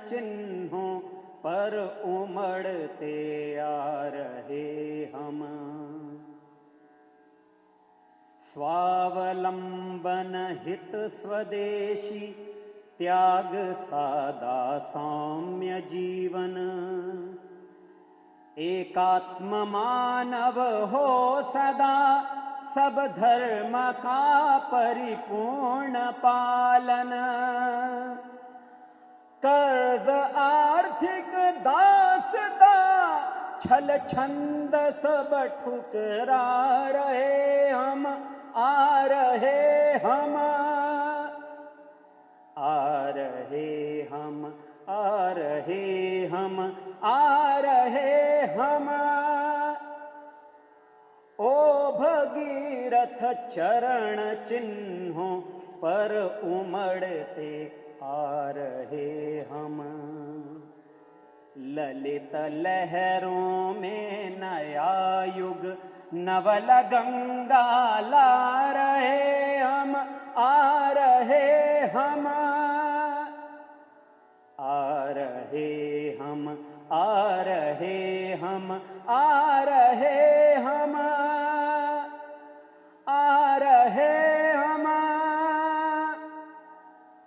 चिन्हों पर उमड़ते आ रहे हम। स्वावलंबन हित स्वदेशी त्याग सादा सौम्य जीवन, एकात्म मानव हो सदा सब धर्म का परिपूर्ण पालन। कर्ज आर्थिक दासता छल छंद सब ठुकरा रहे हम, आ रहे हम, आ रहे हम, आ रहे हम, आ रहे हम। ओ भगीरथ चरण चिन्हों पर उमड़ते आ रहे हम। ललित लहरों में नया युग नवल गंगा ला रहे हम, आ रहे हम, आ रहे हम, आ रहे हम, आ रहे हम, आ रहे हम,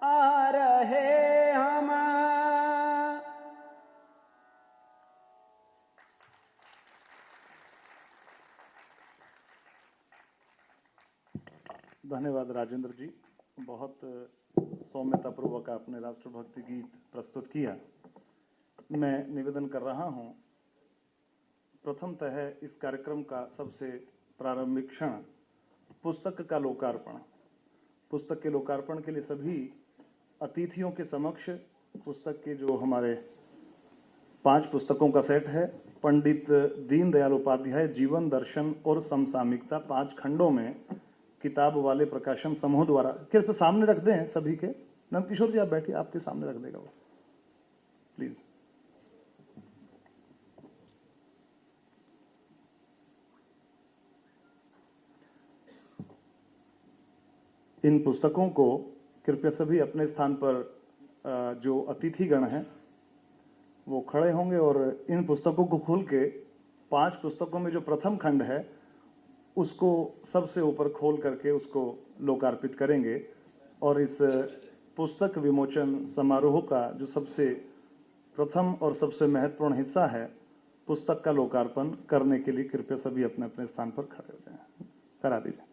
आ रहे हम। धन्यवाद राजेंद्र जी, बहुत सौम्यतापूर्वक आपने राष्ट्रभक्ति गीत प्रस्तुत किया। मैं निवेदन कर रहा हूं, प्रथमतः इस कार्यक्रम का सबसे प्रारंभिक क्षण पुस्तक का लोकार्पण। पुस्तक के लोकार्पण के लिए सभी अतिथियों के समक्ष पुस्तक के जो हमारे 5 पुस्तकों का सेट है, पंडित दीनदयाल उपाध्याय जीवन दर्शन और समसामयिकता, 5 खंडों में किताब वाले प्रकाशन समूह द्वारा, कृपया सामने रख दें सभी के। नंदकिशोर जी आप बैठिए, आपके सामने रख देगा वो प्लीज। इन पुस्तकों को कृपया सभी अपने स्थान पर जो अतिथिगण हैं वो खड़े होंगे और इन पुस्तकों को खोल के 5 पुस्तकों में जो प्रथम खंड है उसको सबसे ऊपर खोल करके उसको लोकार्पित करेंगे। और इस पुस्तक विमोचन समारोह का जो सबसे प्रथम और सबसे महत्वपूर्ण हिस्सा है, पुस्तक का लोकार्पण करने के लिए कृपया सभी अपने अपने स्थान पर खड़े हो जाएं। करा दीजिए।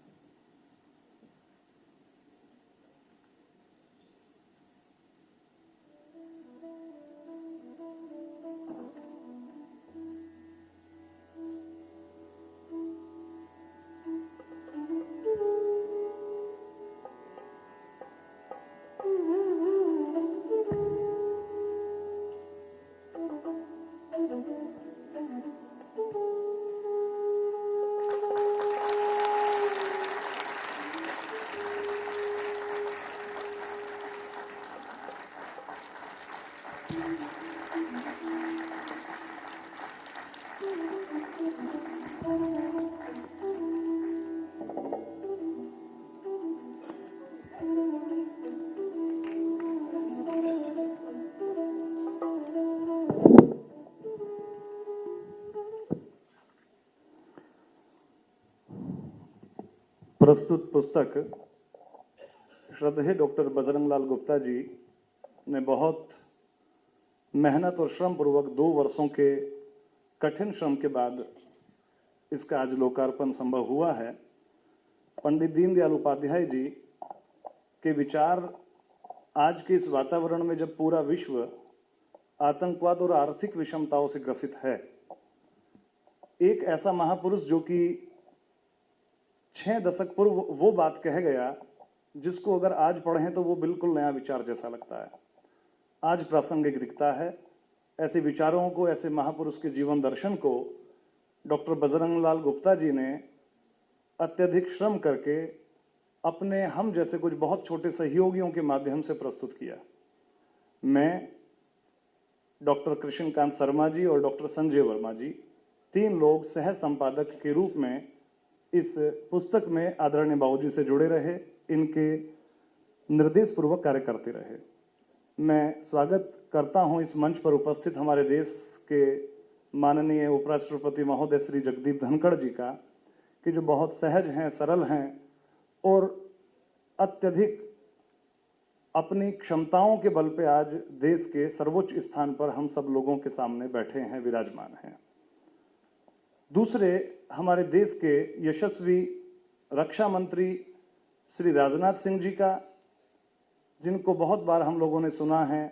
प्रस्तुत पुस्तक श्रद्धेय डॉक्टर बजरंगलाल गुप्ता जी ने बहुत मेहनत और श्रम पूर्वक 2 वर्षों के कठिन श्रम के बाद इसका आज लोकार्पण संभव हुआ है। पंडित दीनदयाल उपाध्याय जी के विचार आज के इस वातावरण में जब पूरा विश्व आतंकवाद और आर्थिक विषमताओं से ग्रसित है, एक ऐसा महापुरुष जो कि 6 दशक पूर्व वो बात कह गया जिसको अगर आज पढ़ें तो वो बिल्कुल नया विचार जैसा लगता है। आज प्रासंगिक दिखता है। ऐसे विचारों को, ऐसे महापुरुष के जीवन दर्शन को डॉक्टर बजरंगलाल गुप्ता जी ने अत्यधिक श्रम करके अपने हम जैसे कुछ बहुत छोटे सहयोगियों के माध्यम से प्रस्तुत किया। मैं, डॉक्टर कृष्णकांत शर्मा जी और डॉक्टर संजय वर्मा जी, 3 लोग सह संपादक के रूप में इस पुस्तक में आदरणीय बाबूजी से जुड़े रहे, इनके निर्देश पूर्वक कार्य करते रहे। मैं स्वागत करता हूं इस मंच पर उपस्थित हमारे देश के माननीय उपराष्ट्रपति महोदय श्री जगदीप धनखड़ जी का, कि जो बहुत सहज हैं, सरल हैं और अत्यधिक अपनी क्षमताओं के बल पे आज देश के सर्वोच्च स्थान पर हम सब लोगों के सामने बैठे हैं, विराजमान हैं। दूसरे, हमारे देश के यशस्वी रक्षा मंत्री श्री राजनाथ सिंह जी का, जिनको बहुत बार हम लोगों ने सुना है,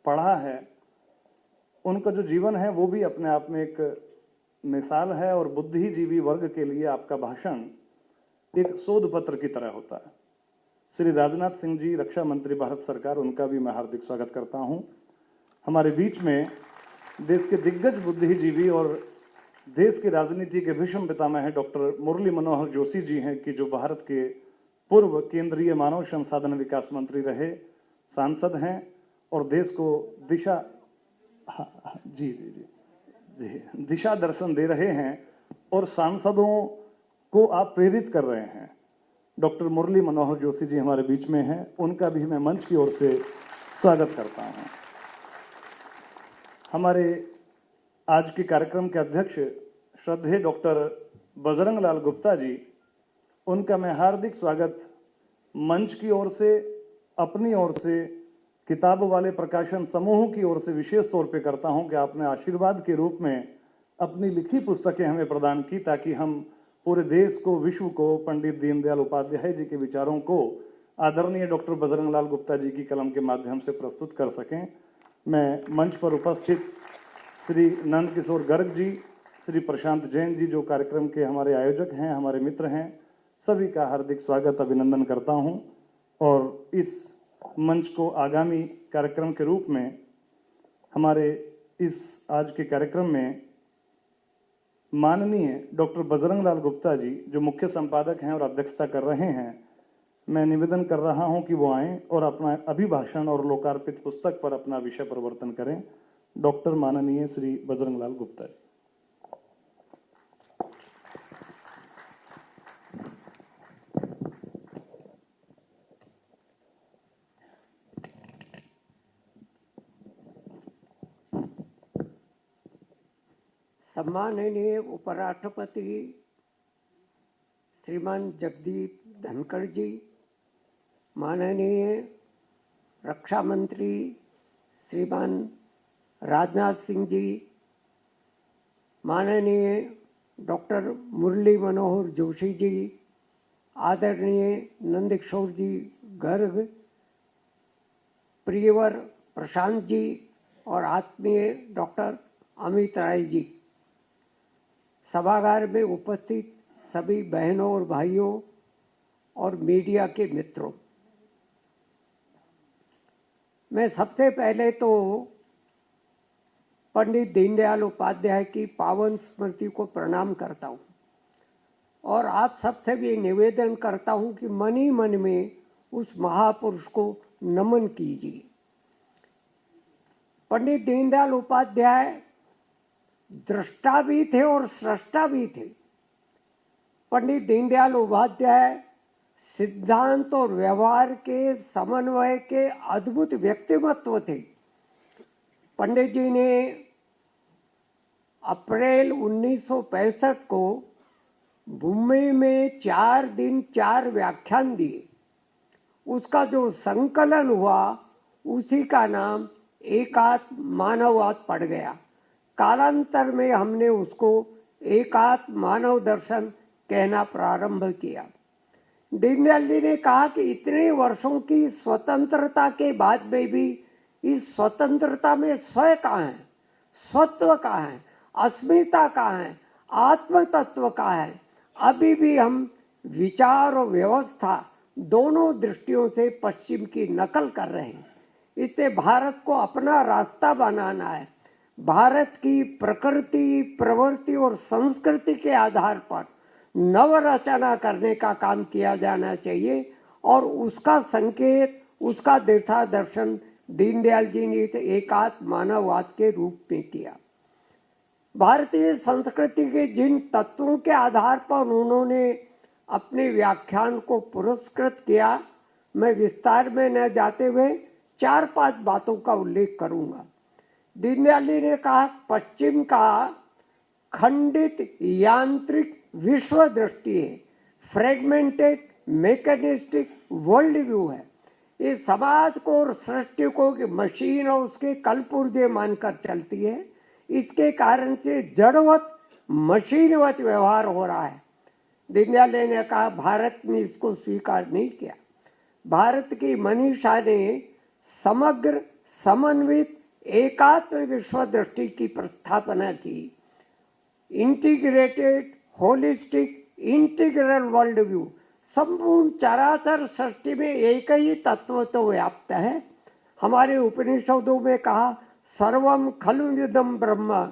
पढ़ा है। उनका जो जीवन है वो भी अपने आप में एक मिसाल है और बुद्धिजीवी वर्ग के लिए आपका भाषण एक शोध पत्र की तरह होता है। श्री राजनाथ सिंह जी, रक्षा मंत्री भारत सरकार, उनका भी मैं हार्दिक स्वागत करता हूं। हमारे बीच में देश के दिग्गज बुद्धिजीवी और देश की राजनीति के भीष्म पितामह हैं डॉक्टर मुरली मनोहर जोशी जी हैं, कि जो भारत के पूर्व केंद्रीय मानव संसाधन विकास मंत्री रहे, सांसद हैं और देश को दिशा दर्शन दे रहे हैं और सांसदों को आप प्रेरित कर रहे हैं। डॉक्टर मुरली मनोहर जोशी जी हमारे बीच में हैं, उनका भी मैं मंच की ओर से स्वागत करता हूं। हमारे आज के कार्यक्रम के अध्यक्ष श्रद्धेय डॉक्टर बजरंग लाल गुप्ता जी, उनका मैं हार्दिक स्वागत मंच की ओर से, अपनी ओर से, किताब वाले प्रकाशन समूह की ओर से विशेष तौर पे करता हूं कि आपने आशीर्वाद के रूप में अपनी लिखी पुस्तकें हमें प्रदान की, ताकि हम पूरे देश को, विश्व को पंडित दीनदयाल उपाध्याय जी के विचारों को आदरणीय डॉक्टर बजरंग लाल गुप्ता जी की कलम के माध्यम से प्रस्तुत कर सकें। मैं मंच पर उपस्थित श्री नंद किशोर गर्ग जी, श्री प्रशांत जैन जी, जो कार्यक्रम के हमारे आयोजक हैं, हमारे मित्र हैं, सभी का हार्दिक स्वागत, अभिनंदन करता हूं। और इस मंच को आगामी कार्यक्रम के रूप में हमारे इस आज के कार्यक्रम में माननीय डॉक्टर बजरंग लाल गुप्ता जी, जो मुख्य संपादक हैं और अध्यक्षता कर रहे हैं, मैं निवेदन कर रहा हूं कि वो आएं और अपना अभिभाषण और लोकार्पित पुस्तक पर अपना विषय प्रवर्तन करें। डॉक्टर माननीय श्री बजरंग लाल गुप्ता जी। सम्माननीय उपराष्ट्रपति श्रीमान जगदीप धनखड़ जी, माननीय रक्षा मंत्री श्रीमान राजनाथ सिंह जी, माननीय डॉक्टर मुरली मनोहर जोशी जी, आदरणीय नंदकिशोर जी गर्ग, प्रियवर प्रशांत जी और आत्मीय डॉक्टर अमित राय जी, सभागार में उपस्थित सभी बहनों और भाइयों और मीडिया के मित्रों, मैं सबसे पहले तो पंडित दीनदयाल उपाध्याय की पावन स्मृति को प्रणाम करता हूँ और आप सबसे भी निवेदन करता हूँ कि मन ही मन में उस महापुरुष को नमन कीजिए। पंडित दीनदयाल उपाध्याय दृष्टा भी थे और सृष्टा भी थे। पंडित दीनदयाल उपाध्याय सिद्धांत और व्यवहार के समन्वय के अद्भुत व्यक्तिमत्व थे। पंडित जी ने अप्रैल 1965 को मुंबई में 4 दिन 4 व्याख्यान दिए। उसका जो संकलन हुआ उसी का नाम एकात्म मानववाद पड़ गया। कालांतर में हमने उसको एकात्म मानव दर्शन कहना प्रारंभ किया। दीनदयाल जी ने कहा कि इतने वर्षों की स्वतंत्रता के बाद में भी इस स्वतंत्रता में स्व कहाँ है, स्वत्व कहाँ है, अस्मिता कहाँ है, आत्म तत्व कहाँ है। अभी भी हम विचार और व्यवस्था दोनों दृष्टियों से पश्चिम की नकल कर रहे हैं। इससे भारत को अपना रास्ता बनाना है। भारत की प्रकृति, प्रवृत्ति और संस्कृति के आधार पर नवरचना करने का काम किया जाना चाहिए और उसका संकेत, उसका दिशा दर्शन दीनदयाल जी ने एकात्म मानववाद के रूप में किया। भारतीय संस्कृति के जिन तत्वों के आधार पर उन्होंने अपने व्याख्यान को पुरस्कृत किया, मैं विस्तार में न जाते हुए 4-5 बातों का उल्लेख करूंगा। दीनदयाल जी ने कहा पश्चिम का खंडित यांत्रिक विश्व दृष्टि है, फ्रेगमेंटेड मैकेनिस्टिक वर्ल्ड व्यू है। ये समाज को और सृष्टि को मशीन और उसके कलपुर्जे मानकर चलती है। इसके कारण से जड़वत मशीनवत व्यवहार हो रहा है। दीनदयाल जी ने कहा भारत ने इसको स्वीकार नहीं किया। भारत की मनीषा ने समग्र समन्वित एकात्म विश्व दृष्टि की प्रस्थापना की। Integrated holistic integral world view, संपूर्ण चराचर सृष्टि में एक ही तत्व तो व्याप्त है। हमारे उपनिषदों में कहा सर्वम खलुइदं ब्रह्म,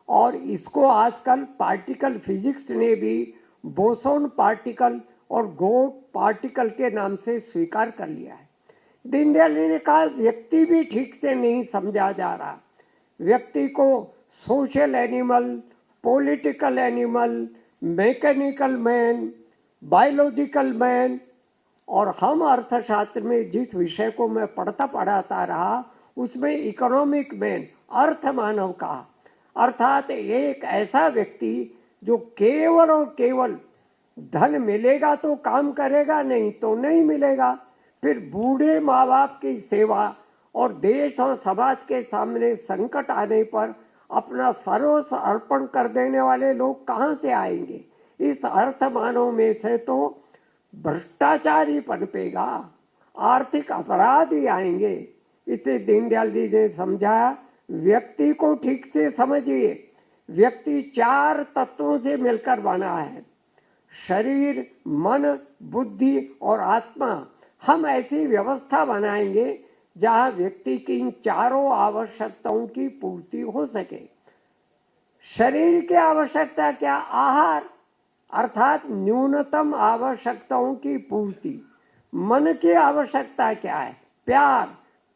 और इसको आजकल पार्टिकल फिजिक्स ने भी बोसोन पार्टिकल और गोड पार्टिकल के नाम से स्वीकार कर लिया है। दीनदयाल जी ने कहा व्यक्ति भी ठीक से नहीं समझा जा रहा। व्यक्ति को social animal, political animal, mechanical man, biological man, और हम अर्थशास्त्र में जिस विषय को मैं पढ़ाता रहा उसमें इकोनॉमिक मैन, अर्थ मानव का, अर्थात एक ऐसा व्यक्ति जो केवल और केवल धन मिलेगा तो काम करेगा, नहीं तो नहीं मिलेगा। फिर बूढ़े माँ बाप की सेवा और देश और समाज के सामने संकट आने पर अपना सर्वस्व अर्पण कर देने वाले लोग कहाँ से आएंगे? इस अर्थ मानव में से तो भ्रष्टाचार ही पनपेगा, आर्थिक अपराध ही आएंगे। इसे दीनदयाल जी ने समझाया व्यक्ति को ठीक से समझिए। व्यक्ति 4 तत्वों से मिलकर बना है, शरीर, मन, बुद्धि और आत्मा। हम ऐसी व्यवस्था बनाएंगे जहां व्यक्ति की इन चारों आवश्यकताओं की पूर्ति हो सके। शरीर की आवश्यकता क्या? आहार, अर्थात न्यूनतम आवश्यकताओं की पूर्ति। मन की आवश्यकता क्या है? प्यार,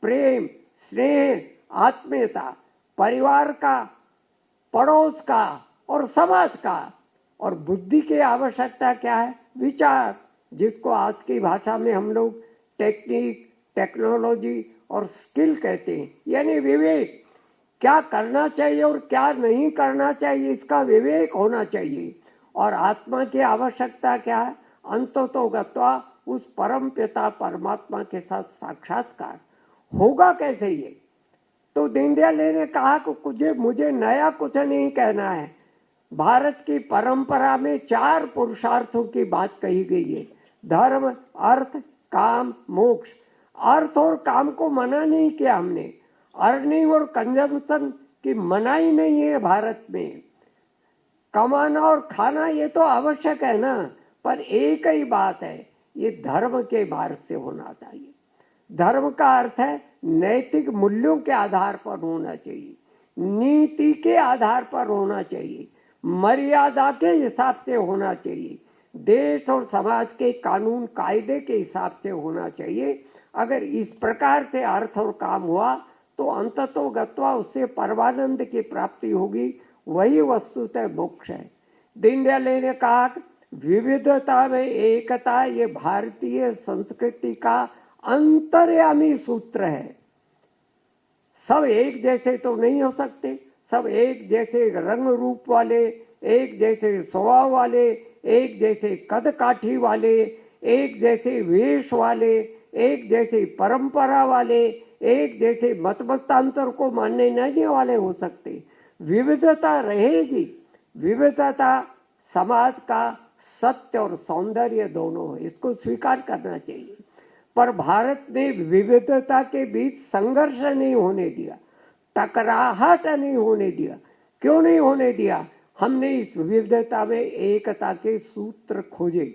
प्रेम, स्नेह, आत्मीयता, परिवार का, पड़ोस का और समाज का। और बुद्धि की आवश्यकता क्या है? विचार, जिसको आज की भाषा में हम लोग टेक्निक, टेक्नोलॉजी और स्किल कहते हैं, यानी विवेक। क्या करना चाहिए और क्या नहीं करना चाहिए, इसका विवेक होना चाहिए। और आत्मा की आवश्यकता क्या है? अंततोगत्वा उस परम पिता परमात्मा के साथ साक्षात्कार। होगा कैसे ये? तो दीनदयाल ने कहा कि मुझे नया कुछ नहीं कहना है। भारत की परंपरा में 4 पुरुषार्थों की बात कही गई है, धर्म, अर्थ, काम, मोक्ष। अर्थ और काम को मना नहीं किया हमने। अर्निंग और कंजम्पशन की मनाही नहीं है भारत में। कमाना और खाना ये तो आवश्यक है ना, पर एक ही बात है, ये धर्म के मार्ग से होना चाहिए। धर्म का अर्थ है नैतिक मूल्यों के आधार पर होना चाहिए, नीति के आधार पर होना चाहिए, मर्यादा के हिसाब से होना चाहिए, देश और समाज के कानून कायदे के हिसाब से होना चाहिए। अगर इस प्रकार से अर्थ और काम हुआ तो अंततोगत्वा उससे परमानंद की प्राप्ति होगी। वही वस्तुतः मोक्ष है। दीनदयाल ने कहा विविधता में एकता ये भारतीय संस्कृति का अंतर्यामी सूत्र है। सब एक जैसे तो नहीं हो सकते, सब एक जैसे रंग रूप वाले, एक जैसे स्वभाव वाले, एक जैसे कद काठी वाले, एक जैसे वेश वाले, एक जैसे परंपरा वाले, एक जैसे मतमतांतर को मानने नहीं वाले हो सकते। विविधता रहेगी। विविधता समाज का सत्य और सौंदर्य दोनों है, इसको स्वीकार करना चाहिए। पर भारत ने विविधता के बीच संघर्ष नहीं होने दिया, टकराहट नहीं होने दिया। क्यों नहीं होने दिया? हमने इस विविधता में एकता के सूत्र खोजे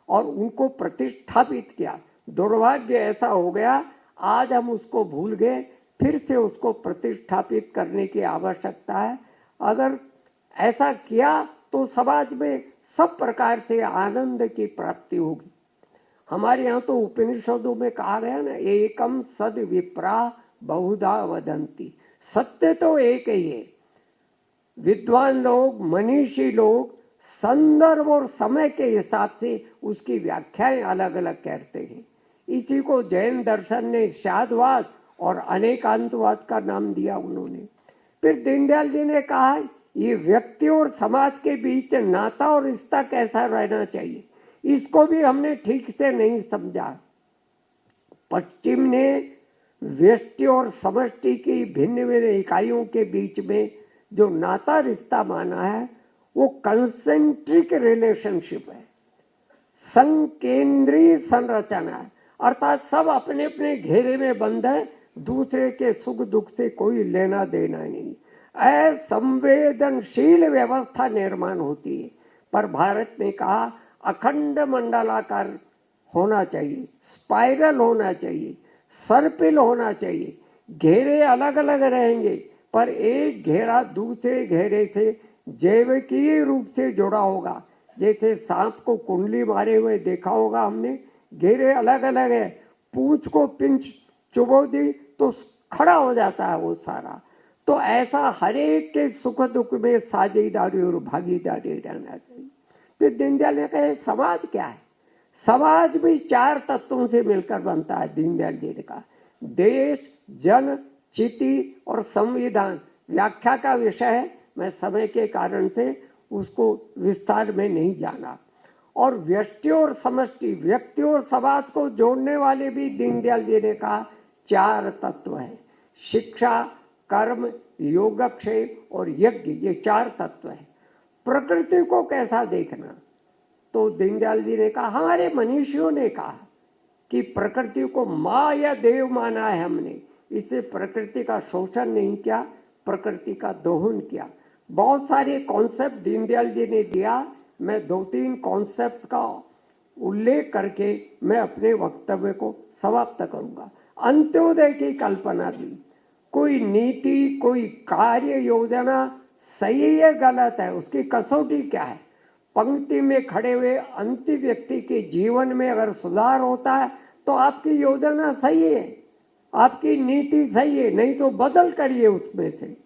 और उनको प्रतिष्ठापित किया। दुर्भाग्य ऐसा हो गया, आज हम उसको भूल गए, फिर से उसको प्रतिष्ठापित करने की आवश्यकता है। अगर ऐसा किया तो समाज में सब प्रकार से आनंद की प्राप्ति होगी। हमारे यहाँ तो उपनिषदों में कहा गया ना, एकम सद विप्रा बहुधा वदंती। सत्य तो एक ही है। विद्वान लोग, मनीषी लोग संदर्भ और समय के हिसाब से उसकी व्याख्याएं अलग अलग करते हैं। इसी को जैन दर्शन ने शादवाद और अनेकांतवाद का नाम दिया उन्होंने। फिर दीनदयाल जी ने कहा ये व्यक्ति और समाज के बीच नाता और रिश्ता कैसा रहना चाहिए, इसको भी हमने ठीक से नहीं समझा। पश्चिम ने व्यष्टि और समष्टि की भिन्न भिन्न इकाइयों के बीच में जो नाता रिश्ता माना है वो कंसेंट्रिक रिलेशनशिप है, संकेंद्रीय संरचना है, अर्थात सब अपने अपने घेरे में बंद है, दूसरे के सुख दुख से कोई लेना देना नहीं, असंवेदनशील व्यवस्था निर्माण होती है। पर भारत ने कहा अखंड मंडलाकार होना चाहिए, स्पाइरल होना चाहिए, सर्पिल होना चाहिए, घेरे अलग अलग रहेंगे पर एक घेरा दूसरे घेरे से जैविकीय रूप से जुड़ा होगा। जैसे सांप को कुंडली मारे हुए देखा होगा हमने, घेरे अलग अलग है, पूंछ को पिंच चुबो दी तो खड़ा हो जाता है वो सारा। तो ऐसा हर एक के सुख दुख में साझेदारी और भागीदारी रहना चाहिए। फिर दीनदयाल ने कहा समाज क्या है, समाज भी 4 तत्वों से मिलकर बनता है। दीनदयाल जी ने कहा देश, जन, चिति और संविधान व्याख्या का विषय है, मैं समय के कारण से उसको विस्तार में नहीं जाना। और व्यष्टि और समष्टि, व्यक्ति और समाज को जोड़ने वाले भी दीनदयाल जी ने कहा 4 तत्व है, शिक्षा, कर्म, योगक्षेम और यज्ञ, ये 4 तत्व है। प्रकृति को कैसा देखना, तो दीनदयाल जी ने कहा, हमारे मनीषियों ने कहा कि प्रकृति को माँ या देव माना है हमने, इससे प्रकृति का शोषण नहीं किया, प्रकृति का दोहन किया। बहुत सारे कॉन्सेप्ट दीनदयाल जी ने दिया, मैं 2-3 कॉन्सेप्ट का उल्लेख करके मैं अपने वक्तव्य को समाप्त करूंगा। अंत्योदय की कल्पना दी, कोई नीति, कोई कार्य योजना सही है गलत है, उसकी कसौटी क्या है। पंक्ति में खड़े हुए अंतिम व्यक्ति के जीवन में अगर सुधार होता है तो आपकी योजना सही है, आपकी नीति सही है, नहीं तो बदल करिए उसमें से।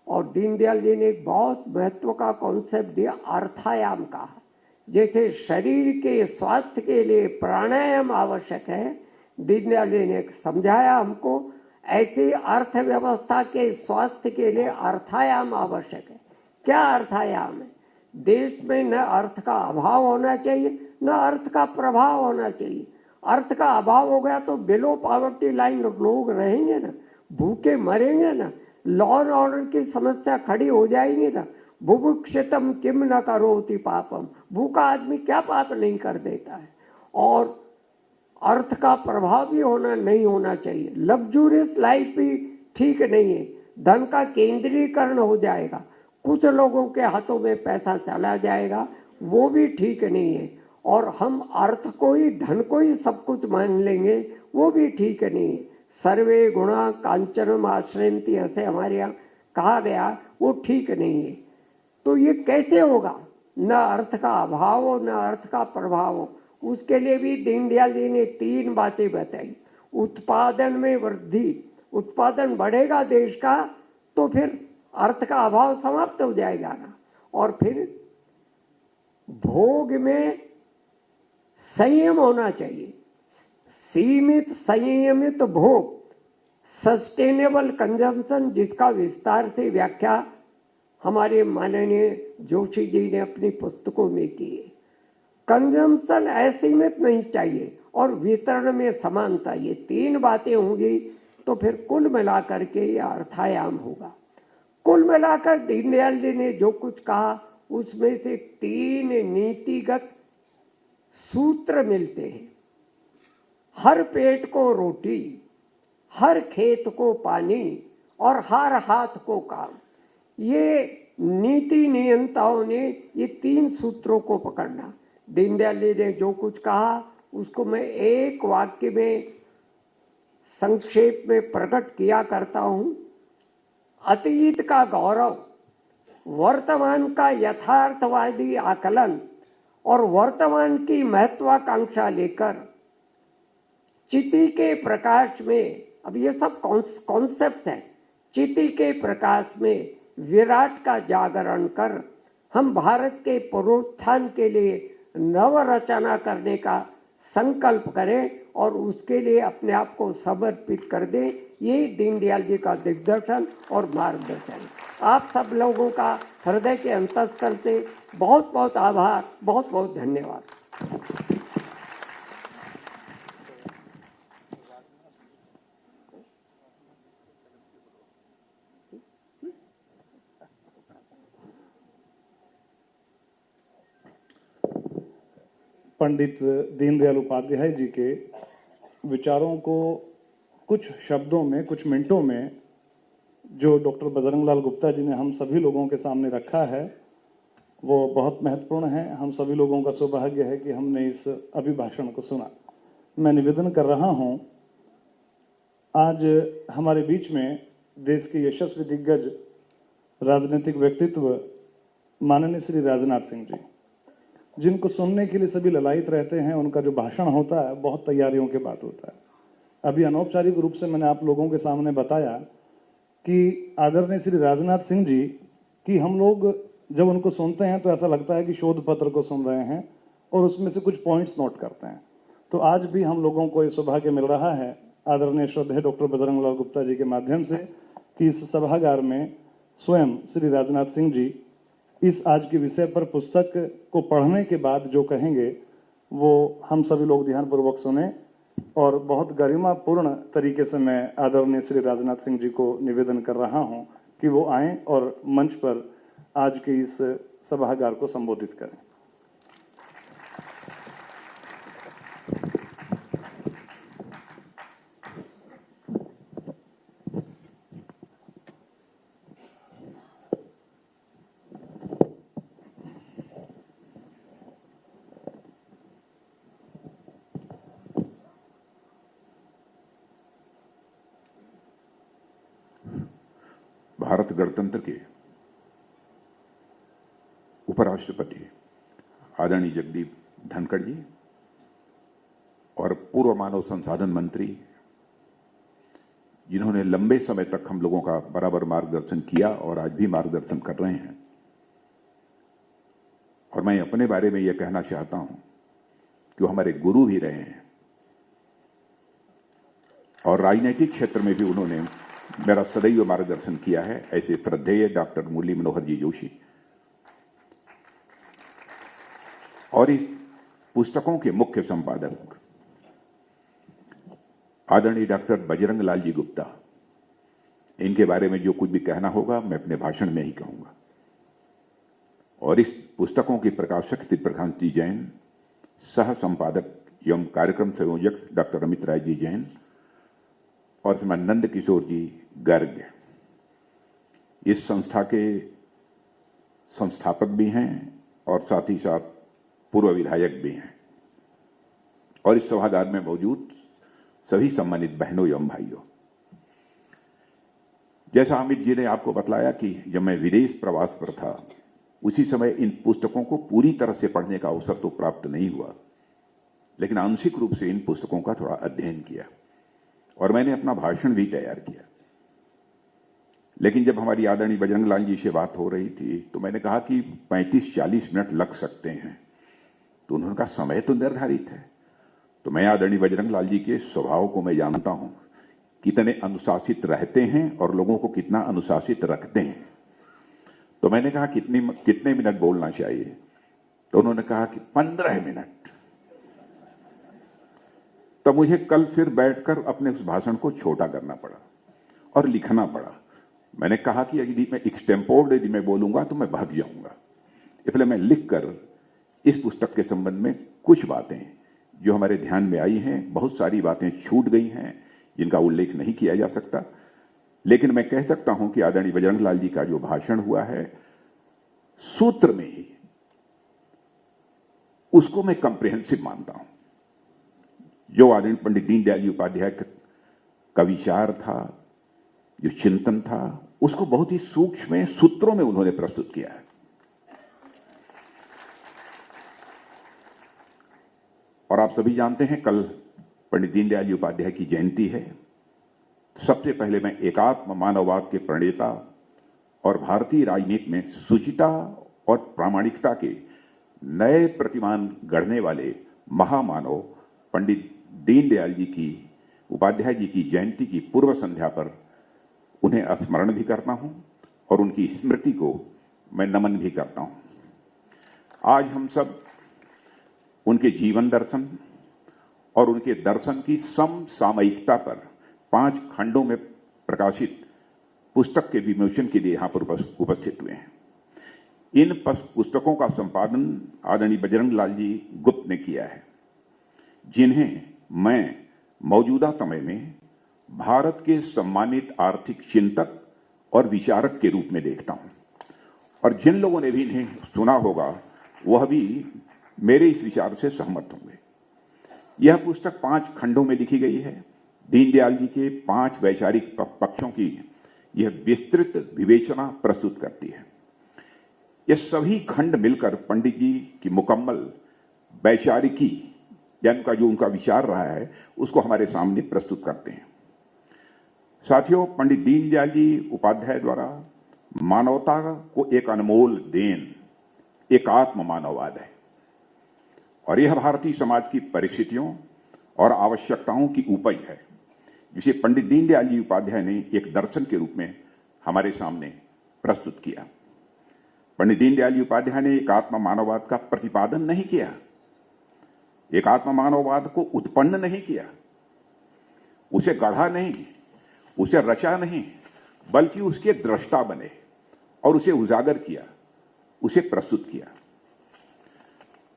और दीनदयाल जी ने एक बहुत महत्व का कॉन्सेप्ट दिया, अर्थायाम का। जैसे शरीर के स्वास्थ्य के लिए प्राणायाम आवश्यक है, दीनदयाल जी ने समझाया हमको, ऐसी अर्थव्यवस्था के स्वास्थ्य के लिए अर्थायाम आवश्यक है। क्या अर्थायाम है? देश में न अर्थ का अभाव होना चाहिए, न अर्थ का प्रभाव होना चाहिए। अर्थ का अभाव हो गया तो बिलो पॉवर्टी लाइन लोग रहेंगे ना, भूखे मरेंगे ना, लॉ एंड ऑर्डर की समस्या खड़ी हो जाएगी ना। बुभुक्षितम किम न करोति पापम, भूखा आदमी क्या पाप नहीं कर देता है। और अर्थ का प्रभाव भी होना नहीं होना चाहिए। लग्जूरियस लाइफ भी ठीक नहीं है, धन का केंद्रीकरण हो जाएगा, कुछ लोगों के हाथों में पैसा चला जाएगा, वो भी ठीक नहीं है। और हम अर्थ को ही, धन को ही सब कुछ मान लेंगे, वो भी ठीक नहीं है। सर्वे गुणा कांचनम आश्रयन्ति, ऐसे हमारे यहाँ कहा गया, वो ठीक नहीं है। तो ये कैसे होगा? न अर्थ का अभाव हो, न अर्थ का प्रभाव हो। उसके लिए भी दीनदयाल जी ने 3 बातें बताई। उत्पादन में वृद्धि, उत्पादन बढ़ेगा देश का तो फिर अर्थ का अभाव समाप्त हो जाएगा ना। और फिर भोग में संयम होना चाहिए, सीमित संयमित भोग, सस्टेनेबल कंजम्पशन, जिसका विस्तार से व्याख्या हमारे माननीय जोशी जी ने अपनी पुस्तकों में की है। कंजम्पशन असीमित नहीं चाहिए और वितरण में समानता, ये 3 बातें होंगी तो फिर कुल मिलाकर के ये अर्थायाम होगा। कुल मिलाकर दीनदयाल जी ने जो कुछ कहा उसमें से 3 नीतिगत सूत्र मिलते हैं। हर पेट को रोटी, हर खेत को पानी और हर हाथ को काम। ये नीति नियंताओं ने ये 3 सूत्रों को पकड़ना। दीनदयाल जी ने जो कुछ कहा उसको मैं एक वाक्य में संक्षेप में प्रकट किया करता हूं। अतीत का गौरव, वर्तमान का यथार्थवादी आकलन और वर्तमान की महत्वाकांक्षा लेकर चिति के प्रकाश में, अब ये सब कॉन्सेप्ट है, चिति के प्रकाश में विराट का जागरण कर हम भारत के पुनरुत्थान के लिए नव रचना करने का संकल्प करें और उसके लिए अपने आप को समर्पित कर दें। यही दीनदयाल जी का दिग्दर्शन और मार्गदर्शन है। आप सब लोगों का हृदय के अंतःस्थल से बहुत बहुत आभार, बहुत बहुत धन्यवाद। पंडित दीनदयाल उपाध्याय जी के विचारों को कुछ शब्दों में, कुछ मिनटों में जो डॉक्टर बजरंग लाल गुप्ता जी ने हम सभी लोगों के सामने रखा है, वो बहुत महत्वपूर्ण है। हम सभी लोगों का सौभाग्य है कि हमने इस अभिभाषण को सुना। मैं निवेदन कर रहा हूं, आज हमारे बीच में देश के यशस्वी दिग्गज राजनीतिक व्यक्तित्व माननीय श्री राजनाथ सिंह जी, जिनको सुनने के लिए सभी ललायित रहते हैं। उनका जो भाषण होता है बहुत तैयारियों के बाद होता है। अभी अनौपचारिक रूप से मैंने आप लोगों के सामने बताया कि आदरणीय श्री राजनाथ सिंह जी की हम लोग जब उनको सुनते हैं तो ऐसा लगता है कि शोध पत्र को सुन रहे हैं और उसमें से कुछ पॉइंट्स नोट करते हैं। तो आज भी हम लोगों को ये सौभाग्य मिल रहा है आदरणीय श्रद्धेय डॉक्टर बजरंग लाल गुप्ता जी के माध्यम से कि इस सभागार में स्वयं श्री राजनाथ सिंह जी इस आज के विषय पर पुस्तक को पढ़ने के बाद जो कहेंगे वो हम सभी लोग ध्यानपूर्वक सुने। और बहुत गरिमापूर्ण तरीके से मैं आदरणीय श्री राजनाथ सिंह जी को निवेदन कर रहा हूं कि वो आएं और मंच पर आज के इस सभागार को संबोधित करें। भारत गणतंत्र के उपराष्ट्रपति आदरणीय जगदीप धनखड़ जी और पूर्व मानव संसाधन मंत्री, जिन्होंने लंबे समय तक हम लोगों का बराबर मार्गदर्शन किया और आज भी मार्गदर्शन कर रहे हैं। और मैं अपने बारे में यह कहना चाहता हूं कि वो हमारे गुरु भी रहे हैं और राजनीतिक क्षेत्र में भी उन्होंने मेरा सदैव मार्गदर्शन किया है। ऐसे श्रद्धेय डॉक्टर मुरली मनोहर जी जोशी और इस पुस्तकों के मुख्य संपादक आदरणीय डॉक्टर बजरंग लाल जी गुप्ता, इनके बारे में जो कुछ भी कहना होगा मैं अपने भाषण में ही कहूंगा। और इस पुस्तकों के प्रकाशक श्री प्रकाश जी जैन, सह संपादक एवं कार्यक्रम संयोजक डॉक्टर अमित राय जी जैन और श्रीमान नंद किशोर जी गर्ग इस संस्था के संस्थापक भी हैं और साथ ही साथ पूर्व विधायक भी हैं। और इस सभागार में मौजूद सभी सम्मानित बहनों एवं भाइयों, जैसा अमित जी ने आपको बतलाया कि जब मैं विदेश प्रवास पर था उसी समय इन पुस्तकों को पूरी तरह से पढ़ने का अवसर तो प्राप्त नहीं हुआ, लेकिन आंशिक रूप से इन पुस्तकों का थोड़ा अध्ययन किया और मैंने अपना भाषण भी तैयार किया। लेकिन जब हमारी आदरणीय बजरंग लाल जी से बात हो रही थी तो मैंने कहा कि 35-40 मिनट लग सकते हैं। तो उन्होंने कहा समय तो निर्धारित है। तो मैं आदरणीय बजरंग लाल जी के स्वभाव को मैं जानता हूं, कितने अनुशासित रहते हैं और लोगों को कितना अनुशासित रखते हैं। तो मैंने कहा कितने मिनट बोलना चाहिए? तो उन्होंने कहा कि 15 मिनट। तो मुझे कल फिर बैठकर अपने उस भाषण को छोटा करना पड़ा और लिखना पड़ा। मैंने कहा कि यदि मैं एक्सटेम्पोर्ड यदि मैं बोलूंगा तो मैं भाग जाऊंगा, इसलिए मैं लिखकर इस पुस्तक के संबंध में कुछ बातें जो हमारे ध्यान में आई हैं, बहुत सारी बातें छूट गई हैं जिनका उल्लेख नहीं किया जा सकता, लेकिन मैं कह सकता हूं कि आदरणीय बजरंग लाल जी का जो भाषण हुआ है सूत्र में ही उसको मैं कॉम्प्रिहेंसिव मानता हूं। जो आदरणीय पंडित दीनदयाल जी उपाध्याय का विचार था, जो चिंतन था, उसको बहुत ही सूक्ष्म सूत्रों में उन्होंने प्रस्तुत किया है। और आप सभी जानते हैं कल पंडित दीनदयाल जी उपाध्याय की जयंती है। सबसे पहले मैं एकात्म मानववाद के प्रणेता और भारतीय राजनीति में शुचिता और प्रामाणिकता के नए प्रतिमान गढ़ने वाले महामानव पंडित दीनदयाल जी की उपाध्याय जी की जयंती की पूर्व संध्या पर उन्हें स्मरण भी करता हूं और उनकी स्मृति को मैं नमन भी करता हूं। आज हम सब उनके जीवन दर्शन और उनके दर्शन की समसामयिकता पर 5 खंडों में प्रकाशित पुस्तक के विमोचन के लिए यहां पर उपस्थित हुए हैं। इन पुस्तकों का संपादन आदरणीय बजरंग लाल जी गुप्त ने किया है, जिन्हें मैं मौजूदा समय में भारत के सम्मानित आर्थिक चिंतक और विचारक के रूप में देखता हूं, और जिन लोगों ने भी इन्हें सुना होगा वह भी मेरे इस विचार से सहमत होंगे। यह पुस्तक 5 खंडों में लिखी गई है। दीनदयाल जी के 5 वैचारिक पक्षों की यह विस्तृत विवेचना प्रस्तुत करती है। ये सभी खंड मिलकर पंडित जी की मुकम्मल वैचारिकी यानी का जो उनका विचार रहा है उसको हमारे सामने प्रस्तुत करते हैं। साथियों, पंडित दीनदयाल जी उपाध्याय द्वारा मानवता को एक अनमोल देन एकात्म मानववाद है, और यह भारतीय समाज की परिस्थितियों और आवश्यकताओं की उपज है, जिसे पंडित दीनदयाल जी उपाध्याय ने एक दर्शन के रूप में हमारे सामने प्रस्तुत किया। पंडित दीनदयाल जी उपाध्याय ने एकात्म मानववाद का प्रतिपादन नहीं किया, एकात्म मानववाद को उत्पन्न नहीं किया, उसे गढ़ा नहीं, उसे रचा नहीं, बल्कि उसके दृष्टा बने और उसे उजागर किया, उसे प्रस्तुत किया।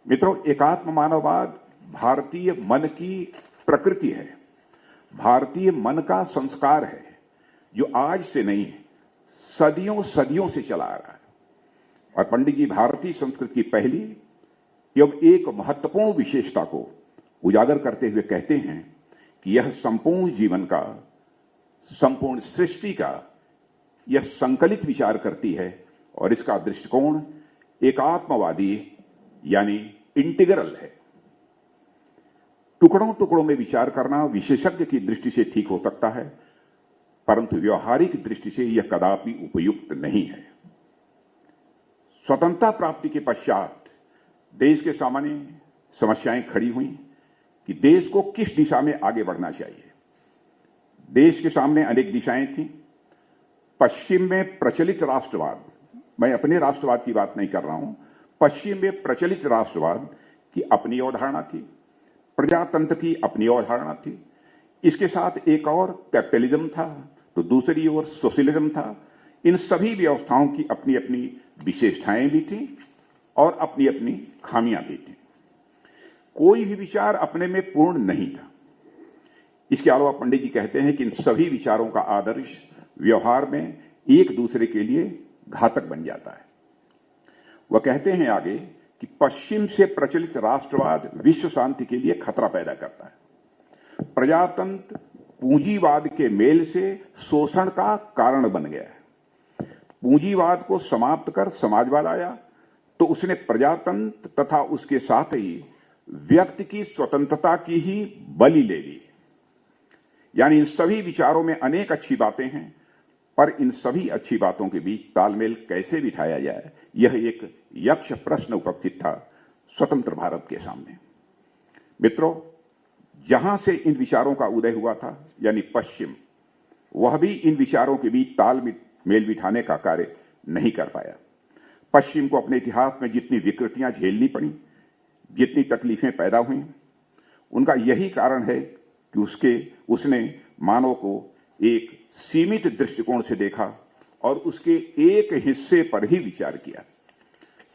मित्रों, एकात्म मानववाद भारतीय मन की प्रकृति है, भारतीय मन का संस्कार है, जो आज से नहीं सदियों सदियों से चला आ रहा है। और पंडित जी भारतीय संस्कृति की पहली एवं एक महत्वपूर्ण विशेषता को उजागर करते हुए कहते हैं कि यह संपूर्ण जीवन का, संपूर्ण सृष्टि का यह संकलित विचार करती है, और इसका दृष्टिकोण एकात्मवादी यानी इंटीग्रल है। टुकड़ों टुकड़ों में विचार करना विशेषज्ञ की दृष्टि से ठीक हो सकता है, परंतु व्यवहारिक दृष्टि से यह कदापि उपयुक्त नहीं है। स्वतंत्रता प्राप्ति के पश्चात देश के सामने समस्याएं खड़ी हुई कि देश को किस दिशा में आगे बढ़ना चाहिए। देश के सामने अनेक दिशाएं थीं। पश्चिम में प्रचलित राष्ट्रवाद, मैं अपने राष्ट्रवाद की बात नहीं कर रहा हूं, पश्चिम में प्रचलित राष्ट्रवाद की अपनी अवधारणा थी, प्रजातंत्र की अपनी अवधारणा थी, इसके साथ एक और कैपिटलिज्म था, तो दूसरी ओर सोशलिज्म था। इन सभी व्यवस्थाओं की अपनी अपनी विशेषताएं भी थी और अपनी अपनी खामियां भी थी। कोई भी विचार अपने में पूर्ण नहीं था। इसके अलावा पंडित जी कहते हैं कि इन सभी विचारों का आदर्श व्यवहार में एक दूसरे के लिए घातक बन जाता है। वह कहते हैं आगे कि पश्चिम से प्रचलित राष्ट्रवाद विश्व शांति के लिए खतरा पैदा करता है। प्रजातंत्र पूंजीवाद के मेल से शोषण का कारण बन गया है। पूंजीवाद को समाप्त कर समाजवाद आया तो उसने प्रजातंत्र तथा उसके साथ ही व्यक्ति की स्वतंत्रता की ही बलि ले ली। यानी इन सभी विचारों में अनेक अच्छी बातें हैं, पर इन सभी अच्छी बातों के बीच तालमेल कैसे बिठाया जाए, यह एक यक्ष प्रश्न उपस्थित था स्वतंत्र भारत के सामने। मित्रों, जहां से इन विचारों का उदय हुआ था यानी पश्चिम, वह भी इन विचारों के बीच तालमेल बिठाने का कार्य नहीं कर पाया। पश्चिम को अपने इतिहास में जितनी विकृतियां झेलनी पड़ी, जितनी तकलीफें पैदा हुई, उनका यही कारण है कि उसने मानव को एक सीमित दृष्टिकोण से देखा और उसके एक हिस्से पर ही विचार किया।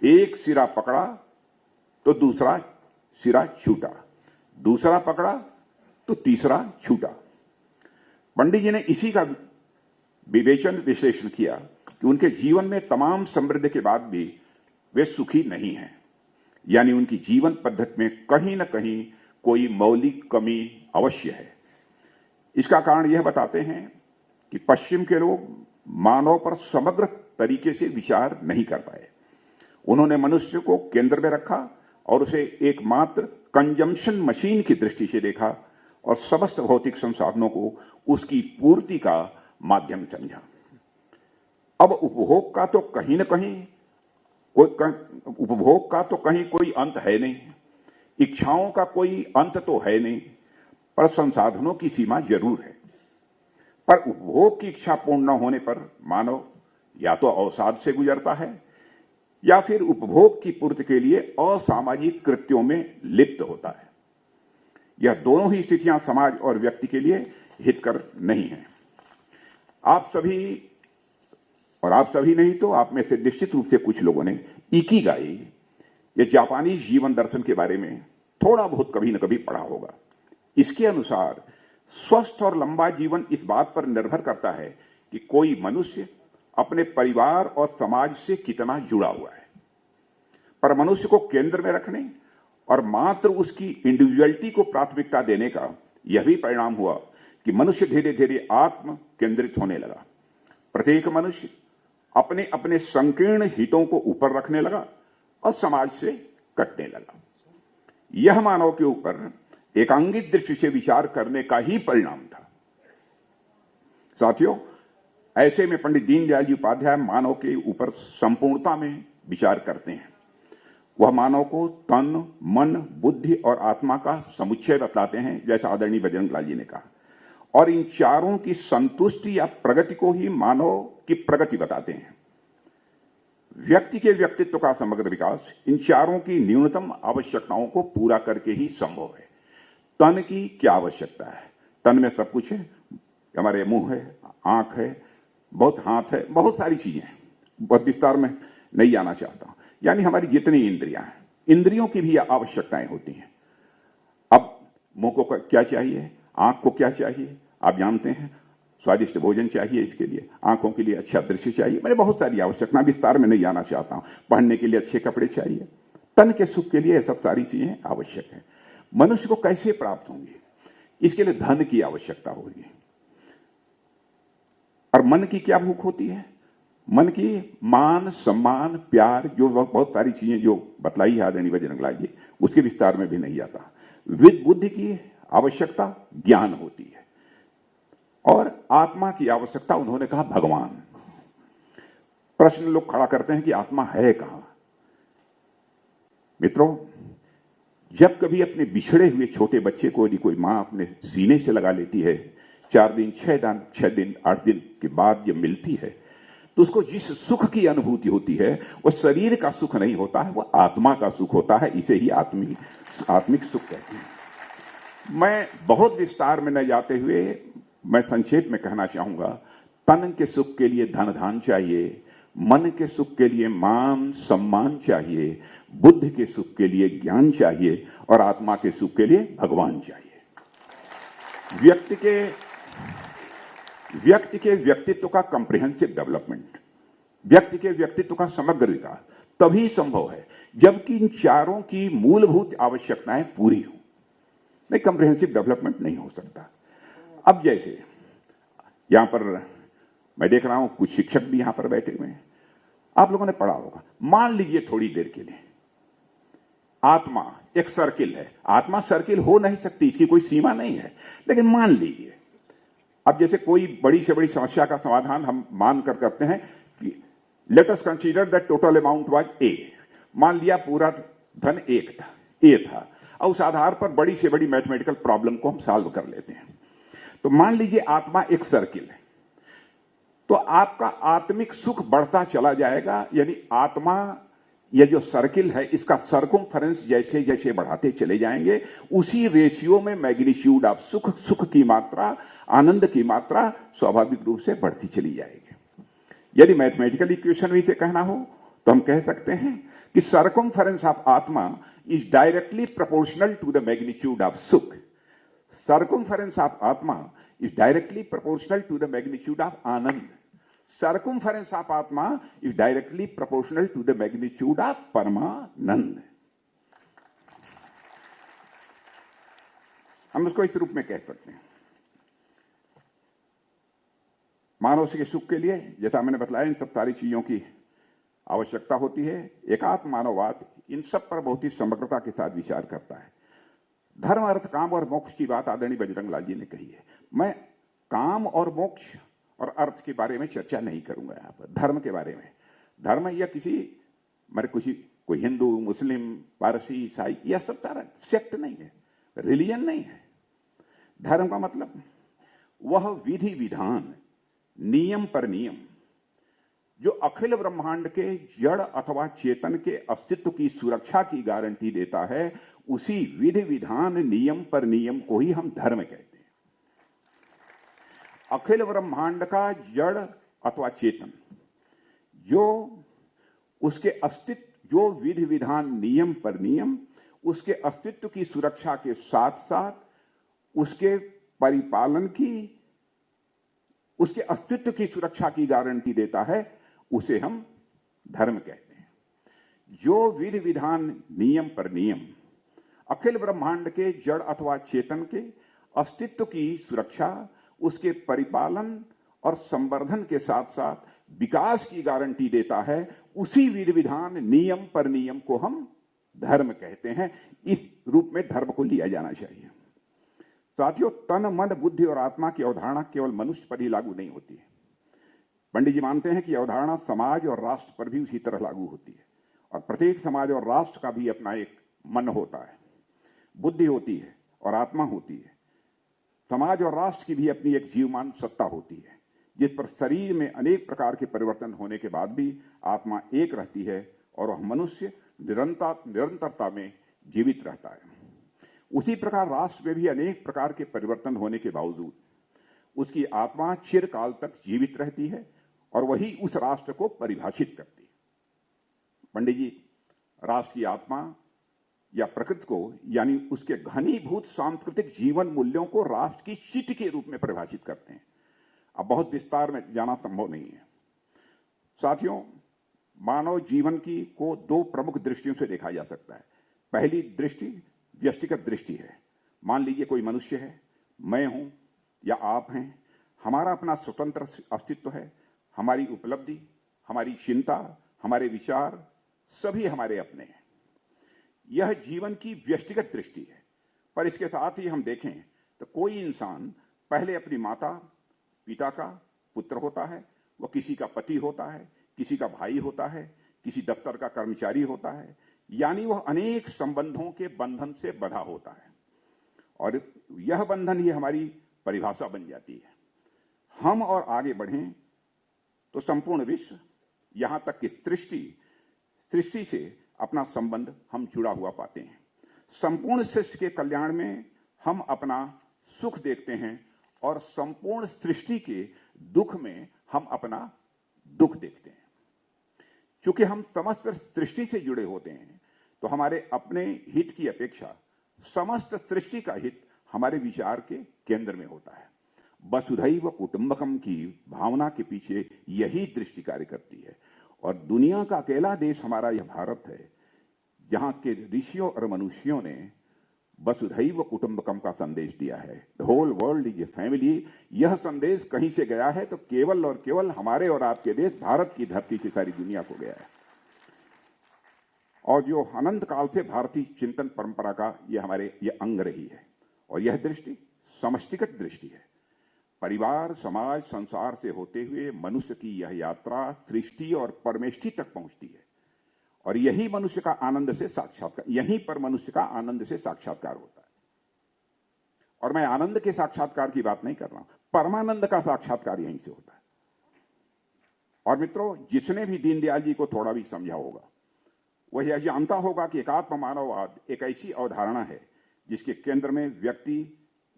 एक सिरा पकड़ा तो दूसरा सिरा छूटा, दूसरा पकड़ा तो तीसरा छूटा। पंडित जी ने इसी का विश्लेषण किया कि उनके जीवन में तमाम समृद्धि के बाद भी वे सुखी नहीं हैं, यानी उनकी जीवन पद्धति में कहीं न कहीं कोई मौलिक कमी अवश्य है। इसका कारण यह बताते हैं कि पश्चिम के लोग मानव पर समग्र तरीके से विचार नहीं कर पाए। उन्होंने मनुष्य को केंद्र में रखा और उसे एकमात्र कंजम्पशन मशीन की दृष्टि से देखा और समस्त भौतिक संसाधनों को उसकी पूर्ति का माध्यम समझा। अब उपभोग का तो कहीं कोई अंत है नहीं, इच्छाओं का कोई अंत तो है नहीं, पर संसाधनों की सीमा जरूर है। पर उपभोग की इच्छा पूर्ण न होने पर मानव या तो अवसाद से गुजरता है या फिर उपभोग की पूर्ति के लिए असामाजिक कृत्यों में लिप्त होता है। यह दोनों ही स्थितियां समाज और व्यक्ति के लिए हितकर नहीं है। आप सभी नहीं तो आप में से निश्चित रूप से कुछ लोगों ने इकिगाई, ये जापानी जीवन दर्शन के बारे में थोड़ा बहुत कभी न कभी पढ़ा होगा। इसके अनुसार स्वस्थ और लंबा जीवन इस बात पर निर्भर करता है कि कोई मनुष्य अपने परिवार और समाज से कितना जुड़ा हुआ है। पर मनुष्य को केंद्र में रखने और मात्र उसकी इंडिविजुअलिटी को प्राथमिकता देने का यह भी परिणाम हुआ कि मनुष्य धीरे धीरे आत्म केंद्रित होने लगा। प्रत्येक मनुष्य अपने अपने संकीर्ण हितों को ऊपर रखने लगा और समाज से कटने लगा। यह मानव के ऊपर एकांगित दृष्टि से विचार करने का ही परिणाम था। साथियों, ऐसे में पंडित दीनदयाल जी उपाध्याय मानव के ऊपर संपूर्णता में विचार करते हैं। वह मानव को तन, मन, बुद्धि और आत्मा का समुच्चय बतलाते हैं, जैसा आदरणीय बजरंग लाल जी ने कहा, और इन चारों की संतुष्टि या प्रगति को ही मानव की प्रगति बताते हैं। व्यक्ति के व्यक्तित्व का समग्र विकास इन चारों की न्यूनतम आवश्यकताओं को पूरा करके ही संभव है। तन की क्या आवश्यकता है? तन में सब कुछ है। हमारे मुंह है, आंख है, बहुत हाथ है, बहुत सारी चीजें हैं। बहुत विस्तार में नहीं जाना चाहता हूं। यानी हमारी जितनी इंद्रियां हैं, इंद्रियों की भी आवश्यकताएं होती हैं। अब मुंह को क्या चाहिए, आंख को क्या चाहिए, आप जानते हैं। स्वादिष्ट भोजन चाहिए, इसके लिए आंखों के लिए अच्छा दृश्य चाहिए। मैंने बहुत सारी आवश्यकता, विस्तार में नहीं जाना चाहता हूं। पहनने के लिए अच्छे कपड़े चाहिए। तन के सुख के लिए सब सारी चीजें आवश्यक है। मनुष्य को कैसे प्राप्त होंगी? इसके लिए धन की आवश्यकता होगी। और मन की क्या भूख होती है? मन की मान, सम्मान, प्यार, जो बहुत सारी चीजें जो बतलाई है आदरणीय बजरंग लाल जी, उसके विस्तार में भी नहीं जाता। बुद्धि की आवश्यकता ज्ञान होती है और आत्मा की आवश्यकता उन्होंने कहा भगवान। प्रश्न लोग खड़ा करते हैं कि आत्मा है कहां? मित्रों, जब कभी अपने बिछड़े हुए छोटे बच्चे को यदि कोई मां अपने सीने से लगा लेती है, 4 दिन, 6 दिन, 8 दिन के बाद जब मिलती है, तो उसको जिस सुख की अनुभूति होती है वह शरीर का सुख नहीं होता है, वह आत्मा का सुख होता है। इसे ही आत्मिक सुख कहते हैं। मैं बहुत विस्तार में न जाते हुए मैं संक्षेप में कहना चाहूंगा, तन के सुख के लिए धन धान चाहिए, मन के सुख के लिए मान सम्मान चाहिए, बुद्धि के सुख के लिए ज्ञान चाहिए और आत्मा के सुख के लिए भगवान चाहिए। व्यक्ति के व्यक्तित्व का कॉम्प्रिहेंसिव डेवलपमेंट, व्यक्ति के व्यक्तित्व का समग्र विकास तभी संभव है जबकि इन चारों की मूलभूत आवश्यकताएं पूरी हो। नहीं, कॉम्प्रिहेंसिव डेवलपमेंट नहीं हो सकता। अब जैसे यहां पर मैं देख रहा हूं कुछ शिक्षक भी यहां पर बैठे हुए हैं, आप लोगों ने पढ़ा होगा। मान लीजिए थोड़ी देर के लिए आत्मा एक सर्किल है। आत्मा सर्किल हो नहीं सकती, इसकी कोई सीमा नहीं है, लेकिन मान लीजिए अब जैसे कोई बड़ी से बड़ी समस्या का समाधान हम मानकर करते हैं कि let us consider that total amount was a. मान लिया पूरा धन ए था और उस आधार पर बड़ी से बड़ी मैथमेटिकल प्रॉब्लम को हम सॉल्व कर लेते हैं। तो मान लीजिए आत्मा एक सर्किल है, तो आपका आत्मिक सुख बढ़ता चला जाएगा। यानी आत्मा यह जो सर्किल है, इसका सर्कमफेरेंस जैसे जैसे बढ़ाते चले जाएंगे, उसी रेशियो में मैग्नीट्यूड ऑफ सुख की मात्रा, आनंद की मात्रा स्वाभाविक रूप से बढ़ती चली जाएगी। यदि मैथमेटिकल इक्वेशन में इसे कहना हो तो हम कह सकते हैं कि circumference of atma is directly proportional to the magnitude of sukh. Circumference of Atma is directly proportional to the magnitude of Anand. Circumference of Atma is directly proportional to the magnitude of Paramanand. हम उसको इस रूप में कह सकते हैं। मानव के सुख के लिए जैसा मैंने बताया, इन सब सारी चीजों की आवश्यकता होती है। एकात्म मानववाद इन सब पर बहुत ही समग्रता के साथ विचार करता है। धर्म, अर्थ, काम और मोक्ष की बात आदरणीय बजरंग लाल जी ने कही है। मैं काम और मोक्ष और अर्थ के बारे में चर्चा नहीं करूंगा यहां पर। धर्म के बारे में, धर्म या कोई हिंदू, मुस्लिम, पारसी, ईसाई, यह सब सारा सेक्ट नहीं है, रिलीजन नहीं है। धर्म का मतलब वह विधि विधान, नियम पर नियम जो अखिल ब्रह्मांड के जड़ अथवा चेतन के अस्तित्व की सुरक्षा की गारंटी देता है, उसी विधि विधान, नियम पर नियम को ही हम धर्म कहते हैं। अखिल ब्रह्मांड का जड़ अथवा चेतन जो उसके अस्तित्व, जो विधि विधान, नियम पर नियम उसके अस्तित्व की सुरक्षा के साथ साथ उसके परिपालन की, उसके अस्तित्व की सुरक्षा की गारंटी देता है, उसे हम धर्म कहते हैं। जो विधि विधान, नियम पर नियम अखिल ब्रह्मांड के जड़ अथवा चेतन के अस्तित्व की सुरक्षा, उसके परिपालन और संवर्धन के साथ साथ विकास की गारंटी देता है, उसी विधि विधान, नियम पर नियम को हम धर्म कहते हैं। इस रूप में धर्म को लिया जाना चाहिए। साथियों, तन, मन, बुद्धि और आत्मा की अवधारणा केवल मनुष्य पर ही लागू नहीं होती है। पंडित जी मानते हैं कि अवधारणा समाज और राष्ट्र पर भी उसी तरह लागू होती है, और प्रत्येक समाज और राष्ट्र का भी अपना एक मन होता है, बुद्धि होती है और आत्मा होती है। समाज और राष्ट्र की भी अपनी एक जीवमान सत्ता होती है, जिस पर शरीर में अनेक प्रकार के परिवर्तन होने के बाद भी आत्मा एक रहती है और वह मनुष्य निरंतरता में जीवित रहता है। उसी प्रकार राष्ट्र में भी अनेक प्रकार के परिवर्तन होने के बावजूद उसकी आत्मा चिरकाल तक जीवित रहती है और वही उस राष्ट्र को परिभाषित करती है। पंडित जी राष्ट्र की आत्मा या प्रकृति को, यानी उसके घनीभूत सांस्कृतिक जीवन मूल्यों को राष्ट्र की चिट के रूप में परिभाषित करते हैं। अब बहुत विस्तार में जाना संभव नहीं है। साथियों, मानव जीवन की को दो प्रमुख दृष्टियों से देखा जा सकता है। पहली दृष्टि व्यक्तिगत दृष्टि है। मान लीजिए कोई मनुष्य है, मैं हूं या आप हैं, हमारा अपना स्वतंत्र अस्तित्व है, हमारी उपलब्धि, हमारी चिंता, हमारे विचार सभी हमारे अपने हैं। यह जीवन की व्यक्तिगत दृष्टि है। पर इसके साथ ही हम देखें तो कोई इंसान पहले अपनी माता पिता का पुत्र होता है, वह किसी का पति होता है, किसी का भाई होता है, किसी दफ्तर का कर्मचारी होता है, यानी वह अनेक संबंधों के बंधन से बंधा होता है और यह बंधन ही हमारी परिभाषा बन जाती है। हम और आगे बढ़ें तो संपूर्ण विश्व, यहां तक कि सृष्टि से अपना संबंध हम जुड़ा हुआ पाते हैं। संपूर्ण सृष्टि के कल्याण में हम अपना सुख देखते हैं और संपूर्ण सृष्टि के दुख में हम अपना दुख देखते हैं। क्योंकि हम समस्त सृष्टि से जुड़े होते हैं तो हमारे अपने हित की अपेक्षा समस्त सृष्टि का हित हमारे विचार के केंद्र में होता है। वसुधैव कुटुंबकम की भावना के पीछे यही दृष्टि कार्य करती है और दुनिया का अकेला देश हमारा यह भारत है जहां के ऋषियों और मनुष्यों ने वसुधैव कुटुंबकम का संदेश दिया है। The whole world is a family. यह संदेश कहीं से गया है तो केवल और केवल हमारे और आपके देश भारत की धरती से सारी दुनिया को गया है और जो अनंत काल से भारतीय चिंतन परंपरा का यह अंग रही है। और यह दृष्टि समष्टिगत दृष्टि है। परिवार, समाज, संसार से होते हुए मनुष्य की यह यात्रा सृष्टि और परमेष्टि तक पहुंचती है और यही मनुष्य का आनंद से साक्षात्कार, यहीं पर मनुष्य का आनंद से साक्षात्कार होता है। और मैं आनंद के साक्षात्कार की बात नहीं कर रहा हूं, परमानंद का साक्षात्कार यहीं से होता है। और मित्रों, जिसने भी दीनदयाल जी को थोड़ा भी समझा होगा वह यह जानता होगा कि एकात्म मानववाद एक ऐसी अवधारणा है जिसके केंद्र में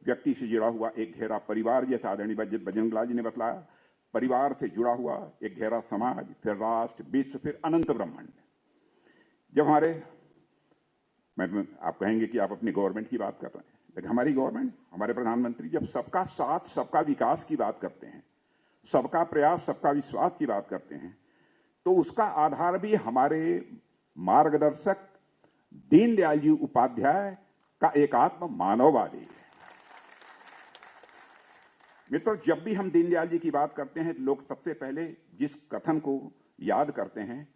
व्यक्ति से जुड़ा हुआ एक घेरा परिवार, जैसा आदरणीय बजरंग लाल जी ने बतलाया, परिवार से जुड़ा हुआ एक घेरा समाज, फिर राष्ट्र, विश्व, फिर अनंत ब्रह्मांड। जब आप कहेंगे कि आप अपनी गवर्नमेंट की बात कर रहे हैं, लेकिन हमारी गवर्नमेंट, हमारे प्रधानमंत्री जब सबका साथ, सबका विकास की बात करते हैं, सबका प्रयास, सबका विश्वास की बात करते हैं, तो उसका आधार भी हमारे मार्गदर्शक दीनदयाल जी उपाध्याय का एकात्म मानववाद है। मित्रों, जब भी हम दीनदयाल जी की बात करते हैं तो लोग सबसे पहले जिस कथन को याद करते हैं,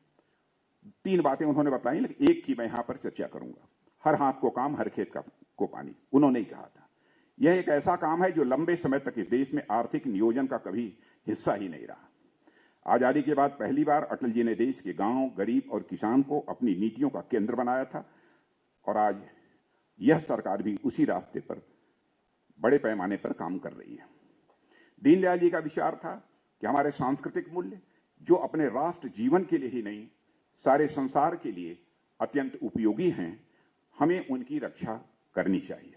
3 बातें उन्होंने बताई, लेकिन एक की मैं यहां पर चर्चा करूंगा। हर हाथ को काम, हर खेत को पानी, उन्होंने ही कहा था। यह एक ऐसा काम है जो लंबे समय तक इस देश में आर्थिक नियोजन का कभी हिस्सा ही नहीं रहा। आजादी के बाद पहली बार अटल जी ने देश के गांव, गरीब और किसान को अपनी नीतियों का केंद्र बनाया था और आज यह सरकार भी उसी रास्ते पर बड़े पैमाने पर काम कर रही है। दीनदयाल जी का विचार था कि हमारे सांस्कृतिक मूल्य, जो अपने राष्ट्र जीवन के लिए ही नहीं सारे संसार के लिए अत्यंत उपयोगी हैं, हमें उनकी रक्षा करनी चाहिए।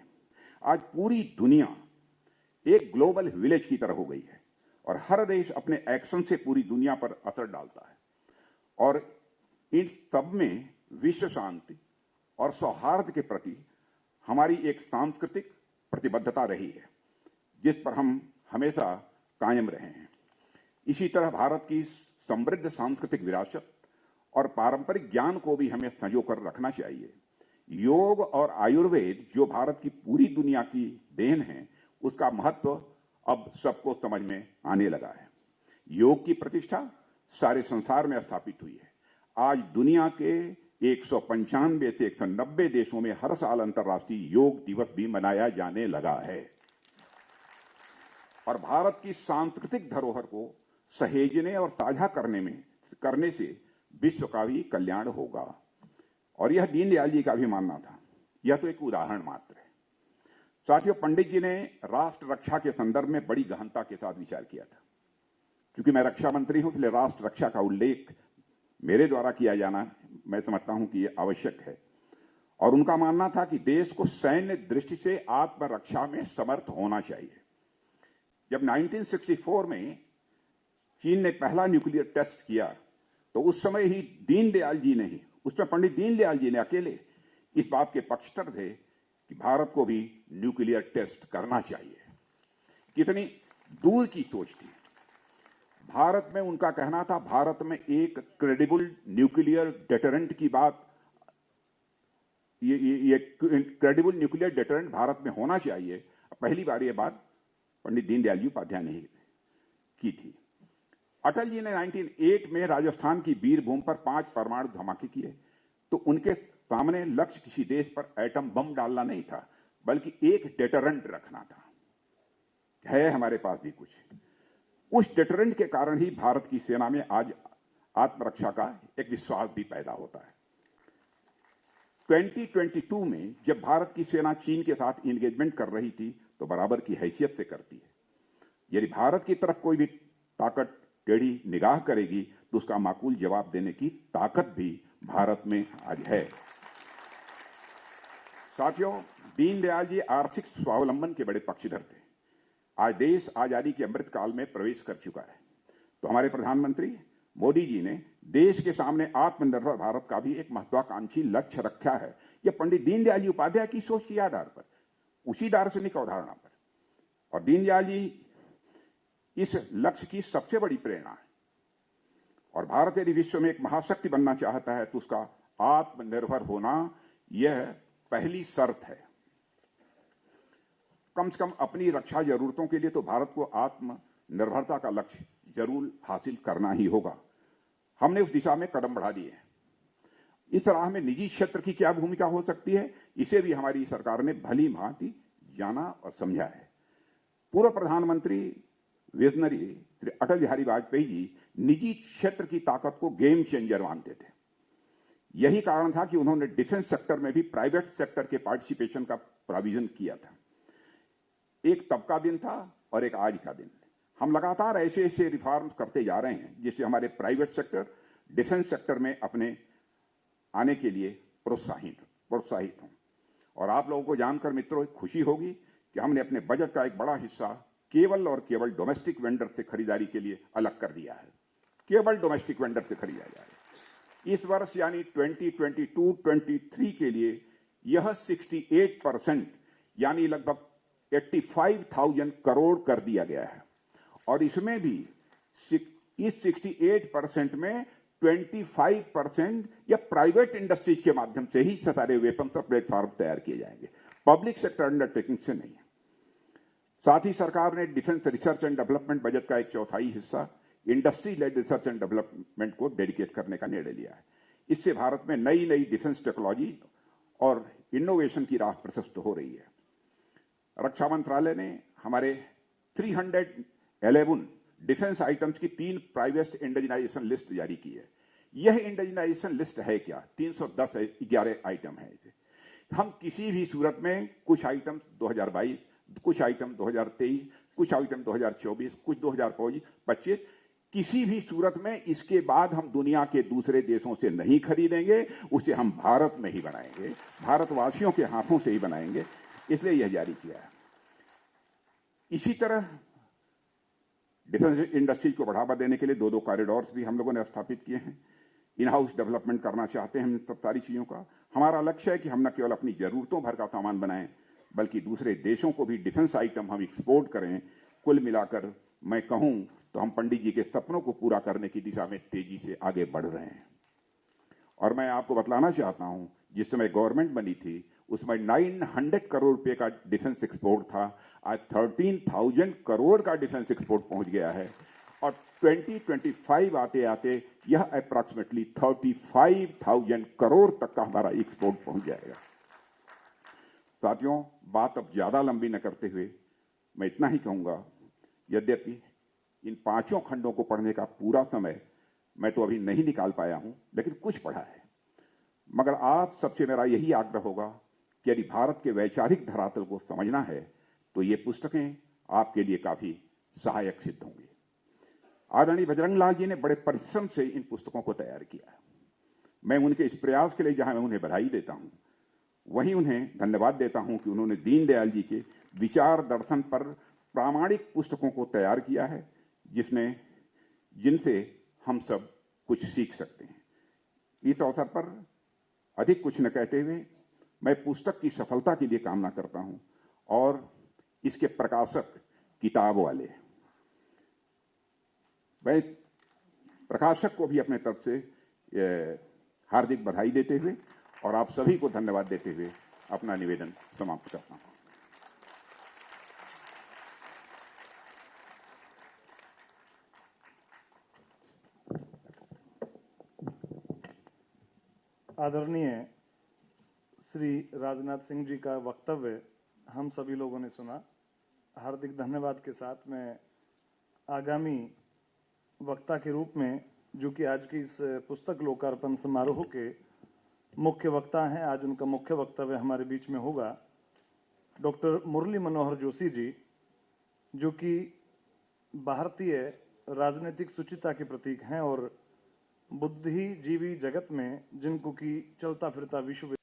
आज पूरी दुनिया एक ग्लोबल विलेज की तरह हो गई है और हर देश अपने एक्शन से पूरी दुनिया पर असर डालता है और इन सब में विश्व शांति और सौहार्द के प्रति हमारी एक सांस्कृतिक प्रतिबद्धता रही है, जिस पर हम हमेशा कायम रहे हैं। इसी तरह भारत की समृद्ध सांस्कृतिक विरासत और पारंपरिक ज्ञान को भी हमें संजो कर रखना चाहिए। योग और आयुर्वेद जो भारत की पूरी दुनिया की देन है, उसका महत्व अब सबको समझ में आने लगा है। योग की प्रतिष्ठा सारे संसार में स्थापित हुई है। आज दुनिया के 195 से 190 देशों में हर साल अंतर्राष्ट्रीय योग दिवस भी मनाया जाने लगा है और भारत की सांस्कृतिक धरोहर को सहेजने और साझा करने से विश्व का भी कल्याण होगा। और यह दीनदयाल जी का भी मानना था। यह तो एक उदाहरण मात्र है। साथियों, पंडित जी ने राष्ट्र रक्षा के संदर्भ में बड़ी गहनता के साथ विचार किया था। क्योंकि मैं रक्षा मंत्री हूं, इसलिए राष्ट्र रक्षा का उल्लेख मेरे द्वारा किया जाना मैं समझता हूं कि यह आवश्यक है। और उनका मानना था कि देश को सैन्य दृष्टि से आत्मरक्षा में समर्थ होना चाहिए। जब 1964 में चीन ने पहला न्यूक्लियर टेस्ट किया, तो उस समय ही दीनदयाल जी ने ही, उसमें पंडित दीनदयाल जी ने अकेले इस बात के पक्षधर थे कि भारत को भी न्यूक्लियर टेस्ट करना चाहिए। कितनी दूर की सोच थी। भारत में उनका कहना था, भारत में एक क्रेडिबल न्यूक्लियर डेटरेंट की बात, ये क्रेडिबल न्यूक्लियर डेटरेंट भारत में होना चाहिए। पहली बार ये बात पंडित दीनदयाल जी उपाध्याय ने की थी। अटल जी ने 1908 में राजस्थान की वीरभूमि पर 5 परमाणु धमाके किए, तो उनके सामने लक्ष्य किसी देश पर एटम बम डालना नहीं था, बल्कि एक डेटरेंट रखना था। है हमारे पास भी कुछ। उस डेटरेंट के कारण ही भारत की सेना में आज आत्मरक्षा का एक विश्वास भी पैदा होता है। 2022 में जब भारत की सेना चीन के साथ इंगेजमेंट कर रही थी, तो बराबर की हैसियत से करती है। यदि भारत की तरफ कोई भी ताकत टेढ़ी निगाह करेगी, तो उसका माकूल जवाब देने की ताकत भी भारत में आज है। साथियों, दीनदयाल जी आर्थिक स्वावलंबन के बड़े पक्षधर थे। आज देश आजादी के अमृत काल में प्रवेश कर चुका है, तो हमारे प्रधानमंत्री मोदी जी ने देश के सामने आत्मनिर्भर भारत का भी एक महत्वाकांक्षी लक्ष्य रखा है। यह पंडित दीनदयाल जी उपाध्याय की सोच के आधार पर, उसी दार्शनिक अवधारणा पर। और दीनदयाल जी इस लक्ष्य की सबसे बड़ी प्रेरणा है। और भारत यदि विश्व में एक महाशक्ति बनना चाहता है, तो उसका आत्मनिर्भर होना यह पहली शर्त है। कम से कम अपनी रक्षा जरूरतों के लिए तो भारत को आत्मनिर्भरता का लक्ष्य जरूर हासिल करना ही होगा। हमने उस दिशा में कदम बढ़ा दिए हैं। इस राह में निजी क्षेत्र की क्या भूमिका हो सकती है, इसे भी हमारी सरकार ने भली भांति जाना और समझा है। पूर्व प्रधानमंत्री विजनरी श्री अटल बिहारी वाजपेयी जी निजी क्षेत्र की ताकत को गेम चेंजर मानते थे। यही कारण था कि उन्होंने डिफेंस सेक्टर में भी प्राइवेट सेक्टर के पार्टिसिपेशन का प्रोविजन किया था। एक तब का दिन था और एक आज का दिन। हम लगातार ऐसे ऐसे रिफॉर्म्स करते जा रहे हैं जिससे हमारे प्राइवेट सेक्टर डिफेंस सेक्टर में अपने आने के लिए प्रोत्साहित हों। और आप लोगों को जानकर मित्रों खुशी होगी कि हमने अपने बजट का एक बड़ा हिस्सा केवल और केवल डोमेस्टिक वेंडर से खरीदारी के लिए अलग कर दिया है। केवल डोमेस्टिक वेंडर से खरीदा जाए। इस वर्ष यानी 2022-23 के लिए यह 68% यानी लगभग 85,000 करोड़ कर दिया गया है। और इसमें भी इस 68% में 25% या प्राइवेट इंडस्ट्रीज के माध्यम से ही सारे वेपन्स और प्लेटफॉर्म तैयार किए जाएंगे, पब्लिक सेक्टर अंडरटेकिंग से नहीं। साथ ही सरकार ने defence research and development budget का 1/4 हिस्सा industry led research and development को डेडिकेट करने का निर्णय लिया है। इससे भारत में नई नई डिफेंस टेक्नोलॉजी और इनोवेशन की राह प्रशस्त हो रही है। रक्षा मंत्रालय ने हमारे 311 डिफेंस आइटम्स की 3 प्राइवेट इंडिजिनाइजेशन लिस्ट जारी की है। यह इंडिजिनाइजेशन लिस्ट है क्या? 311 आइटम है। इसे हम किसी भी सूरत में कुछ आइटम्स 2022, कुछ आइटम 2023, कुछ आइटम 2024, कुछ 2025। किसी भी सूरत में इसके बाद हम दुनिया के दूसरे देशों से नहीं खरीदेंगे, उसे हम भारत में ही बनाएंगे, भारतवासियों के हाथों से ही बनाएंगे, इसलिए यह जारी किया है। इसी तरह डिफेंस इंडस्ट्री को बढ़ावा देने के लिए 2 कॉरिडोर्स भी हम लोगों ने स्थापित किए हैं। इन हाउस डेवलपमेंट करना चाहते हैं हम सब सारी चीजों का। हमारा लक्ष्य है कि हम न केवल अपनी जरूरतों भर का सामान बनाएं, बल्कि दूसरे देशों को भी डिफेंस आइटम हम एक्सपोर्ट करें। कुल मिलाकर मैं कहूं तो हम पंडित जी के सपनों को पूरा करने की दिशा में तेजी से आगे बढ़ रहे हैं। और मैं आपको बतलाना चाहता हूं, जिस समय गवर्नमेंट बनी थी उसमें 900 करोड़ रुपए का डिफेंस एक्सपोर्ट था। आज 13,000 करोड़ का डिफेंस एक्सपोर्ट पहुंच गया है और 2025 आते आते यह अप्रॉक्सीमेटली 35,000 करोड़ तक का हमारा एक्सपोर्ट पहुंच जाएगा। साथियों, बात अब ज्यादा लंबी न करते हुए मैं इतना ही कहूंगा, यद्यपि इन 5 खंडों को पढ़ने का पूरा समय मैं तो अभी नहीं निकाल पाया हूं, लेकिन कुछ पढ़ा है। मगर आप सबसे मेरा यही आग्रह होगा कि यदि भारत के वैचारिक धरातल को समझना है तो ये पुस्तकें आपके लिए काफी सहायक सिद्ध होंगी। आदरणीय बजरंग लाल जी ने बड़े परिश्रम से इन पुस्तकों को तैयार किया। मैं उनके इस प्रयास के लिए जहां मैं उन्हें बधाई देता हूं, वहीं उन्हें धन्यवाद देता हूं कि उन्होंने दीनदयाल जी के विचार दर्शन पर प्रामाणिक पुस्तकों को तैयार किया है, जिनसे हम सब कुछ सीख सकते हैं। इस अवसर पर अधिक कुछ न कहते हुए मैं पुस्तक की सफलता के लिए कामना करता हूं और इसके प्रकाशक किताब वाले, मैं प्रकाशक को भी अपने तरफ से हार्दिक बधाई देते हुए और आप सभी को धन्यवाद देते हुए अपना निवेदन समाप्त करता हूं। आदरणीय श्री राजनाथ सिंह जी का वक्तव्य हम सभी लोगों ने सुना। हार्दिक धन्यवाद के साथ मैं आगामी वक्ता के रूप में, जो कि आज की इस पुस्तक लोकार्पण समारोह के मुख्य वक्ता हैं, आज उनका मुख्य वक्तव्य हमारे बीच में होगा डॉक्टर मुरली मनोहर जोशी जी, जो कि भारतीय राजनीतिक शुचिता के प्रतीक हैं और बुद्धिजीवी जगत में जिनको कि चलता फिरता विश्व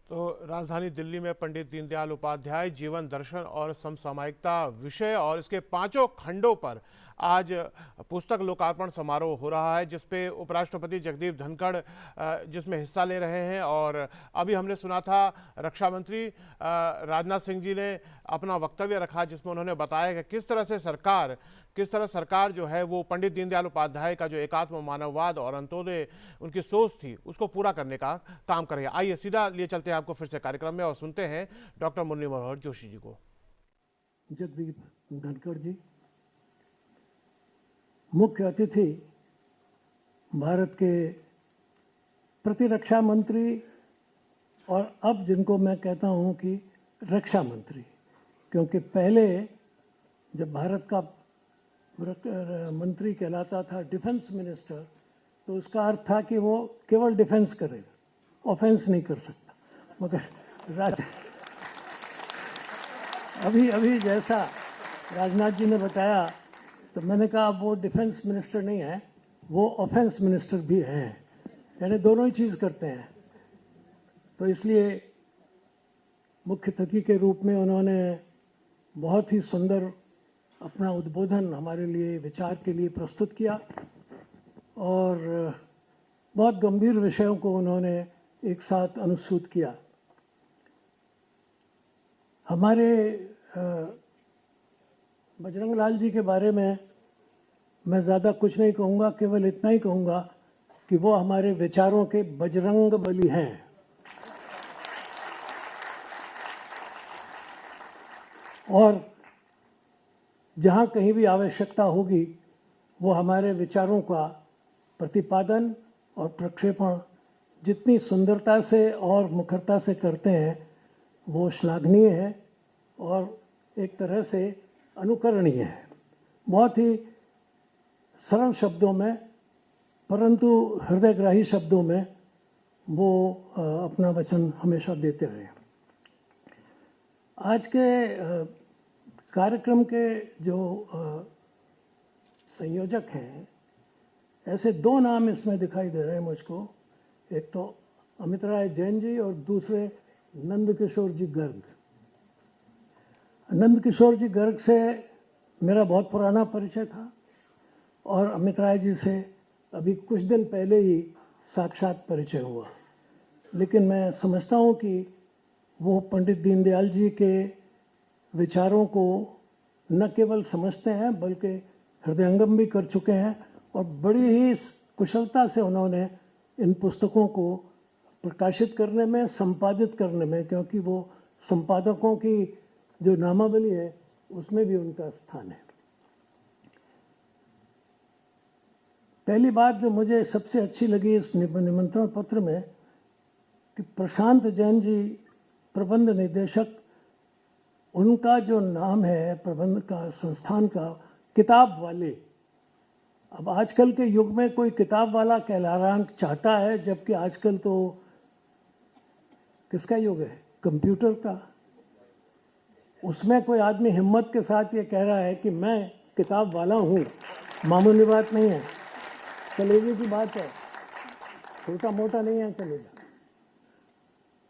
तो राजधानी दिल्ली में पंडित दीनदयाल उपाध्याय जीवन दर्शन और समसामयिकता विषय और इसके 5 खंडों पर आज पुस्तक लोकार्पण समारोह हो रहा है, जिसपे उपराष्ट्रपति जगदीप धनखड़ जिसमें हिस्सा ले रहे हैं। और अभी हमने सुना था रक्षा मंत्री राजनाथ सिंह जी ने अपना वक्तव्य रखा, जिसमें उन्होंने बताया कि किस तरह सरकार जो है वो पंडित दीनदयाल उपाध्याय का जो एकात्म मानववाद और अंत्योदय उनकी सोच थी उसको पूरा करने का काम करेगी। आइए सीधा लिए चलते हैं आपको फिर से कार्यक्रम में और सुनते हैं डॉक्टर मुरली मनोहर जोशी जी को। जगदीप धनखड़ जी, मुख्य अतिथि भारत के प्रतिरक्षा मंत्री और अब जिनको मैं कहता हूं कि रक्षा मंत्री, क्योंकि पहले जब भारत का मंत्री कहलाता था डिफेंस मिनिस्टर, तो उसका अर्थ था कि वो केवल डिफेंस करेगा, ऑफेंस नहीं कर सकता। मगर अभी जैसा राजनाथ जी ने बताया, तो मैंने कहा वो डिफेंस मिनिस्टर नहीं है, वो ऑफेंस मिनिस्टर भी हैं, यानी दोनों ही चीज़ करते हैं। तो इसलिए मुख्य अतिथि के रूप में उन्होंने बहुत ही सुंदर अपना उद्बोधन हमारे लिए, विचार के लिए प्रस्तुत किया और बहुत गंभीर विषयों को उन्होंने एक साथ अनुसूत किया। हमारे बजरंग लाल जी के बारे में मैं ज़्यादा कुछ नहीं कहूँगा, केवल इतना ही कहूँगा कि वो हमारे विचारों के बजरंग बली हैं। और जहाँ कहीं भी आवश्यकता होगी वो हमारे विचारों का प्रतिपादन और प्रक्षेपण जितनी सुंदरता से और मुखरता से करते हैं वो श्लाघनीय है और एक तरह से अनुकरणीय है। बहुत ही सरल शब्दों में परंतु हृदयग्राही शब्दों में वो अपना वचन हमेशा देते रहे। आज के कार्यक्रम के जो संयोजक हैं, ऐसे दो नाम इसमें दिखाई दे रहे हैं मुझको। एक तो अमित राय जैन जी और दूसरे नंदकिशोर जी गर्ग। नंदकिशोर जी गर्ग से मेरा बहुत पुराना परिचय था और अमित राय जी से अभी कुछ दिन पहले ही साक्षात परिचय हुआ। लेकिन मैं समझता हूँ कि वो पंडित दीनदयाल जी के विचारों को न केवल समझते हैं बल्कि हृदयंगम भी कर चुके हैं और बड़ी ही कुशलता से उन्होंने इन पुस्तकों को प्रकाशित करने में, संपादित करने में, क्योंकि वो संपादकों की जो नामावली है उसमें भी उनका स्थान है। पहली बात जो मुझे सबसे अच्छी लगी इस निमंत्रण पत्र में कि प्रशांत जैन जी प्रबंध निदेशक, उनका जो नाम है प्रबंध का, संस्थान का, किताब वाले। अब आजकल के युग में कोई किताब वाला कहलाना चाहता है, जबकि आजकल तो किसका युग है? कंप्यूटर का। उसमें कोई आदमी हिम्मत के साथ ये कह रहा है कि मैं किताब वाला हूँ, मामूली बात नहीं है, कलेजे की बात है, छोटा मोटा नहीं है कलेजा।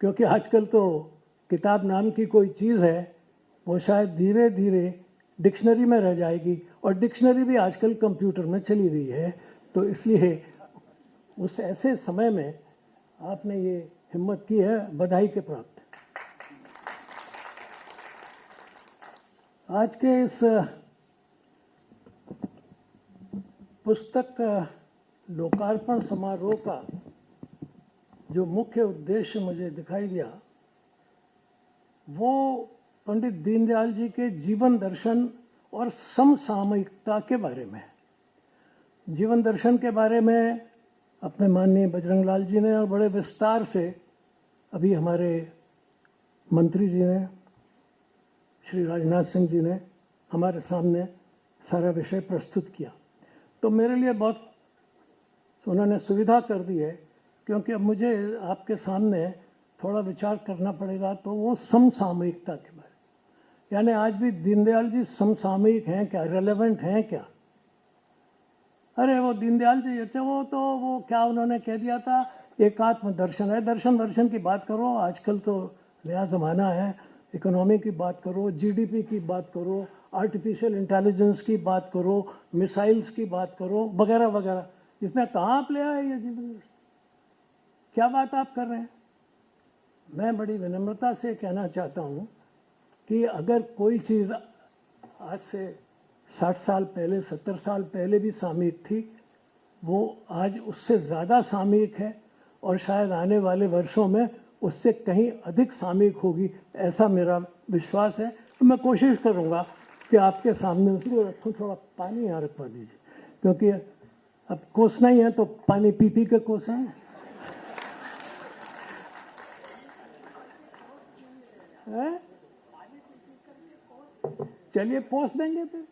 क्योंकि आजकल तो किताब नाम की कोई चीज़ है वो शायद धीरे धीरे डिक्शनरी में रह जाएगी, और डिक्शनरी भी आजकल कंप्यूटर में चली गई है। तो इसलिए उस ऐसे समय में आपने ये हिम्मत की है, बधाई के प्राप्त। आज के इस पुस्तक लोकार्पण समारोह का जो मुख्य उद्देश्य मुझे दिखाई दिया वो पंडित दीनदयाल जी के जीवन दर्शन और समसामयिकता के बारे में। जीवन दर्शन के बारे में अपने माननीय बजरंग लाल जी ने और बड़े विस्तार से अभी हमारे मंत्री जी ने, श्री राजनाथ सिंह जी ने हमारे सामने सारा विषय प्रस्तुत किया। तो मेरे लिए बहुत उन्होंने सुविधा कर दी है, क्योंकि अब मुझे आपके सामने थोड़ा विचार करना पड़ेगा। तो वो समसामयिकता के बारे में, यानी आज भी दीनदयाल जी समसामयिक हैं क्या, रेलेवेंट हैं क्या? अरे वो दीनदयाल जी, अच्छा वो क्या उन्होंने कह दिया था, एकात्म दर्शन है। दर्शन की बात करो, आजकल तो नया ज़माना है, इकोनॉमी की बात करो, जीडीपी की बात करो, आर्टिफिशियल इंटेलिजेंस की बात करो, मिसाइल्स की बात करो, वगैरह वगैरह। इसमें कहाँ आप ले आए ये जीवन दर्शन? क्या बात आप कर रहे हैं? मैं बड़ी विनम्रता से कहना चाहता हूँ कि अगर कोई चीज़ आज से 60 साल पहले, 70 साल पहले भी सामयिक थी, वो आज उससे ज़्यादा सामयिक है और शायद आने वाले वर्षों में उससे कहीं अधिक सामयिक होगी, ऐसा मेरा विश्वास है। तो मैं कोशिश करूँगा कि आपके सामने उसको रखूँ। थोड़ा पानी यहाँ रखवा दीजिए, क्योंकि अब कोसना ही है तो पानी पी पी के कोसें। चलिए पोस देंगे फिर।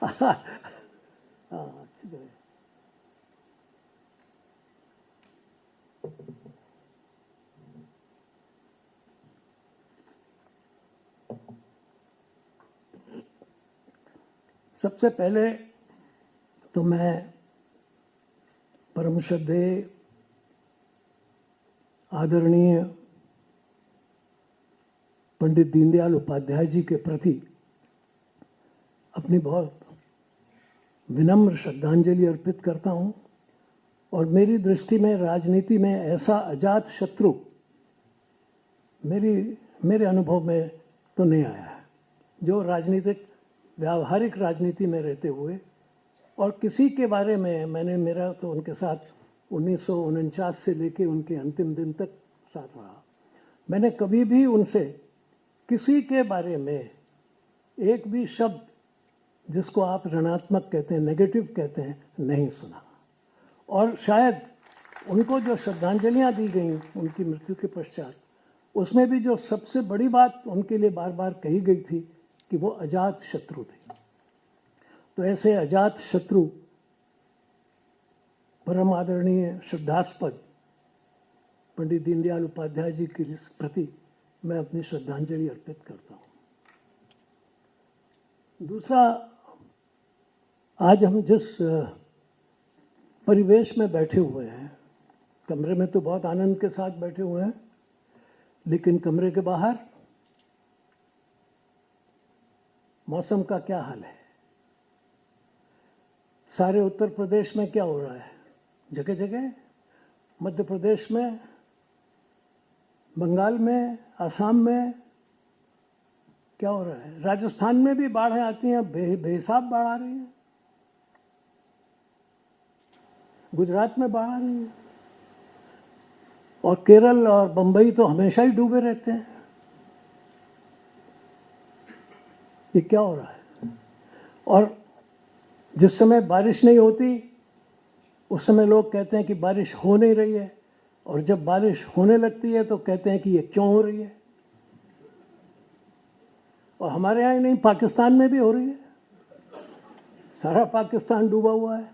हाँ, अच्छी तरह। सबसे पहले तो मैं परम श्रद्धेय आदरणीय पंडित दीनदयाल उपाध्याय जी के प्रति अपनी बहुत विनम्र श्रद्धांजलि अर्पित करता हूं। और मेरी दृष्टि में राजनीति में ऐसा अजात शत्रु मेरे अनुभव में तो नहीं आया है, जो व्यावहारिक राजनीति में रहते हुए और किसी के बारे में मेरा तो उनके साथ 1949 से लेके उनके अंतिम दिन तक साथ रहा। मैंने कभी भी उनसे किसी के बारे में एक भी शब्द जिसको आप ऋणात्मक कहते हैं, नेगेटिव कहते हैं, नहीं सुना। और शायद उनको जो श्रद्धांजलियां दी गई उनकी मृत्यु के पश्चात, उसमें भी जो सबसे बड़ी बात उनके लिए बार बार कही गई थी कि वो अजात शत्रु थे। तो ऐसे अजात शत्रु परम आदरणीय श्रद्धास्पद पंडित दीनदयाल उपाध्याय जी के प्रति मैं अपनी श्रद्धांजलि अर्पित करता हूँ। दूसरा, आज हम जिस परिवेश में बैठे हुए हैं, कमरे में तो बहुत आनंद के साथ बैठे हुए हैं, लेकिन कमरे के बाहर मौसम का क्या हाल है? सारे उत्तर प्रदेश में क्या हो रहा है? जगह जगह, मध्य प्रदेश में, बंगाल में, असम में क्या हो रहा है? राजस्थान में भी बाढ़ें आती हैं, बेहिसाब बाढ़ आ रही है। गुजरात में बाढ़ आ रही है, और केरल और बंबई तो हमेशा ही डूबे रहते हैं। ये क्या हो रहा है? और जिस समय बारिश नहीं होती उस समय लोग कहते हैं कि बारिश हो नहीं रही है, और जब बारिश होने लगती है तो कहते हैं कि ये क्यों हो रही है। और हमारे यहाँ ही नहीं, पाकिस्तान में भी हो रही है। सारा पाकिस्तान डूबा हुआ है।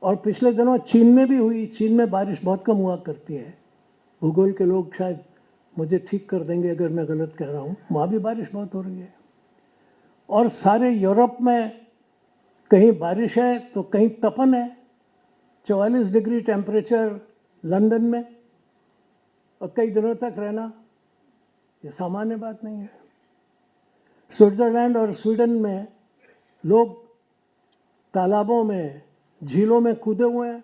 और पिछले दिनों चीन में भी हुई। चीन में बारिश बहुत कम हुआ करती है। भूगोल के लोग शायद मुझे ठीक कर देंगे अगर मैं गलत कह रहा हूँ। वहाँ भी बारिश बहुत हो रही है। और सारे यूरोप में कहीं बारिश है तो कहीं तपन है। 44 डिग्री टेम्परेचर लंदन में, और कई दिनों तक रहना, ये सामान्य बात नहीं है। स्विट्जरलैंड और स्वीडन में लोग तालाबों में, झीलों में कूदे हुए हैं,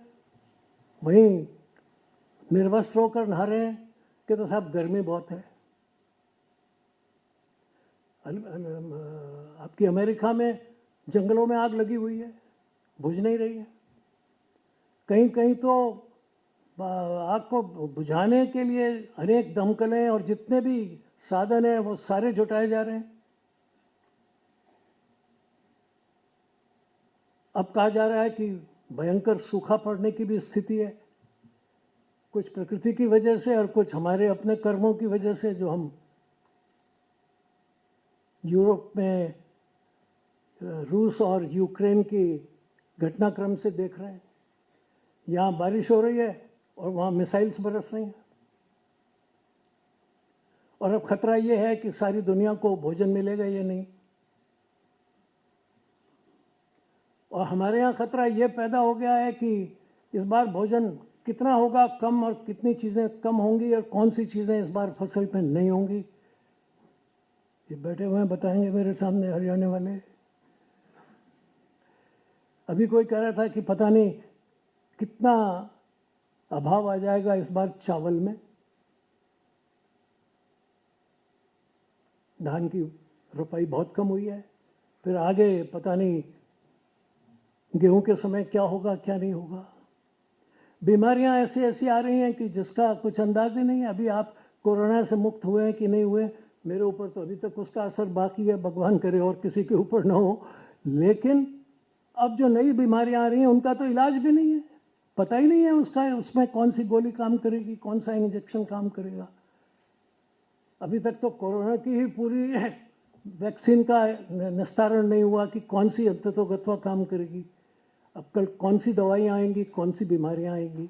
वहीं निर्वस्त्र होकर नहा रहे हैं कि तो साहब गर्मी बहुत है। आपकी अमेरिका में जंगलों में आग लगी हुई है, बुझ नहीं रही है। कहीं कहीं तो आग को बुझाने के लिए अनेक दमकलें और जितने भी साधन हैं वो सारे जुटाए जा रहे हैं। अब कहा जा रहा है कि भयंकर सूखा पड़ने की भी स्थिति है, कुछ प्रकृति की वजह से और कुछ हमारे अपने कर्मों की वजह से, जो हम यूरोप में रूस और यूक्रेन की घटनाक्रम से देख रहे हैं। यहाँ बारिश हो रही है और वहाँ मिसाइल्स बरस रही हैं। और अब खतरा ये है कि सारी दुनिया को भोजन मिलेगा या नहीं। और हमारे यहाँ खतरा ये पैदा हो गया है कि इस बार भोजन कितना होगा कम, और कितनी चीज़ें कम होंगी, और कौन सी चीज़ें इस बार फसल पे नहीं होंगी, ये बैठे हुए हैं बताएंगे मेरे सामने हरियाणा वाले। अभी कोई कह रहा था कि पता नहीं कितना अभाव आ जाएगा इस बार चावल में। धान की रुपाई बहुत कम हुई है, फिर आगे पता नहीं गेहूं के समय क्या होगा क्या नहीं होगा। बीमारियां ऐसी ऐसी आ रही हैं कि जिसका कुछ अंदाज ही नहीं है। अभी आप कोरोना से मुक्त हुए हैं कि नहीं हुए, मेरे ऊपर तो अभी तक उसका असर बाकी है, भगवान करे और किसी के ऊपर ना हो। लेकिन अब जो नई बीमारियां आ रही हैं उनका तो इलाज भी नहीं है, पता ही नहीं है उसका, उसमें कौन सी गोली काम करेगी, कौन सा इंजेक्शन काम करेगा। अभी तक तो कोरोना की ही पूरी वैक्सीन का निस्तारण नहीं हुआ कि कौन सी अंततोगत्वा काम करेगी। अब कल कौन सी दवाइयाँ आएंगी, कौन सी बीमारियाँ आएंगी।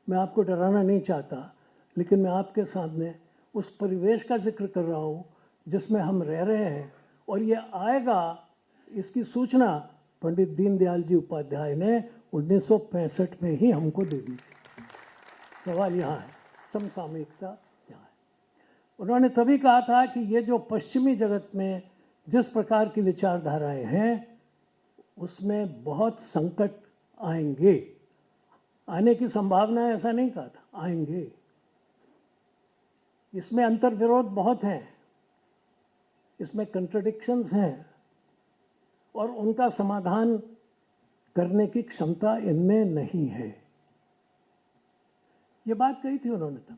मैं आपको डराना नहीं चाहता, लेकिन मैं आपके सामने उस परिवेश का जिक्र कर रहा हूँ जिसमें हम रह रहे हैं, और ये आएगा, इसकी सूचना पंडित दीनदयाल जी उपाध्याय ने 1965 में ही हमको दे दी। सवाल यहाँ है, समसामयिकता यहाँ है। उन्होंने तभी कहा था कि ये जो पश्चिमी जगत में जिस प्रकार की विचारधाराएं हैं उसमें बहुत संकट आएंगे। आने की संभावना है ऐसा नहीं कहा था, आएंगे। इसमें अंतर्विरोध बहुत हैं, इसमें कंट्रडिक्शंस हैं, और उनका समाधान करने की क्षमता इनमें नहीं है। ये बात कही थी उन्होंने तब।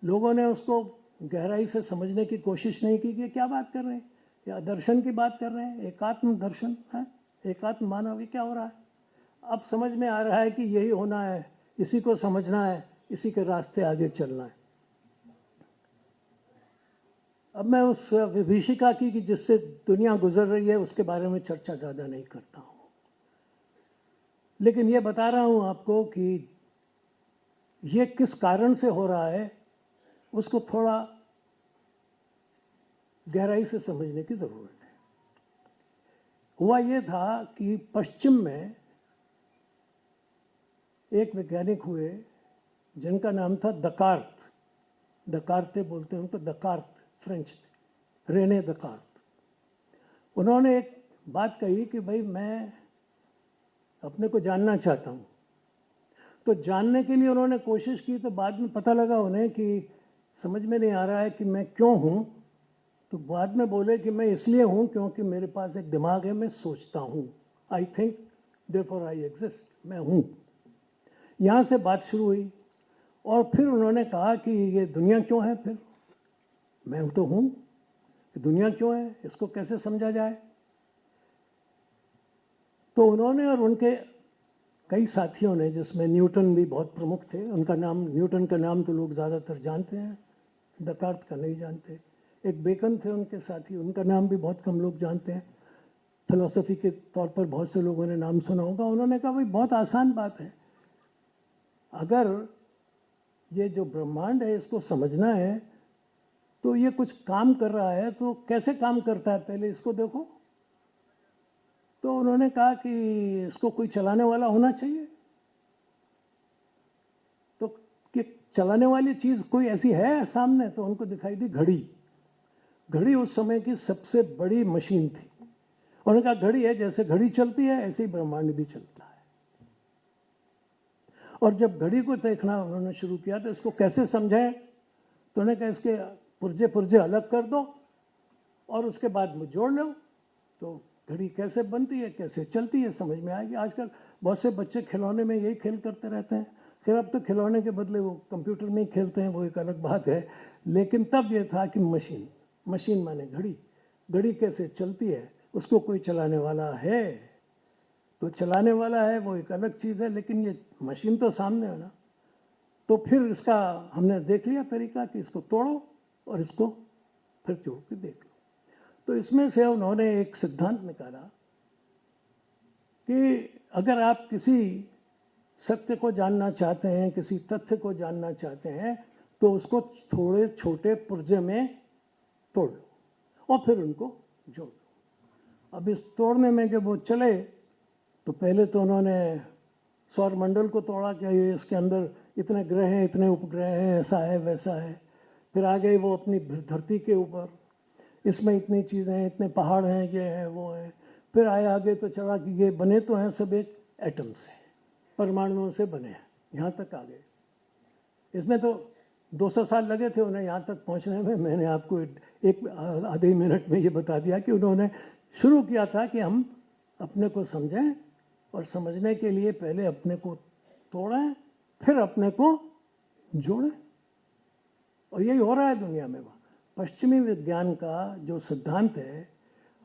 लोगों ने उसको गहराई से समझने की कोशिश नहीं की कि क्या बात कर रहे हैं, या दर्शन की बात कर रहे हैं, एकात्म दर्शन है, एकात्म मानव, ये क्या हो रहा है। अब समझ में आ रहा है कि यही होना है, इसी को समझना है, इसी के रास्ते आगे चलना है। अब मैं उस विभीषिका की कि जिससे दुनिया गुजर रही है उसके बारे में चर्चा ज़्यादा नहीं करता हूँ, लेकिन ये बता रहा हूँ आपको कि ये किस कारण से हो रहा है उसको थोड़ा गहराई से समझने की ज़रूरत है। हुआ ये था कि पश्चिम में एक वैज्ञानिक हुए जिनका नाम था दकार्त, दकार्ते बोलते हैं उनको, दकार्त फ्रेंच, रेने दकार्त। उन्होंने एक बात कही कि भाई मैं अपने को जानना चाहता हूँ। तो जानने के लिए उन्होंने कोशिश की, तो बाद में पता लगा उन्हें कि समझ में नहीं आ रहा है कि मैं क्यों हूँ। तो बाद में बोले कि मैं इसलिए हूँ क्योंकि मेरे पास एक दिमाग है, मैं सोचता हूँ। I think therefore I exist, मैं हूँ। यहाँ से बात शुरू हुई और फिर उन्होंने कहा कि ये दुनिया क्यों है, फिर मैं तो हूँ, दुनिया क्यों है, इसको कैसे समझा जाए। तो उन्होंने और उनके कई साथियों ने, जिसमें न्यूटन भी बहुत प्रमुख थे, उनका नाम, न्यूटन का नाम तो लोग ज़्यादातर जानते हैं, दकार्त का नहीं जानते। एक बेकन थे उनके साथी, उनका नाम भी बहुत कम लोग जानते हैं। फिलॉसफी के तौर पर बहुत से लोगों ने नाम सुना होगा। उन्होंने कहा भाई बहुत आसान बात है, अगर ये जो ब्रह्मांड है इसको समझना है तो ये कुछ काम कर रहा है, तो कैसे काम करता है पहले इसको देखो। तो उन्होंने कहा कि इसको कोई चलाने वाला होना चाहिए। तो कि चलाने वाली चीज कोई ऐसी है सामने, तो उनको दिखाई दी घड़ी। घड़ी उस समय की सबसे बड़ी मशीन थी। उन्होंने कहा घड़ी है, जैसे घड़ी चलती है ऐसे ही ब्रह्मांड भी चलता है। और जब घड़ी को देखना उन्होंने शुरू किया तो इसको कैसे समझाएं, तो उन्होंने कहा इसके पुर्जे पुर्जे अलग कर दो और उसके बाद में जोड़ लो, तो घड़ी कैसे बनती है, कैसे चलती है, समझ में आएगी। आजकल बहुत से बच्चे खिलौने में यही खेल करते रहते हैं। फिर अब तो खिलौने के बदले वो कंप्यूटर में ही खेलते हैं, वो एक अलग बात है। लेकिन तब ये था कि मशीन, मशीन माने घड़ी, घड़ी कैसे चलती है, उसको कोई चलाने वाला है। तो चलाने वाला है वो एक अलग चीज़ है, लेकिन ये मशीन तो सामने है ना। तो फिर इसका हमने देख लिया तरीका कि इसको तोड़ो और इसको फिर जोड़ के देख लो। तो इसमें से उन्होंने एक सिद्धांत निकाला कि अगर आप किसी सत्य को जानना चाहते हैं, किसी तथ्य को जानना चाहते हैं, तो उसको थोड़े छोटे पुर्जे में तोड़ लो और फिर उनको जोड़ लो। अब इस तोड़ने में जब वो चले तो पहले तो उन्होंने सौर मंडल को तोड़ा कि ये इसके अंदर इतने ग्रह हैं, इतने उपग्रह हैं, ऐसा है वैसा है। फिर आ गए वो अपनी धरती के ऊपर, इसमें इतनी चीज़ें हैं, इतने पहाड़ हैं, ये है वो है। फिर आए आगे तो चला कि ये बने तो हैं सब एक एटम से, परमाणुओं से बने हैं, यहाँ तक आ गए। इसमें तो 200 साल लगे थे उन्हें यहाँ तक पहुँचने में। मैंने आपको एक आधे मिनट में ये बता दिया कि उन्होंने शुरू किया था कि हम अपने को समझें और समझने के लिए पहले अपने को तोड़ें, फिर अपने को जोड़ें। और यही हो रहा है दुनिया में। पश्चिमी विज्ञान का जो सिद्धांत है,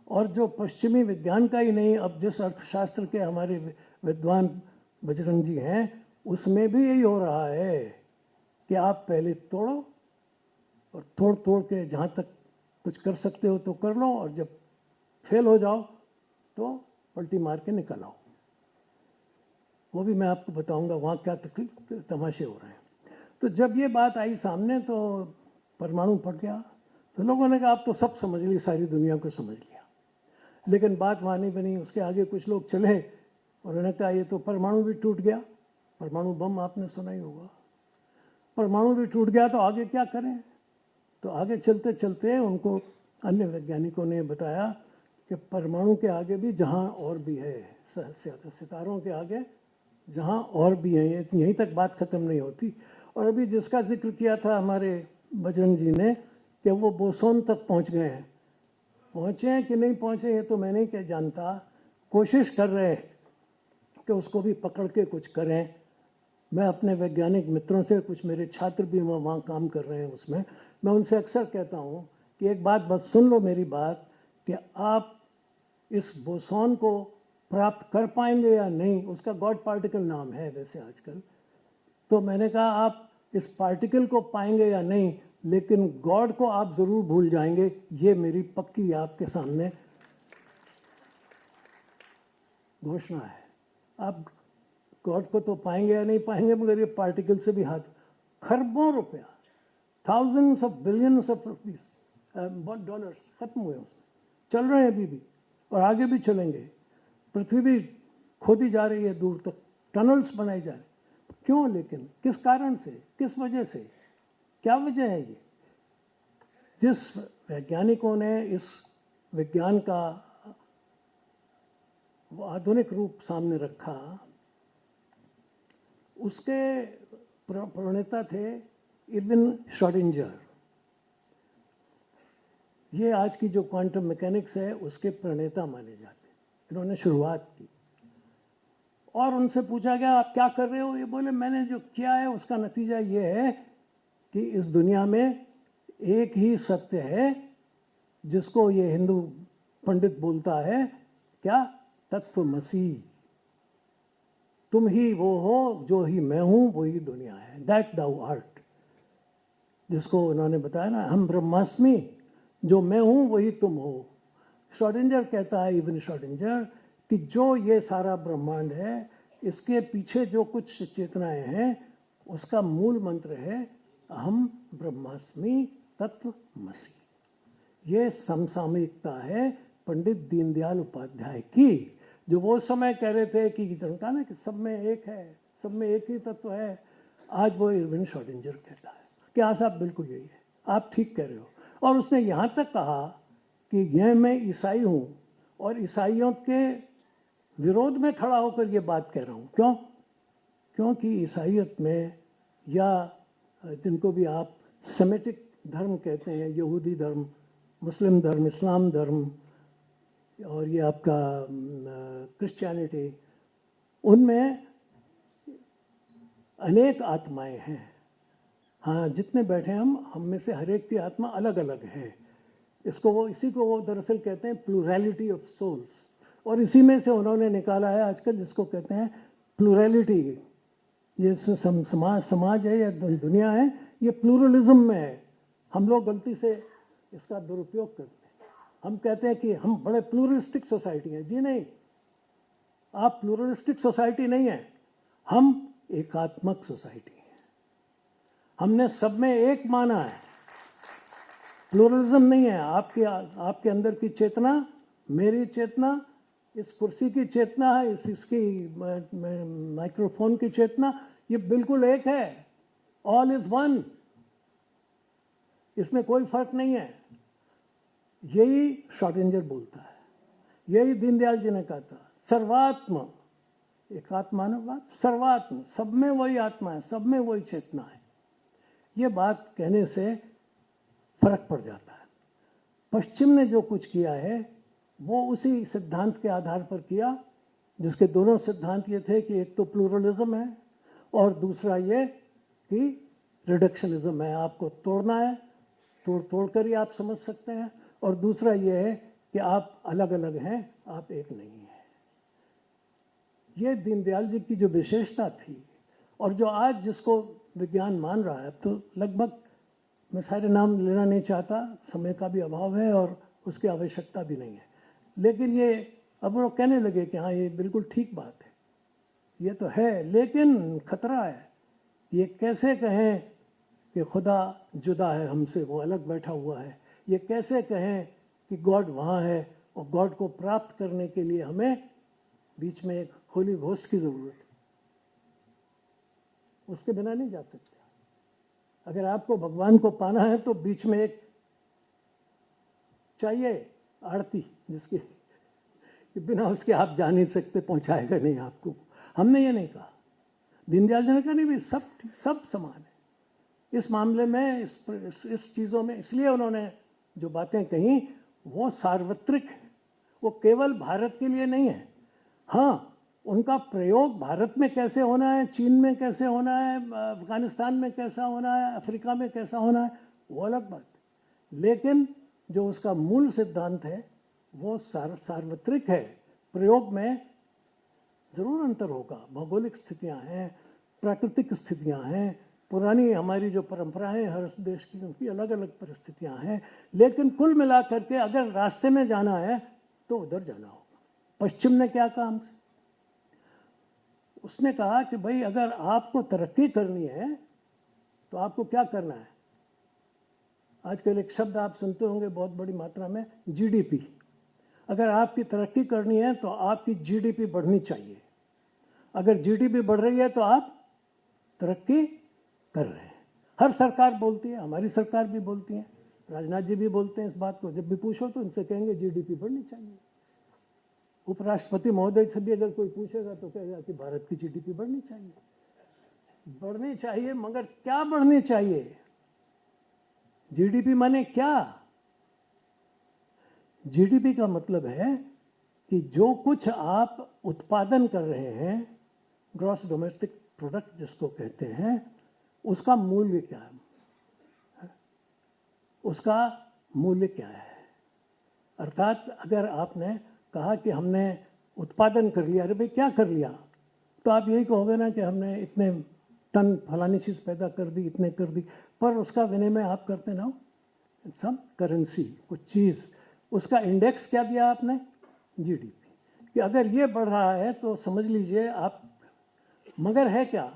और जो पश्चिमी विज्ञान का ही नहीं, अब जिस अर्थशास्त्र के हमारे विद्वान बजरंग जी हैं, उसमें भी यही हो रहा है कि आप पहले तोड़ो और तोड़ तोड़ के जहाँ तक कुछ कर सकते हो तो कर लो, और जब फेल हो जाओ तो पलटी मार के निकल आओ। वो भी मैं आपको बताऊंगा वहाँ क्या तमाशे हो रहे हैं। तो जब ये बात आई सामने तो परमाणु फट गया। तो लोगों ने कहा आप तो सब समझ ली, सारी दुनिया को समझ लिया। लेकिन बात वहाँ नहीं बनी। उसके आगे कुछ लोग चले और उन्होंने कहा ये तो परमाणु भी टूट गया। परमाणु बम आपने सुना ही होगा। परमाणु भी टूट गया तो आगे क्या करें। तो आगे चलते चलते उनको अन्य वैज्ञानिकों ने बताया कि परमाणु के आगे भी जहाँ और भी है, सितारों के आगे जहाँ और भी है, यहीं तक बात खत्म नहीं होती। और अभी जिसका जिक्र किया था हमारे बजरंग जी ने कि वो बोसोन तक पहुँच गए हैं, पहुँचे हैं कि नहीं पहुँचे ये तो मैं नहीं क्या जानता। कोशिश कर रहे हैं कि उसको भी पकड़ के कुछ करें। मैं अपने वैज्ञानिक मित्रों से, कुछ मेरे छात्र भी वहाँ काम कर रहे हैं उसमें, मैं उनसे अक्सर कहता हूँ कि एक बात बस सुन लो मेरी बात, कि आप इस बोसोन को प्राप्त कर पाएंगे या नहीं। उसका गॉड पार्टिकल नाम है वैसे आजकल। तो मैंने कहा आप इस पार्टिकल को पाएंगे या नहीं, लेकिन गॉड को आप जरूर भूल जाएंगे, ये मेरी पक्की आपके सामने घोषणा है। आप गॉड को तो पाएंगे या नहीं पाएंगे, मगर ये पार्टिकल से भी हाथ, खरबों रुपया, thousands of billions of rupees dollars खत्म हुए उसमें, चल रहे हैं अभी भी और आगे भी चलेंगे। पृथ्वी भी खोदी जा रही है, दूर तक टनल्स बनाए जा रहे हैं। क्यों? लेकिन किस कारण से, किस वजह से, क्या वजह है? ये जिस वैज्ञानिकों ने इस विज्ञान का वो आधुनिक रूप सामने रखा, उसके प्रणेता थे इर्विन श्रोडिंगर। ये आज की जो क्वांटम मैकेनिक्स है उसके प्रणेता माने जाते हैं। इन्होंने शुरुआत की और उनसे पूछा गया आप क्या कर रहे हो? ये बोले मैंने जो किया है उसका नतीजा ये है कि इस दुनिया में एक ही सत्य है जिसको ये हिंदू पंडित बोलता है, क्या? तत्वमसी। तुम ही वो हो, जो ही मैं हूं वही दुनिया है, दैट दाउ आर्ट। जिसको उन्होंने बताया ना, हम ब्रह्मास्मि, जो मैं हूं वही तुम हो। श्रोडिंगर कहता है, इवन श्रोडिंगर, कि जो ये सारा ब्रह्मांड है इसके पीछे जो कुछ चेतनाएं हैं उसका मूल मंत्र है अहम ब्रह्मास्मि तत्वमसि। ये समसामयिकता है पंडित दीनदयाल उपाध्याय की, जो वो समय कह रहे थे कि जनता ना कि सब में एक है, सब में एक ही तत्व है। आज वो इरविन श्रोडिंगर कहता है कि हाँ साहब बिल्कुल यही है, आप ठीक कह रहे हो। और उसने यहाँ तक कहा कि यह मैं ईसाई हूँ और ईसाइयों के विरोध में खड़ा होकर ये बात कह रहा हूँ। क्यों? क्योंकि ईसाइयत में, या जिनको भी आप सेमेटिक धर्म कहते हैं, यहूदी धर्म, मुस्लिम धर्म, इस्लाम धर्म और ये आपका क्रिश्चियनिटी, उनमें अनेक आत्माएं हैं। हाँ, जितने बैठे हम में से हर एक की आत्मा अलग अलग है। इसी को वो दरअसल कहते हैं प्लूरैलिटी ऑफ सोल्स, और इसी में से उन्होंने निकाला है आजकल जिसको कहते हैं प्लूरैलिटी। ये समाज है या दुनिया है, ये प्लूरलिज्म में है। हम लोग गलती से इसका दुरुपयोग करते हैं। हम कहते हैं कि हम बड़े प्लूरलिस्टिक सोसाइटी हैं। जी नहीं, आप प्लूरलिस्टिक सोसाइटी नहीं है, हम एकात्मक सोसाइटी है। हमने सब में एक माना है, प्लूरलिज्म नहीं है। आपके अंदर की चेतना, मेरी चेतना, इस कुर्सी की चेतना है, इसकी माइक्रोफोन की चेतना, ये बिल्कुल एक है। ऑल इज वन, इसमें कोई फर्क नहीं है। यही श्रोडिंगर बोलता है, यही दीनदयाल जी ने कहा था। सर्वात्म, एकात्मा ना बात, सर्वात्म, सब में वही आत्मा है, सब में वही चेतना है। ये बात कहने से फर्क पड़ जाता है। पश्चिम ने जो कुछ किया है वो उसी सिद्धांत के आधार पर किया, जिसके दोनों सिद्धांत ये थे कि एक तो प्लूरलिज्म है और दूसरा ये कि रिडक्शनिज्म है, आपको तोड़ना है, तोड़ कर ही आप समझ सकते हैं। और दूसरा ये है कि आप अलग अलग हैं, आप एक नहीं हैं। ये दीनदयाल जी की जो विशेषता थी, और जो आज जिसको विज्ञान मान रहा है, तो लगभग मैं सारे नाम लेना नहीं चाहता, समय का भी अभाव है और उसकी आवश्यकता भी नहीं है। लेकिन ये अब वो कहने लगे कि हाँ ये बिल्कुल ठीक बात है, ये तो है, लेकिन खतरा है। ये कैसे कहें कि खुदा जुदा है हमसे, वो अलग बैठा हुआ है। ये कैसे कहें कि गॉड वहाँ है, और गॉड को प्राप्त करने के लिए हमें बीच में एक होली घोस्ट की जरूरत है, उसके बिना नहीं जा सकते। अगर आपको भगवान को पाना है तो बीच में एक चाहिए आरती, जिसकी कि बिना उसके आप जा नहीं सकते, पहुंचाएगा नहीं आपको। हमने ये नहीं कहा, दीनदयाल जी ने कहा नहीं भाई सब समान है इस मामले में, इस चीज़ों में। इसलिए उन्होंने जो बातें कही वो सार्वत्रिक है, वो केवल भारत के लिए नहीं है। हाँ, उनका प्रयोग भारत में कैसे होना है, चीन में कैसे होना है, अफगानिस्तान में कैसा होना है, अफ्रीका में कैसा होना है, वो अलग बात है। लेकिन जो उसका मूल सिद्धांत है वो सार्वत्रिक है। प्रयोग में ज़रूर अंतर होगा, भौगोलिक स्थितियां हैं, प्राकृतिक स्थितियां हैं, पुरानी हमारी जो परंपराएं हर देश की, उनकी अलग अलग परिस्थितियां हैं, लेकिन कुल मिलाकर के अगर रास्ते में जाना है तो उधर जाना होगा। पश्चिम ने क्या कहा हमसे? उसने कहा कि भाई अगर आपको तरक्की करनी है तो आपको क्या करना है? आजकल एक शब्द आप सुनते होंगे बहुत बड़ी मात्रा में, जीडीपी। अगर आपकी तरक्की करनी है तो आपकी जीडीपी बढ़नी चाहिए। अगर जीडीपी बढ़ रही है तो आप तरक्की कर रहे हैं। हर सरकार बोलती है, हमारी सरकार भी बोलती है, राजनाथ जी भी बोलते हैं इस बात को। जब भी पूछो तो इनसे कहेंगे जीडीपी बढ़नी चाहिए। उपराष्ट्रपति महोदय से भी अगर कोई पूछेगा तो कहेगा कि भारत की जीडीपी बढ़नी चाहिए। बढ़नी चाहिए, मगर क्या बढ़नी चाहिए? जीडीपी माने क्या? जीडीपी का मतलब है कि जो कुछ आप उत्पादन कर रहे हैं, ग्रॉस डोमेस्टिक प्रोडक्ट जिसको कहते हैं, उसका मूल्य क्या है? उसका मूल्य क्या है? अर्थात अगर आपने कहा कि हमने उत्पादन कर लिया, अरे भाई क्या कर लिया? तो आप यही कहोगे ना कि हमने इतने टन फलानी चीज़ पैदा कर दी, इतने कर दी, पर उसका विनिमय आप करते ना हो, सम करेंसी, कुछ चीज़, उसका इंडेक्स क्या दिया आपने? जीडीपी। कि अगर ये बढ़ रहा है तो समझ लीजिए आप, मगर है क्या?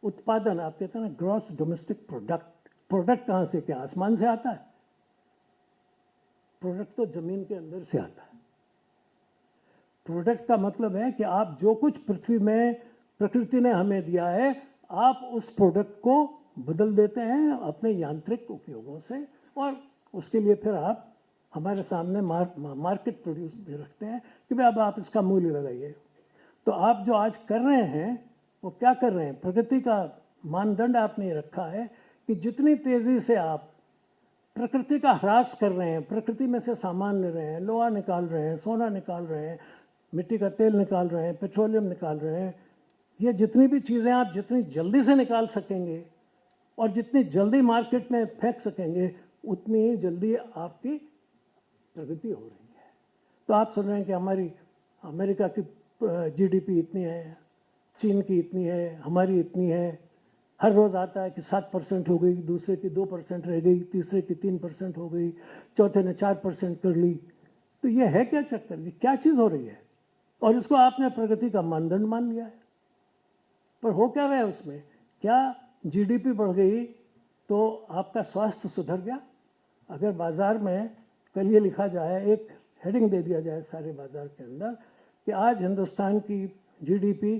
उत्पादन। आप कहते हैं ना ग्रॉस डोमेस्टिक प्रोडक्ट। प्रोडक्ट कहाँ से? क्या आसमान से आता है? प्रोडक्ट तो जमीन के अंदर से आता है। प्रोडक्ट का मतलब है कि आप जो कुछ पृथ्वी में प्रकृति ने हमें दिया है, आप उस प्रोडक्ट को बदल देते हैं अपने यांत्रिक उपयोगों से, और उसके लिए फिर आप हमारे सामने मार्केट प्रोड्यूस भी रखते हैं कि भाई अब आप इसका मूल्य लगाइए। तो आप जो आज कर रहे हैं वो क्या कर रहे हैं? प्रगति का मानदंड आपने रखा है कि जितनी तेजी से आप प्रकृति का ह्रास कर रहे हैं, प्रकृति में से सामान ले रहे हैं, लोहा निकाल रहे हैं, सोना निकाल रहे हैं, मिट्टी का तेल निकाल रहे हैं, पेट्रोलियम निकाल रहे हैं, ये जितनी भी चीज़ें आप जितनी जल्दी से निकाल सकेंगे और जितनी जल्दी मार्केट में फेंक सकेंगे, उतनी ही जल्दी आपकी प्रगति हो रही है। तो आप सुन रहे हैं कि हमारी अमेरिका की जीडीपी इतनी है, चीन की इतनी है, हमारी इतनी है। हर रोज़ आता है कि 7% हो गई, दूसरे की 2% रह गई, तीसरे की 3% हो गई, चौथे ने 4% कर ली। तो ये है क्या चक्कर? ये क्या चीज़ हो रही है? और इसको आपने प्रगति का मानदंड मान लिया है। पर हो क्या रहा है उसमें? क्या जीडीपी बढ़ गई तो आपका स्वास्थ्य सुधर गया? अगर बाजार में कल ये लिखा जाए, एक हेडिंग दे दिया जाए सारे बाजार के अंदर कि आज हिंदुस्तान की जीडीपी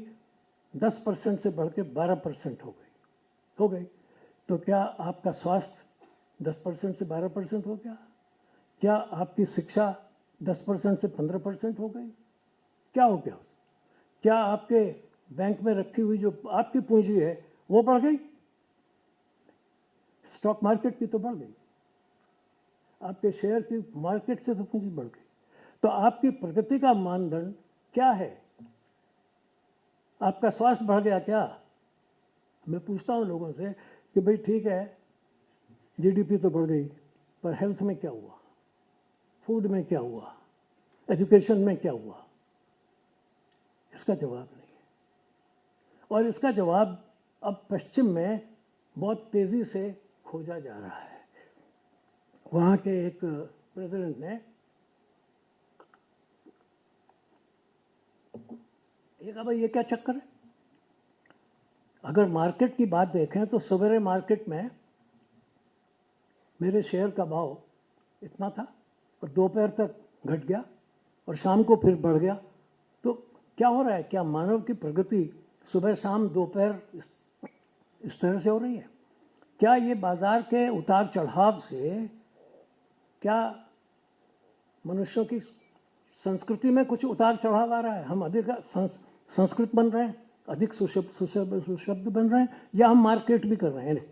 10% से बढ़ के 12% हो गई, तो क्या आपका स्वास्थ्य 10% से 12% हो गया? क्या आपकी शिक्षा 10% से 15% हो गई? क्या हो गया? क्या आपके बैंक में रखी हुई जो आपकी पूंजी है वो बढ़ गई? स्टॉक मार्केट की तो बढ़ गई, आपके शेयर की मार्केट से तो पूंजी बढ़ गई। तो आपकी प्रगति का मानदंड क्या है? आपका स्वास्थ्य बढ़ गया क्या? मैं पूछता हूं लोगों से कि भाई ठीक है, जीडीपी तो बढ़ गई, पर हेल्थ में क्या हुआ? फूड में क्या हुआ? एजुकेशन में क्या हुआ? इसका जवाब नहीं है। और इसका जवाब अब पश्चिम में बहुत तेजी से खोजा जा रहा है। वहाँ के एक प्रेसिडेंट ने ये कहा, भाई ये क्या चक्कर है? अगर मार्केट की बात देखें तो सवेरे मार्केट में मेरे शेयर का भाव इतना था और दोपहर तक घट गया और शाम को फिर बढ़ गया। तो क्या हो रहा है? क्या मानव की प्रगति सुबह शाम दोपहर इस तरह से हो रही है? क्या ये बाजार के उतार चढ़ाव से क्या मनुष्यों की संस्कृति में कुछ उतार चढ़ाव आ रहा है? हम अधिक संस्कृत बन रहे हैं, अधिक सुशब्द बन रहे हैं, या हम मार्केट भी कर रहे हैं?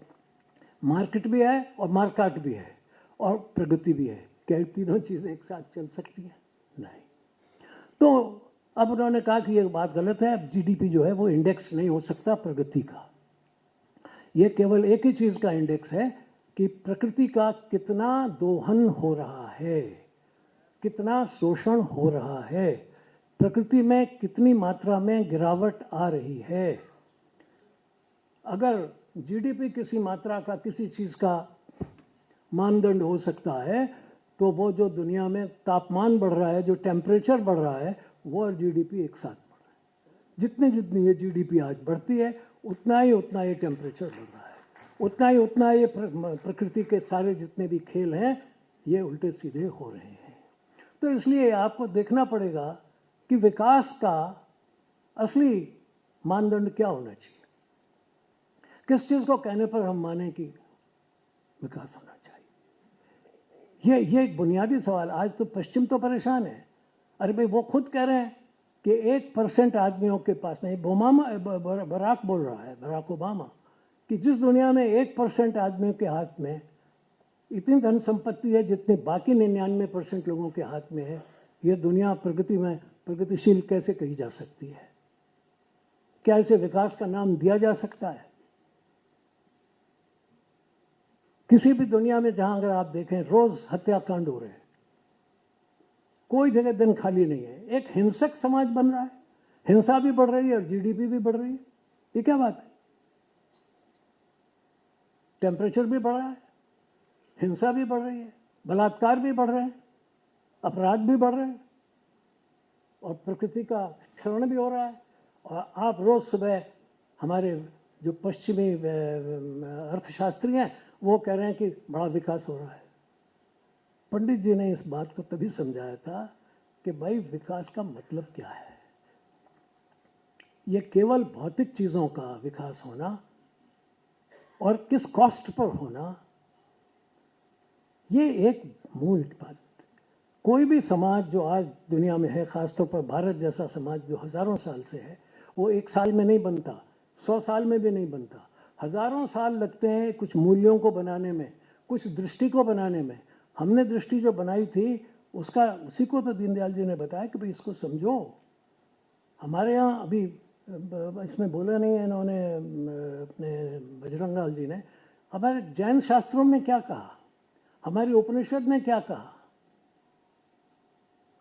मार्केट भी है और मार्काट भी है और प्रगति भी है। क्या तीनों चीज़ें एक साथ चल सकती हैं? नहीं। तो अब उन्होंने कहा कि ये बात गलत है, अब जीडीपी जो है वो इंडेक्स नहीं हो सकता प्रगति का। ये केवल एक ही चीज़ का इंडेक्स है कि प्रकृति का कितना दोहन हो रहा है, कितना शोषण हो रहा है, प्रकृति में कितनी मात्रा में गिरावट आ रही है। अगर जीडीपी किसी मात्रा का, किसी चीज का मानदंड हो सकता है, तो वो जो दुनिया में तापमान बढ़ रहा है, जो टेम्परेचर बढ़ रहा है, वो और जीडीपी एक साथ बढ़ रहा है। जितनी जितनी ये जीडीपी आज बढ़ती है, उतना ये टेम्परेचर बढ़ रहा है, उतना ये प्रकृति के सारे जितने भी खेल हैं, ये उल्टे सीधे हो रहे हैं। तो इसलिए आपको देखना पड़ेगा कि विकास का असली मानदंड क्या होना चाहिए, किस चीज को कहने पर हम माने कि विकास होना चाहिए। ये एक बुनियादी सवाल। आज तो पश्चिम तो परेशान है। अरे भाई, वो खुद कह रहे हैं कि 1% आदमियों के पास नहीं, बराक बोल रहा है, बराक ओबामा, कि जिस दुनिया में 1% आदमियों के हाथ में इतनी धन संपत्ति है जितनी बाकी 99% लोगों के हाथ में है, ये दुनिया प्रगतिशील कैसे कही जा सकती है? क्या इसे विकास का नाम दिया जा सकता है? किसी भी दुनिया में जहां अगर आप देखें, रोज हत्याकांड हो रहे हैं, कोई जगह दिन खाली नहीं है। एक हिंसक समाज बन रहा है, हिंसा भी बढ़ रही है और जीडीपी भी बढ़ रही है। ये क्या बात है? टेम्परेचर भी बढ़ रहा है, हिंसा भी बढ़ रही है, बलात्कार भी बढ़ रहे हैं, अपराध भी बढ़ रहे हैं, और प्रकृति का क्षरण भी हो रहा है। और आप रोज सुबह, हमारे जो पश्चिमी अर्थशास्त्री हैं, वो कह रहे हैं कि बड़ा विकास हो रहा है। पंडित जी ने इस बात को तभी समझाया था कि भाई, विकास का मतलब क्या है? ये केवल भौतिक चीजों का विकास होना और किस कॉस्ट पर होना, ये एक मूल बात। कोई भी समाज जो आज दुनिया में है, खासतौर पर भारत जैसा समाज जो हजारों साल से है, वो एक साल में नहीं बनता, 100 साल में भी नहीं बनता। हजारों साल लगते हैं कुछ मूल्यों को बनाने में, कुछ दृष्टि को बनाने में। हमने दृष्टि जो बनाई थी, उसी को तो दीनदयाल जी ने बताया कि भाई इसको समझो। हमारे यहाँ अभी इसमें बोला नहीं है इन्होंने, अपने बजरंग लाल जी ने, हमारे जैन शास्त्रों में क्या कहा, हमारी उपनिषद ने क्या कहा,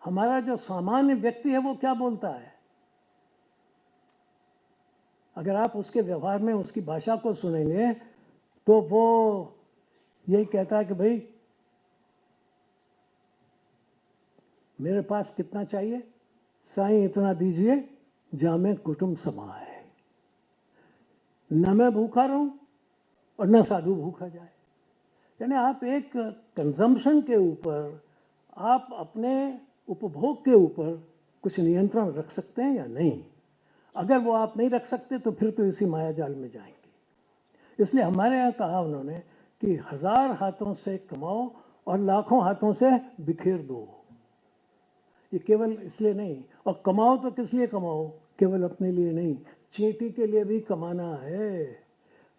हमारा जो सामान्य व्यक्ति है वो क्या बोलता है। अगर आप उसके व्यवहार में उसकी भाषा को सुनेंगे तो वो यही कहता है कि भाई, मेरे पास कितना चाहिए, साईं इतना दीजिए जामे कुटुंब समाए, न मैं भूखा रहूं और न साधु भूखा जाए। यानी आप एक कंजम्पशन के ऊपर, आप अपने उपभोग के ऊपर कुछ नियंत्रण रख सकते हैं या नहीं? अगर वो आप नहीं रख सकते तो फिर तो इसी माया जाल में जाएंगे। इसलिए हमारे यहाँ कहा उन्होंने कि 1000 हाथों से कमाओ और लाखों हाथों से बिखेर दो। ये केवल इसलिए नहीं, और कमाओ तो किस लिए कमाओ, केवल अपने लिए नहीं, चींटी के लिए भी कमाना है,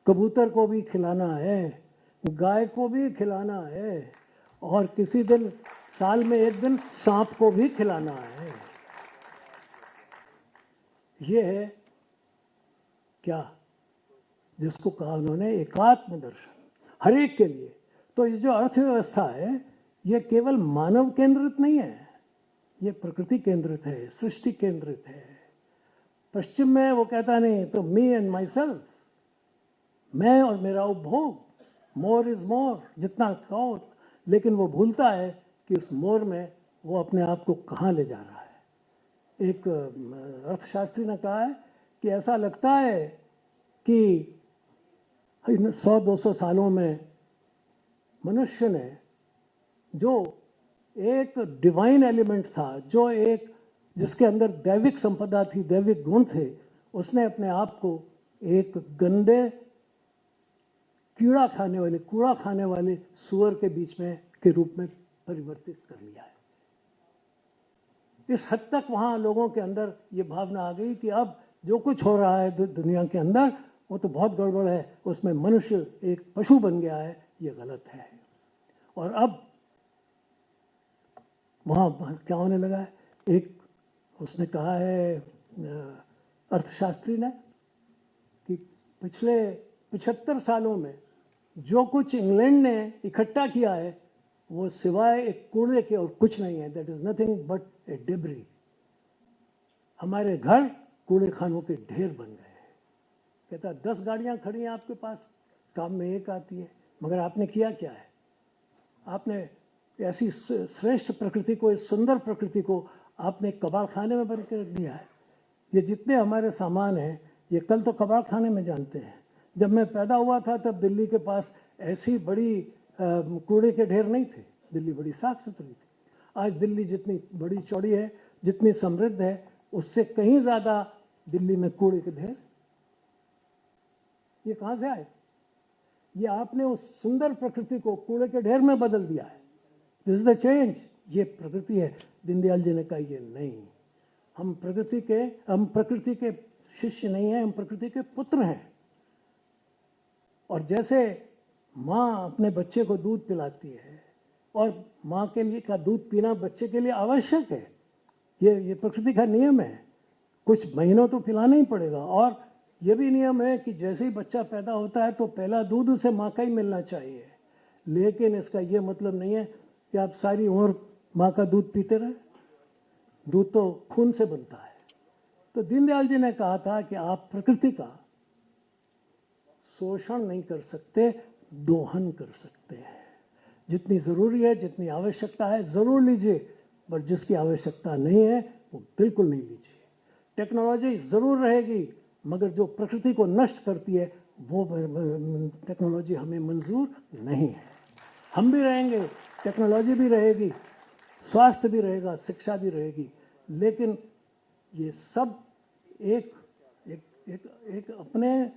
कबूतर को भी खिलाना है, गाय को भी खिलाना है, और किसी दिन साल में एक दिन सांप को भी खिलाना है। ये है क्या, जिसको कहा उन्होंने एकात्म दर्शन, हर एक के लिए। तो ये जो अर्थव्यवस्था है, ये केवल मानव केंद्रित नहीं है, ये प्रकृति केंद्रित है, सृष्टि केंद्रित है। पश्चिम में वो कहता नहीं, तो मी एंड माई सेल्फ, मैं और मेरा उपभोग, मोर इज मोर, जितना खाओ, लेकिन वो भूलता है कि इस मोर में वो अपने आप को कहाँ ले जा रहा है। एक अर्थशास्त्री ने कहा है कि ऐसा लगता है कि 100-200 सालों में मनुष्य ने जो एक डिवाइन एलिमेंट था, जो एक जिसके अंदर दैविक संपदा थी, दैविक गुण थे, उसने अपने आप को एक गंदे कूड़ा खाने वाले सुअर के बीच में के रूप में परिवर्तित कर लिया है। इस हद तक वहां लोगों के अंदर ये भावना आ गई कि अब जो कुछ हो रहा है दुनिया के अंदर, वो तो बहुत गड़बड़ है, उसमें मनुष्य एक पशु बन गया है, ये गलत है। और अब वहां क्या होने लगा है, एक उसने कहा है अर्थशास्त्री ने कि पिछले 75 सालों में जो कुछ इंग्लैंड ने इकट्ठा किया है, वो सिवाय एक कूड़े के और कुछ नहीं है। That is nothing but A debris. हमारे घर कूड़े खानों के ढेर बन गए हैं। कहता 10 गाड़ियां खड़ी हैं आपके पास, काम में एक आती है, मगर आपने किया क्या है? आपने ऐसी श्रेष्ठ प्रकृति को, इस सुंदर प्रकृति को आपने कबाड़ खाने में बंद कर दिया है। ये जितने हमारे सामान हैं ये कल तो कबाड़ खाने में जानते हैं। जब मैं पैदा हुआ था तब दिल्ली के पास ऐसी बड़ी कूड़े के ढेर नहीं थे, दिल्ली बड़ी साफ सुथरी थी। आज दिल्ली जितनी बड़ी चौड़ी है, जितनी समृद्ध है, उससे कहीं ज़्यादा दिल्ली में कूड़े के ढेर। ये कहाँ से आए? ये आपने उस सुंदर प्रकृति को कूड़े के ढेर में बदल दिया है। This is the change. ये प्रकृति है। दीनदयाल जी ने कहा ये नहीं, हम प्रकृति के शिष्य नहीं हैं, हम प्रकृति के पुत्र हैं। और जैसे माँ अपने बच्चे को दूध पिलाती है और माँ के लिए का दूध पीना बच्चे के लिए आवश्यक है, ये प्रकृति का नियम है। कुछ महीनों तो पिलाना ही पड़ेगा। और ये भी नियम है कि जैसे ही बच्चा पैदा होता है तो पहला दूध उसे माँ का ही मिलना चाहिए। लेकिन इसका ये मतलब नहीं है कि आप सारी उम्र माँ का दूध पीते रहे। दूध तो खून से बनता है। तो दीनदयाल जी ने कहा था कि आप प्रकृति का शोषण नहीं कर सकते, दोहन कर सकते हैं। जितनी ज़रूरी है, जितनी आवश्यकता है ज़रूर लीजिए, पर जिसकी आवश्यकता नहीं है वो बिल्कुल नहीं लीजिए। टेक्नोलॉजी ज़रूर रहेगी, मगर जो प्रकृति को नष्ट करती है वो टेक्नोलॉजी हमें मंजूर नहीं है। हम भी रहेंगे, टेक्नोलॉजी भी रहेगी, स्वास्थ्य भी रहेगा, शिक्षा भी रहेगी, लेकिन ये सब एक अपने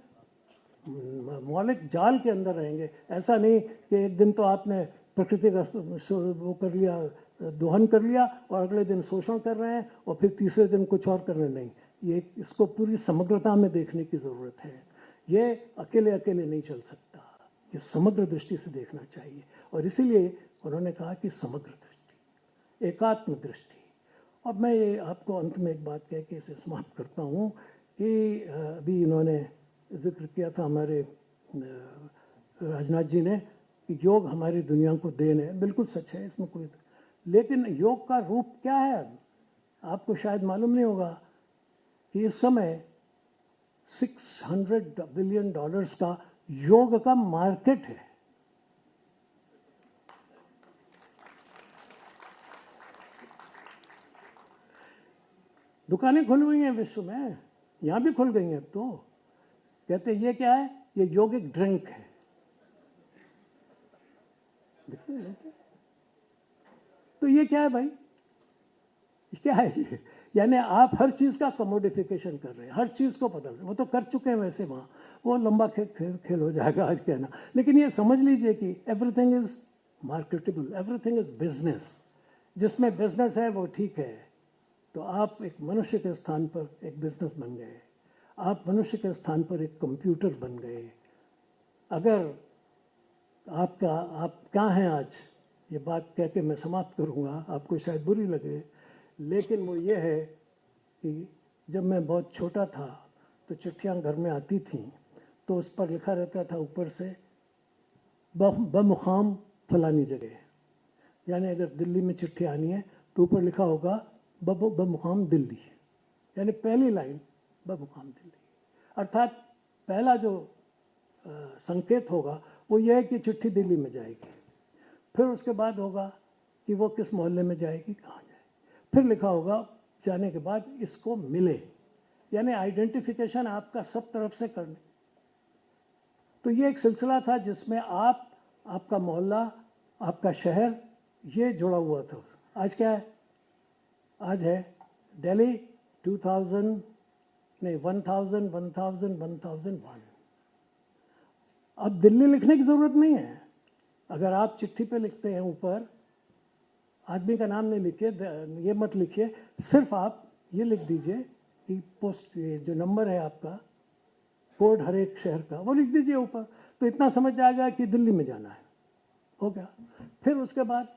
मौलिक जाल के अंदर रहेंगे। ऐसा नहीं कि एक दिन तो आपने प्रकृति का वो कर लिया, दोहन कर लिया, और अगले दिन शोषण कर रहे हैं और फिर तीसरे दिन कुछ और कर रहे नहीं। ये इसको पूरी समग्रता में देखने की ज़रूरत है। ये अकेले अकेले नहीं चल सकता, ये समग्र दृष्टि से देखना चाहिए। और इसीलिए उन्होंने कहा कि समग्र दृष्टि, एकात्म दृष्टि। अब मैं ये आपको अंत में एक बात कह के इसे समाप्त करता हूँ कि अभी इन्होंने जिक्र किया था हमारे राजनाथ जी ने कि योग हमारी दुनिया को देन है। बिल्कुल सच है, इसमें कोई, लेकिन योग का रूप क्या है आपको शायद मालूम नहीं होगा कि इस समय $600 बिलियन का योग का मार्केट है। दुकानें खुल हुई हैं विश्व में, यहां भी खुल गई हैं। अब तो कहते ये क्या है? ये योगिक ड्रिंक है। तो ये क्या है भाई? क्या है ये? यानी आप हर चीज का कमोडिफिकेशन कर रहे हैं, हर चीज को बदल रहे हैं। वो तो कर चुके हैं वैसे, वहां वो लंबा खेल हो जाएगा आज कहना। लेकिन ये समझ लीजिए कि everything is marketable, everything is business. जिसमें बिजनेस है वो ठीक है। तो आप एक मनुष्य के स्थान पर एक बिजनेस बन गए, आप मनुष्य के स्थान पर एक कंप्यूटर बन गए। अगर आप क्या हैं आज, ये बात कह के मैं समाप्त करूँगा, आपको शायद बुरी लगे, लेकिन वो ये है कि जब मैं बहुत छोटा था तो चिट्ठियाँ घर में आती थीं, तो उस पर लिखा रहता था ऊपर से बमुकाम फलानी जगह। यानी अगर दिल्ली में चिट्ठी आनी है तो ऊपर लिखा होगा बमुकाम दिल्ली, यानी पहली लाइन बमुकाम दिल्ली। अर्थात पहला जो संकेत होगा वो यह है कि चिट्ठी दिल्ली में जाएगी। फिर उसके बाद होगा कि वो किस मोहल्ले में जाएगी, कहाँ जाएगी। फिर लिखा होगा जाने के बाद इसको मिले, यानी आइडेंटिफिकेशन आपका सब तरफ से करने। तो ये एक सिलसिला था जिसमें आपका मोहल्ला, आपका शहर, ये जुड़ा हुआ था। आज क्या है? आज है दिल्ली 1001। अब दिल्ली लिखने की जरूरत नहीं है। अगर आप चिट्ठी पे लिखते हैं ऊपर, आदमी का नाम नहीं लिखिए, ये मत लिखिए, सिर्फ आप ये लिख दीजिए कि पोस्ट, जो नंबर है आपका, कोड हर एक शहर का, वो लिख दीजिए ऊपर। तो इतना समझ जाएगा कि दिल्ली में जाना है, हो गया। फिर उसके बाद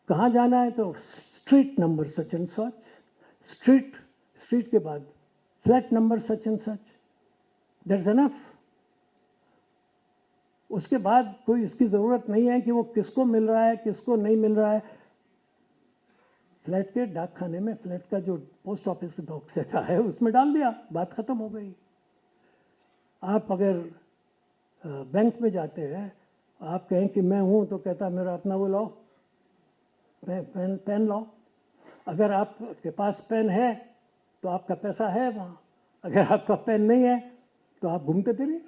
कहाँ जाना है तो street number such and such, street के बाद flat number such and such, that's enough. उसके बाद कोई इसकी ज़रूरत नहीं है कि वो किसको मिल रहा है, किसको नहीं मिल रहा है। फ्लैट के डाक खाने में फ्लैट का जो पोस्ट ऑफिस बॉक्स रहता है उसमें डाल दिया, बात खत्म हो गई। आप अगर बैंक में जाते हैं, आप कहें कि मैं हूँ, तो कहता मेरा अपना वो लाओ, पेन लाओ। अगर आपके पास पेन है तो आपका पैसा है वहाँ, अगर आपका पेन नहीं है तो आप घूमते फिरिए,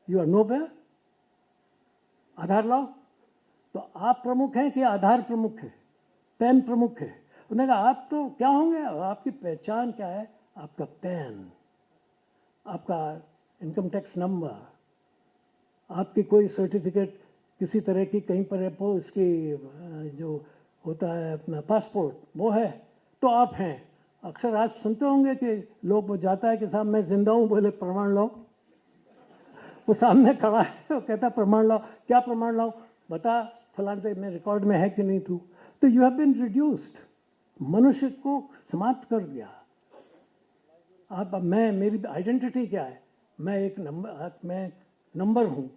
यू आर नो वेयर। आधार लाओ। तो आप प्रमुख हैं कि आधार प्रमुख है, पेन प्रमुख है? उन्होंने कहा आप तो क्या होंगे, आपकी पहचान क्या है? आपका पेन, आपका इनकम टैक्स नंबर, आपकी कोई सर्टिफिकेट किसी तरह की कहीं पर है, इसकी जो होता है अपना पासपोर्ट, वो है तो आप हैं। अक्सर आप सुनते होंगे कि लोग वो जाता है कि साहब मैं जिंदा हूँ, बोले प्रमाण लाओ। वो सामने खड़ा है, वो कहता प्रमाण लाओ। क्या प्रमाण लाओ? बता फलाने में रिकॉर्ड में है कि नहीं तू? तो यू हैव बीन रिड्यूस्ड, मनुष्य को समाप्त कर दिया। आप मेरी आइडेंटिटी क्या है? मैं नंबर हूँ,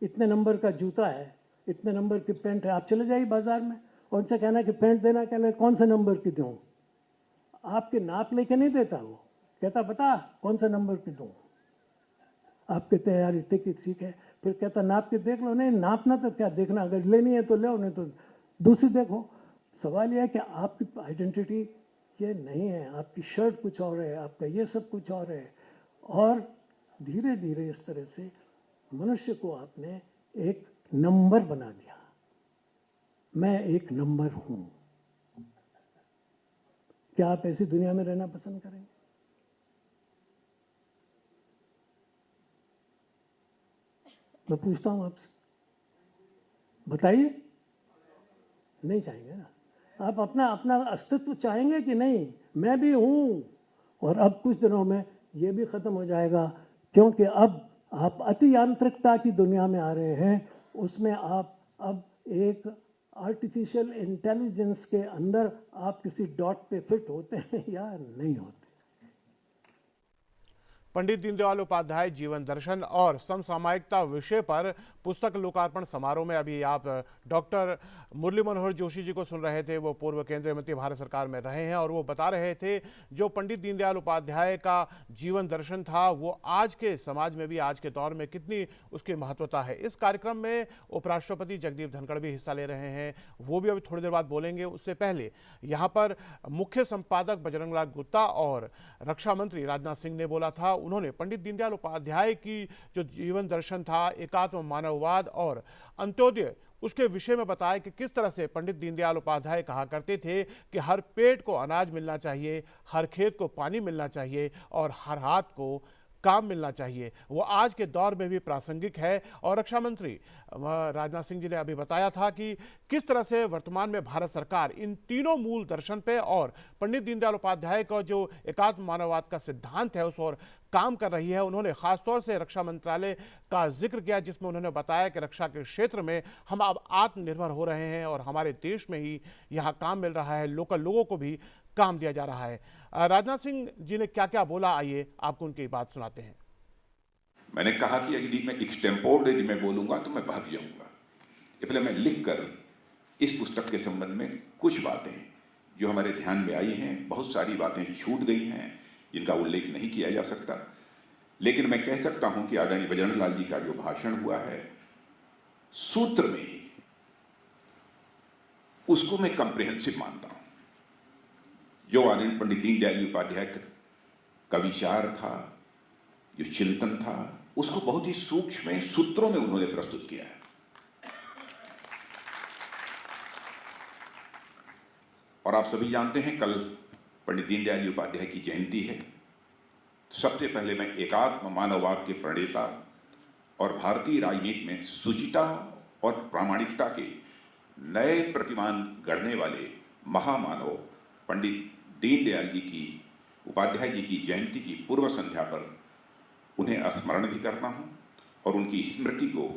इतने नंबर का जूता है, इतने नंबर की पैंट है। आप चले जाइए बाजार में और उनसे कहना कि पैंट देना, कहना कौन से नंबर की दूँ? आपके नाप लेके नहीं देता, वो कहता बता कौन से नंबर की दूँ। आप कहते हैं यार इतने की ठीक है, फिर कहता नाप के देख लो। नहीं, नापना तो क्या देखना, अगर लेनी है तो ले, नहीं तो दूसरी देखो। सवाल यह है कि आपकी आइडेंटिटी ये नहीं है, आपकी शर्ट कुछ और है, आपका ये सब कुछ और है। और धीरे धीरे इस तरह से मनुष्य को आपने एक नंबर बना दिया। मैं एक नंबर हूं। क्या आप ऐसी दुनिया में रहना पसंद करेंगे? मैं पूछता हूं आपसे, बताइए। नहीं चाहेंगे ना? आप अपना अपना अस्तित्व चाहेंगे कि नहीं? मैं भी हूं। और अब कुछ दिनों में ये भी खत्म हो जाएगा, क्योंकि अब आप अति यांत्रिकता की दुनिया में आ रहे हैं। उसमें आप अब एक आर्टिफिशियल इंटेलिजेंस के अंदर आप किसी डॉट पे फिट होते हैं या नहीं होते। पंडित दीनदयाल उपाध्याय जीवन दर्शन और समसामयिकता विषय पर पुस्तक लोकार्पण समारोह में अभी आप डॉक्टर मुरली मनोहर जोशी जी को सुन रहे थे। वो पूर्व केंद्रीय मंत्री भारत सरकार में रहे हैं और वो बता रहे थे जो पंडित दीनदयाल उपाध्याय का जीवन दर्शन था वो आज के समाज में भी, आज के दौर में कितनी उसकी महत्वता है। इस कार्यक्रम में उपराष्ट्रपति जगदीप धनखड़ भी हिस्सा ले रहे हैं, वो भी अभी थोड़ी देर बाद बोलेंगे। उससे पहले यहाँ पर मुख्य संपादक बजरंग लाल गुप्ता और रक्षा मंत्री राजनाथ सिंह ने बोला था। उन्होंने पंडित दीनदयाल उपाध्याय की जो जीवन दर्शन था, एकात्म मानववाद और अंत्योदय, उसके विषय में बताया कि किस तरह से पंडित दीनदयाल उपाध्याय कहा करते थे कि हर पेट को अनाज मिलना चाहिए, हर खेत को पानी मिलना चाहिए और हर हाथ को काम मिलना चाहिए। वो आज के दौर में भी प्रासंगिक है। और रक्षा मंत्री राजनाथ सिंह जी ने अभी बताया था कि किस तरह से वर्तमान में भारत सरकार इन तीनों मूल दर्शन पे और पंडित दीनदयाल उपाध्याय का जो एकात्म मानववाद का सिद्धांत है उस और काम कर रही है। उन्होंने खासतौर से रक्षा मंत्रालय का जिक्र किया, जिसमें उन्होंने बताया कि रक्षा के क्षेत्र में हम अब आत्मनिर्भर हो रहे हैं और हमारे देश में ही यहाँ काम मिल रहा है, लोकल लोगों को भी काम दिया जा रहा है। राजनाथ सिंह जी ने क्या क्या बोला, आइए आपको उनकी बात सुनाते हैं। मैंने कहा कि यदि मैं एक्सटेम्पोर्ड में बोलूंगा तो मैं भाग जाऊंगा, इसलिए मैं लिखकर इस पुस्तक के संबंध में कुछ बातें जो हमारे ध्यान में आई हैं, बहुत सारी बातें छूट गई हैं जिनका उल्लेख नहीं किया जा सकता, लेकिन मैं कह सकता हूं कि आदरणीय बजरंग लाल जी का जो भाषण हुआ है सूत्र में ही उसको मैं कंप्रिहेंसिव मानता हूं। जो आदरणीय पंडित दीनदयाल उपाध्याय का विचार था, जो चिंतन था, उसको बहुत ही सूक्ष्म सूत्रों में उन्होंने प्रस्तुत किया है। और आप सभी जानते हैं कल पंडित दीनदयाल उपाध्याय की जयंती है। सबसे पहले मैं एकात्म मानववाद के प्रणेता और भारतीय राजनीति में शुचिता और प्रामाणिकता के नए प्रतिमान गढ़ने वाले महामानव पंडित दीनदयाल जी की उपाध्याय जी की जयंती की पूर्व संध्या पर उन्हें स्मरण भी करता हूं और उनकी स्मृति को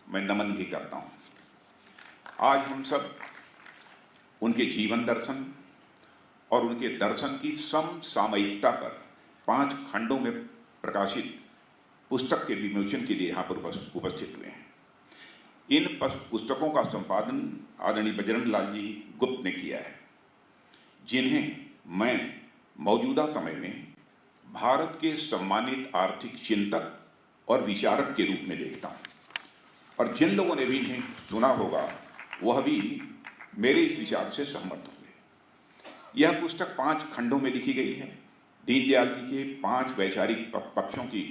मैं नमन भी करता हूं। आज हम सब उनके जीवन दर्शन और उनके दर्शन की समसामयिकता पर 5 खंडों में प्रकाशित पुस्तक के विमोचन के लिए यहाँ पर उपस्थित हुए हैं। इन पुस्तकों का संपादन आदरणीय बजरंग लाल जी गुप्त ने किया है, जिन्हें मैं मौजूदा समय में भारत के सम्मानित आर्थिक चिंतक और विचारक के रूप में देखता हूं। और जिन लोगों ने भी इन्हें सुना होगा वह भी मेरे इस विचार से सहमत होंगे। यह पुस्तक 5 खंडों में लिखी गई है। दीनदयाल जी के 5 वैचारिक पक्षों की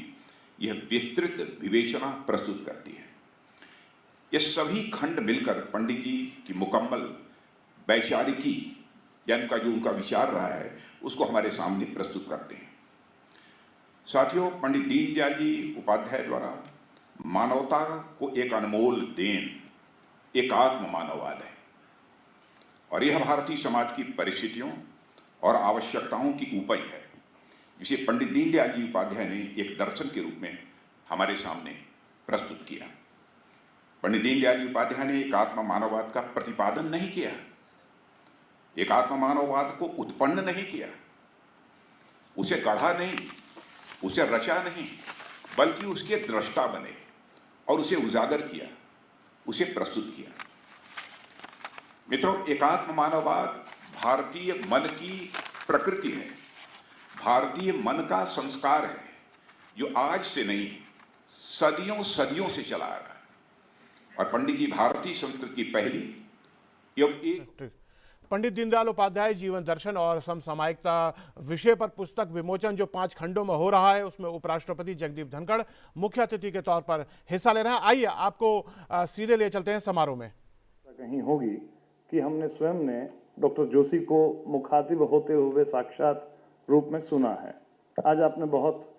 यह विस्तृत विवेचना प्रस्तुत करती है। ये सभी खंड मिलकर पंडित जी की मुकम्मल वैचारिकी या उनका विचार रहा है उसको हमारे सामने प्रस्तुत करते हैं। साथियों, पंडित दीनदयाल जी उपाध्याय द्वारा मानवता को एक अनमोल देन एकात्म मानववाद है और यह भारतीय समाज की परिस्थितियों और आवश्यकताओं की उपज है, जिसे पंडित दीनदयाल जी उपाध्याय ने एक दर्शन के रूप में हमारे सामने प्रस्तुत किया। पंडित दीनदयाल जी उपाध्याय ने एकात्म मानववाद का प्रतिपादन नहीं किया, एकात्म मानववाद को उत्पन्न नहीं किया, उसे गढ़ा नहीं, उसे रचा नहीं, बल्कि उसके दृष्टा बने और उसे उजागर किया, उसे प्रस्तुत किया। मित्रों, एकात्म मानववाद भारतीय मन की प्रकृति है, भारतीय मन का संस्कार है, जो आज से नहीं सदियों सदियों से चला आ रहा है। और पंडित जी भारतीय संस्कृति की पहली एवं एक पंडित दीनदयाल उपाध्याय जीवन दर्शन और समसामयिकता विषय पर पुस्तक विमोचन जो 5 खंडों में हो रहा है, उसमें उपराष्ट्रपति जगदीप धनखड़ मुख्य अतिथि के तौर पर हिस्सा ले रहे हैं। आइए आपको सीधे ले चलते हैं समारोह में। कहीं होगी कि हमने स्वयं ने डॉक्टर जोशी को मुखातिब होते हुए साक्षात रूप में सुना है। आज आपने बहुत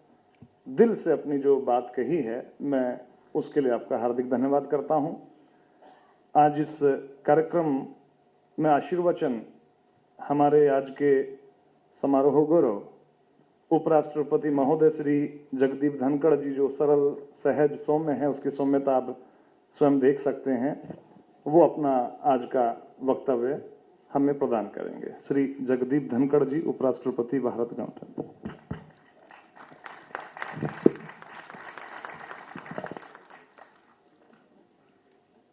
दिल से अपनी जो बात कही है, मैं उसके लिए आपका हार्दिक धन्यवाद करता हूं। आज इस कार्यक्रम में आशीर्वचन हमारे आज के समारोह गौरव उपराष्ट्रपति महोदय श्री जगदीप धनखड़ जी, जो सरल सहज सौम्य है, उसकी सौम्यता आप स्वयं देख सकते हैं, वो अपना आज का वक्तव्य हमें प्रदान करेंगे। श्री जगदीप धनखड़ जी, उपराष्ट्रपति भारत गणतंत्र।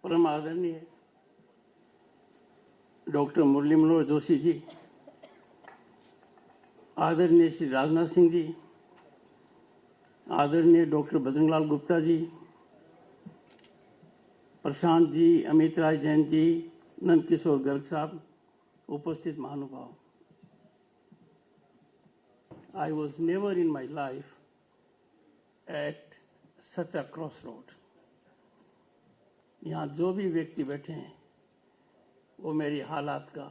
परम आदरणीय डॉक्टर मुरली मनोहर जोशी जी, आदरणीय श्री राजनाथ सिंह जी, आदरणीय डॉक्टर बजरंगलाल गुप्ता जी, प्रशांत जी, अमित राय जैन जी, नंद किशोर गर्ग साहब, उपस्थित महानुभाव। I was never in my life at such a cross road. यहाँ जो भी व्यक्ति बैठे हैं वो मेरी हालात का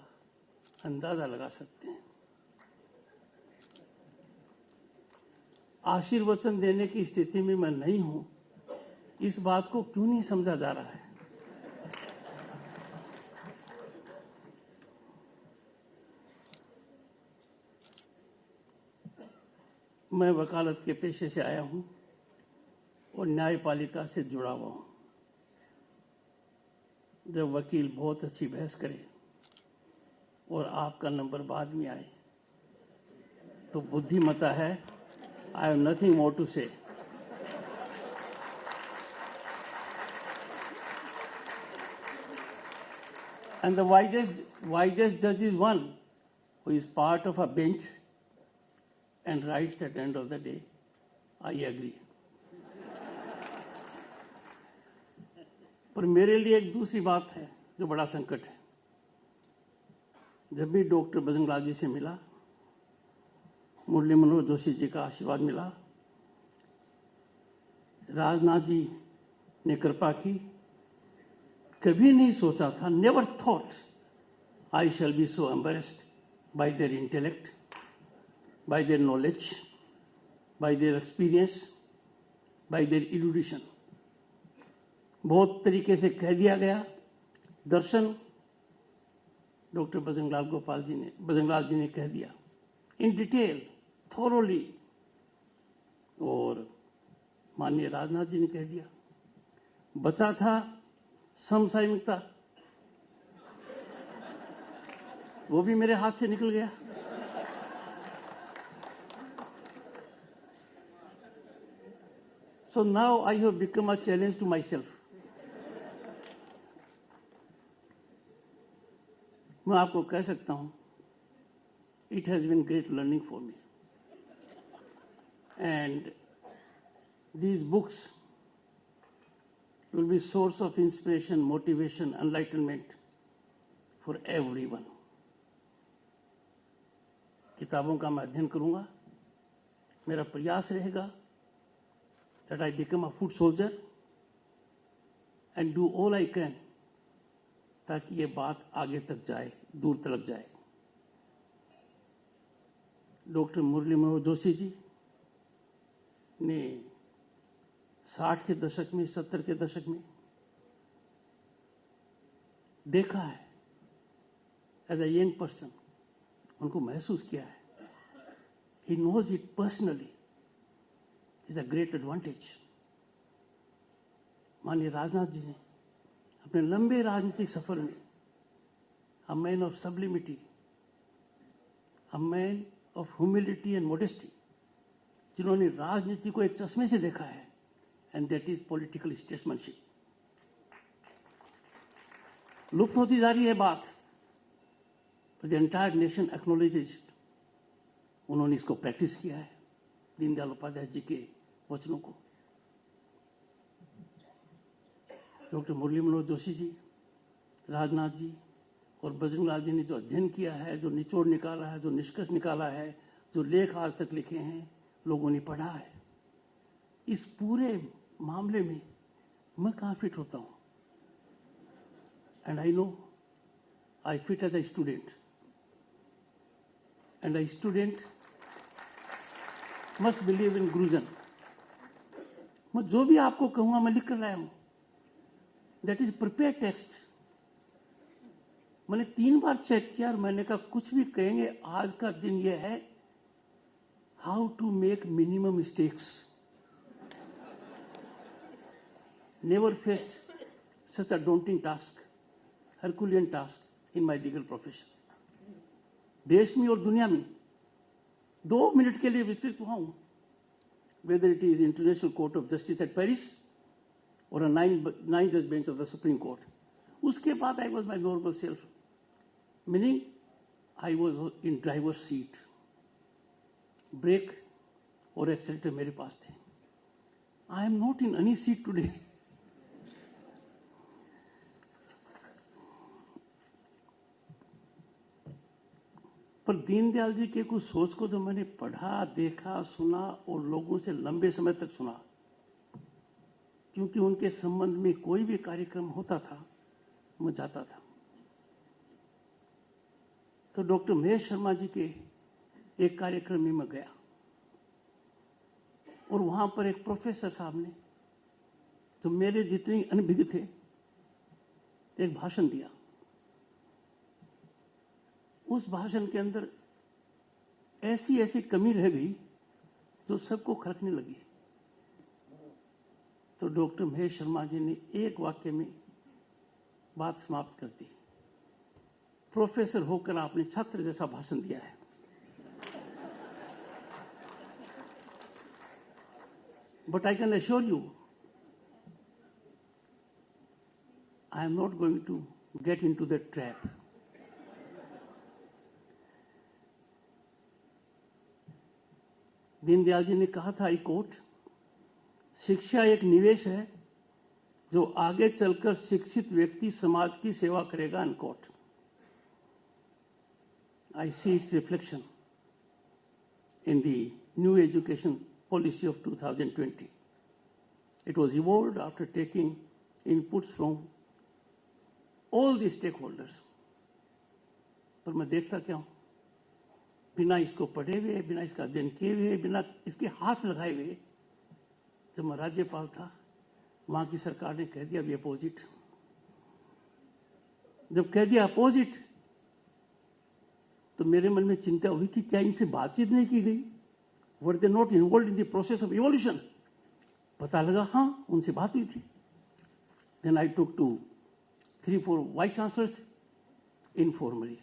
अंदाजा लगा सकते हैं। आशीर्वचन देने की स्थिति में मैं नहीं हूं, इस बात को क्यों नहीं समझा जा रहा है? मैं वकालत के पेशे से आया हूं और न्यायपालिका से जुड़ा हुआ हूं। जब वकील बहुत अच्छी बहस करे और आपका नंबर बाद में आए तो बुद्धिमता है। I have nothing more to say. And the wisest judge is one who is part of a bench and writes at the end of the day, I agree. पर मेरे लिए एक दूसरी बात है जो बड़ा संकट है। जब भी डॉक्टर बजरंगलाल जी से मिला, मुरली मनोहर जोशी जी का आशीर्वाद मिला, राजनाथ जी ने कृपा की, कभी नहीं सोचा था, never thought I shall be so embarrassed by their intellect, by their knowledge, by their experience, by their erudition. बहुत तरीके से कह दिया गया। दर्शन डॉक्टर बजरंगलाल जी ने कह दिया इन डिटेल, थोरोली, और माननीय राजनाथ जी ने कह दिया। बचा था समसामयिकता, वो भी मेरे हाथ से निकल गया। So now I have become a challenge to myself. मैं आपको कह सकता हूं, it has been great learning for me. And these books will be source of inspiration, motivation, enlightenment for everyone. किताबों का मैं अध्ययन करूंगा. मेरा प्रयास रहेगा that I become a foot soldier and do all I can ताकि ये बात आगे तक जाए, दूर तक जाए. डॉक्टर मुरली मनोहर जोशी जी ने 60 के दशक में, 70 के दशक में देखा है, एज अ यंग पर्सन उनको महसूस किया है. He knows it personally, is a great advantage. माननीय राजनाथ जी ने अपने लंबे राजनीतिक सफर में a man of sublimity, a man of humility and modesty, जिन्होंने राजनीति को एक चश्मे से देखा है, and that is political statesmanship. लुप्त होती जा रही है बात, the entire nation acknowledges it. उन्होंने इसको प्रैक्टिस किया है, दीनदयाल उपाध्याय जी के वचनों को. डॉक्टर मुरली मनोहर जोशी जी, राजनाथ जी और बजरंग लाल जी ने जो अध्ययन किया है, जो निचोड़ निकाला है, जो निष्कर्ष निकाला है, जो लेख आज तक लिखे हैं, लोगों ने पढ़ा है. इस पूरे मामले में मैं कहाँ फिट होता हूँ? And I know I fit as a student, and a student must believe in gurujan. मैं जो भी आपको कहूंगा मैं लिख कर लाया हूं. That is prepare text. मैंने 3 बार चेक किया और मैंने कहा कुछ भी कहेंगे, आज का दिन यह है how to make minimum mistakes. Never faced such a daunting task, herculean task in my legal profession. देश में और दुनिया में 2 मिनट के लिए विस्तृत हुआ हूं, whether it is International Court of Justice at Paris और 9 जज bench of the Supreme Court. उसके बाद I was my normal self, meaning I was in driver seat. Brake और एक्सेलेटर मेरे पास थे. I am not in any seat today. पर दीनदयाल जी के कुछ सोच को जो मैंने पढ़ा, देखा, सुना और लोगों से लंबे समय तक सुना, क्योंकि उनके संबंध में कोई भी कार्यक्रम होता था मैं जाता था. तो डॉक्टर महेश शर्मा जी के एक कार्यक्रम में मैं गया और वहां पर एक प्रोफेसर साहब ने, जो मेरे जितने अनभिज्ञ थे, एक भाषण दिया. उस भाषण के अंदर ऐसी ऐसी कमी रह गई जो सबको खटकने लगी. तो डॉक्टर महेश शर्मा जी ने एक वाक्य में बात समाप्त कर दी. प्रोफेसर होकर आपने छात्र जैसा भाषण दिया है. But I can assure you, I am not going to get into that trap. Deendayal ji ने कहा था, आई कोट, शिक्षा एक निवेश है जो आगे चलकर शिक्षित व्यक्ति समाज की सेवा करेगा. Unquote. I see it's reflection in the new education policy of 2020. It was evolved after taking inputs from all the stakeholders. पर मैं देखता क्या हूं, बिना इसको पढ़े हुए, बिना इसका अध्ययन किए हुए, बिना इसके हाथ लगाए हुए, जब मैं राज्यपाल था, वहां की सरकार ने कह दिया अभी अपोजिट. जब कह दिया अपोजिट, तो मेरे मन में चिंता हुई कि क्या इनसे बातचीत नहीं की गई? Were they not involved in the process of evolution? पता लगा हाँ, उनसे बात हुई थी. Then I took to 3-4 vice chancellors informally.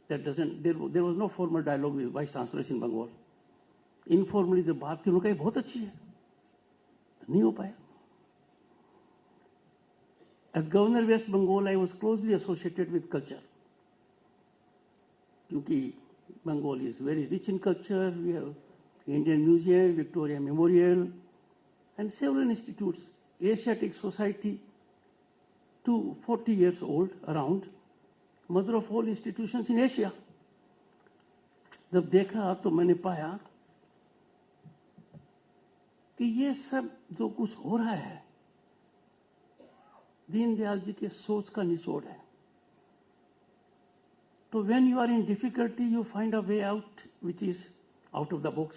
That doesn't, there was no formal dialogue with vice chancellors in Bengal. Informally जब बात की, उन्होंने कहा बहुत अच्छी है, तो नहीं हो पाया. As Governor West Bengal, I was closely associated with culture. क्योंकि Bengal is very rich in culture. We have Indian Museum, Victoria Memorial, and several institutes, Asiatic Society, 240 years old around, mother of all institutions in Asia. जब देखा तो मैंने पाया कि ये सब जो कुछ हो रहा है दीनदयाल जी के सोच का निचोड़ है. तो when you are in difficulty, you find a way out which is out of the box.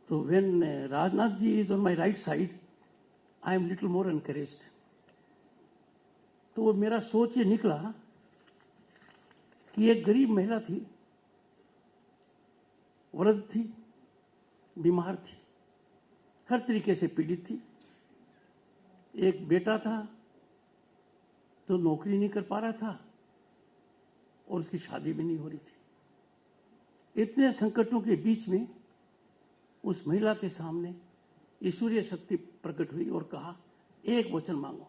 So when Rajnath ji is on my right side, I am little more encouraged. तो मेरा सोच ये निकला कि एक गरीब महिला थी, वृद्ध थी, बीमार थी, हर तरीके से पीड़ित थी. एक बेटा था जो नौकरी नहीं कर पा रहा था और उसकी शादी भी नहीं हो रही थी. इतने संकटों के बीच में उस महिला के सामने ईश्वरीय शक्ति प्रकट हुई और कहा, एक वचन मांगो.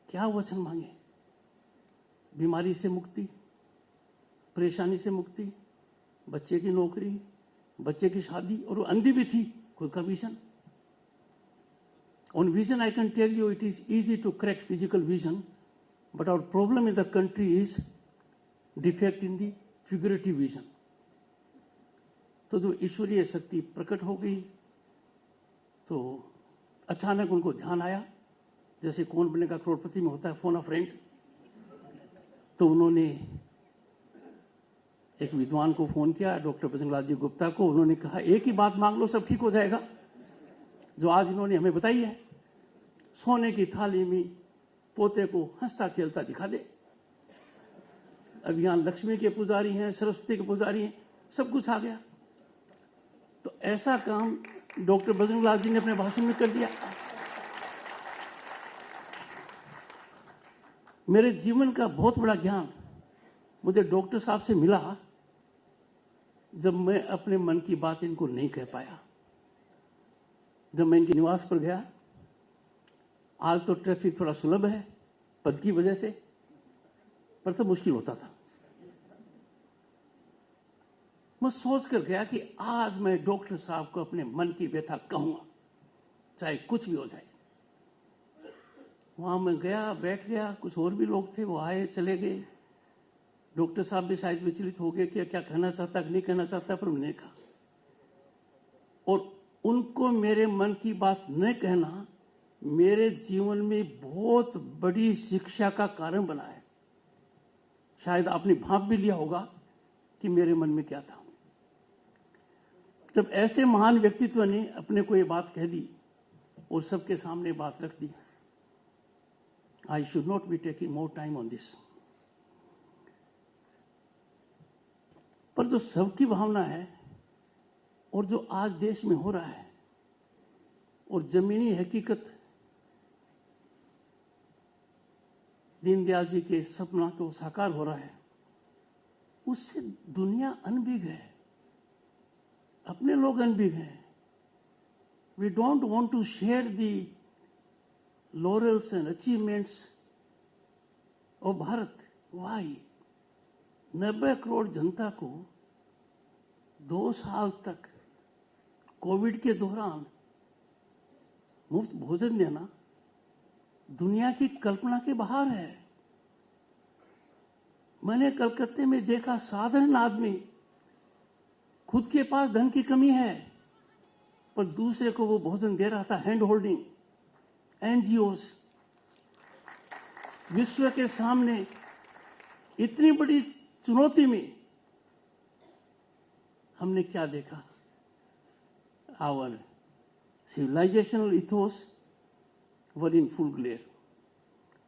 क्या वचन मांगे? बीमारी से मुक्ति, परेशानी से मुक्ति, बच्चे की नौकरी, बच्चे की शादी, और वो अंधी भी थी, खुद का vision. On vision, I can tell you it is easy to correct physical vision, but our problem in the country is defect in the figurative vision. तो जो ईश्वरीय शक्ति प्रकट हो गई तो अचानक उनको ध्यान आया, जैसे कौन बनेगा करोड़पति में होता है फोन अ फ्रेंड. तो उन्होंने एक विद्वान को फोन किया, डॉक्टर बजरंग लाल जी गुप्ता को. उन्होंने कहा, एक ही बात मांग लो, सब ठीक हो जाएगा, जो आज इन्होंने हमें बताई है. सोने की थाली में पोते को हंसता खेलता दिखा दे. अब यहां लक्ष्मी के पुजारी हैं, सरस्वती के पुजारी हैं, सब कुछ आ गया. तो ऐसा काम डॉक्टर बजरंग लाल जी ने अपने भाषण में कर दिया. मेरे जीवन का बहुत बड़ा ज्ञान मुझे डॉक्टर साहब से मिला जब मैं अपने मन की बात इनको नहीं कह पाया. जब मैं इनके निवास पर गया, आज तो ट्रैफिक थोड़ा सुलभ है पद की वजह से, पर तो मुश्किल होता था. मैं सोच कर गया कि आज मैं डॉक्टर साहब को अपने मन की व्यथा कहूंगा, चाहे कुछ भी हो जाए. वहां मैं गया, बैठ गया, कुछ और भी लोग थे, वो आए चले गए. डॉक्टर साहब भी शायद विचलित हो गए कि क्या कहना चाहता कि नहीं कहना चाहता, पर मैंने कहा. और उनको मेरे मन की बात न कहना मेरे जीवन में बहुत बड़ी शिक्षा का कारण बना है. शायद आपने भाप भी लिया होगा कि मेरे मन में क्या था. तब ऐसे महान व्यक्तित्व ने अपने को ये बात कह दी और सबके सामने बात रख दी. I should not be taking more time on this. पर जो सबकी भावना है और जो आज देश में हो रहा है और जमीनी हकीकत दीनदयाल जी के सपना तो साकार हो रहा है, उससे दुनिया अनभिज्ञ है, अपने लोग अनभिज्ञ हैं. We don't want to share the laurels and achievements of Bharat. Why? 90 crore जनता को 2 साल तक कोविड के दौरान मुफ्त भोजन देना दुनिया की कल्पना के बाहर है. मैंने कलकत्ते में देखा, साधारण आदमी, खुद के पास धन की कमी है पर दूसरे को वो भोजन दे रहा था. Hand holding. एनजीओस विश्व के सामने इतनी बड़ी चुनौती में हमने क्या देखा? Our civilisational ethos were in full glare.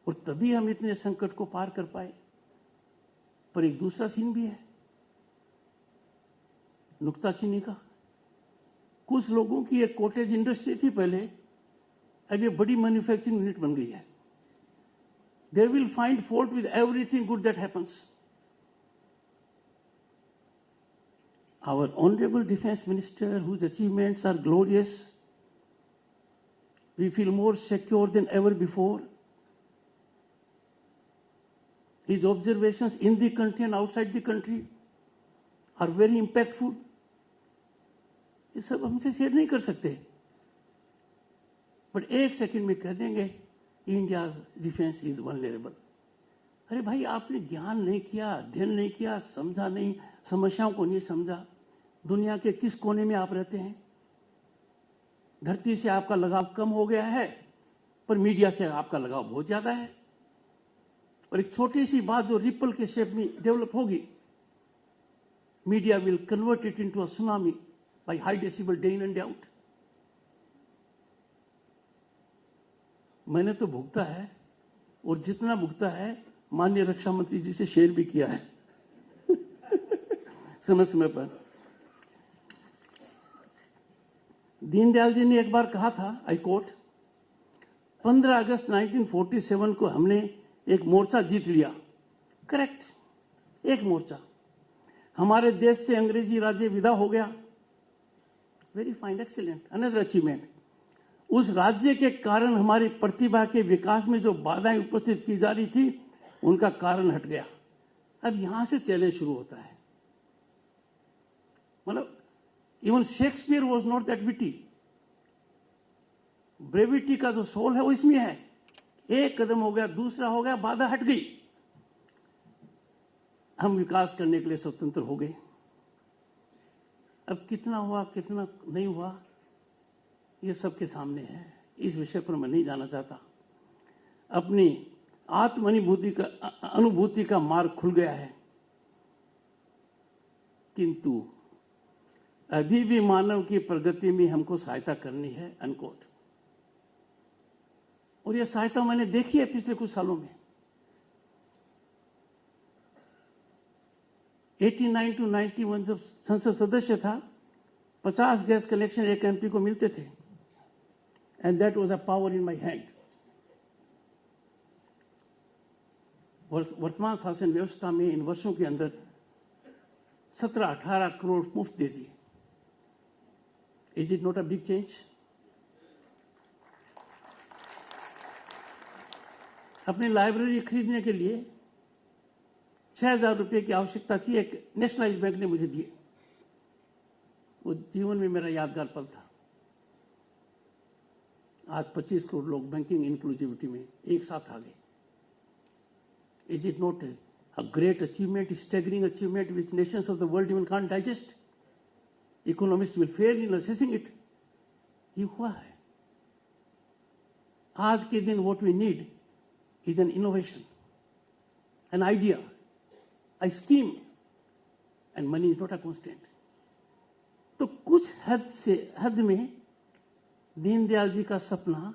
और तभी हम इतने संकट को पार कर पाए. पर एक दूसरा सीन भी है, नुक्ताचीनी का. कुछ लोगों की एक कॉटेज इंडस्ट्री थी पहले, अब ये बड़ी मैन्युफैक्चरिंग यूनिट बन गई है. They will find fault with everything good that happens. Our honorable defense minister, whose achievements are glorious, we feel more secure than ever before. his observations in the country and outside the country are very impactful. ये सब हमसे share नहीं कर सकते, but एक second में कह देंगे इंडिया डिफेंस इज वल्नरेबल। अरे भाई, आपने ज्ञान नहीं किया, अध्ययन नहीं किया, समझा नहीं, समस्याओं को नहीं समझा। दुनिया के किस कोने में आप रहते हैं? धरती से आपका लगाव कम हो गया है, पर मीडिया से आपका लगाव बहुत ज्यादा है। और एक छोटी सी बात जो रिपल के शेप में डेवलप होगी, media will convert it into a tsunami by high decibel day in and day out. मैंने तो भुगता है, और जितना भुगता है माननीय रक्षा मंत्री जी से शेयर भी किया है समय समय पर। दीनदयाल जी ने एक बार कहा था, आई कोट, 15 अगस्त 1947 को हमने एक मोर्चा जीत लिया। करेक्ट, एक मोर्चा। हमारे देश से अंग्रेजी राज्य विदा हो गया। Very fine, excellent, another achievement. उस राज्य के कारण हमारी प्रतिभा के विकास में जो बाधाएं उपस्थित की जा रही थी, उनका कारण हट गया। अब यहां से चैलेंज शुरू होता है। मतलब even Shakespeare was not that witty. Brevity का जो सोल है वो इसमें है। एक कदम हो गया, दूसरा हो गया, बाधा हट गई, हम विकास करने के लिए स्वतंत्र हो गए। अब कितना हुआ, कितना नहीं हुआ, ये सबके सामने है। इस विषय पर मैं नहीं जाना चाहता। अपनी अनुभूति का मार्ग खुल गया है, किंतु अभी भी मानव की प्रगति में हमको सहायता करनी है, अनकोट। और यह सहायता मैंने देखी है पिछले कुछ सालों में। 89 to 91 जब संसद सदस्य था, 50 गैस कनेक्शन एक एमपी को मिलते थे, and that was a power in my hand. वर्तमान शासन व्यवस्था में इन वर्षों के अंदर 17-18 करोड़ मुफ्त दे दिए। Is it not a big change? अपनी लाइब्रेरी खरीदने के लिए 6,000 रुपए की आवश्यकता थी, एक नेशनलाइज बैंक ने मुझे दिए। वो जीवन में मेरा यादगार पल था। आज 25 करोड़ लोग बैंकिंग इंक्लूसिविटी में एक साथ आ गए। Is it not a great achievement, staggering achievement which nations of the world even can't digest? Economists will fail in assessing it. ये हुआ है। आज के दिन what we need is an innovation, an idea, a scheme, and money is not a constraint. तो कुछ हद में दीनदयाल जी का सपना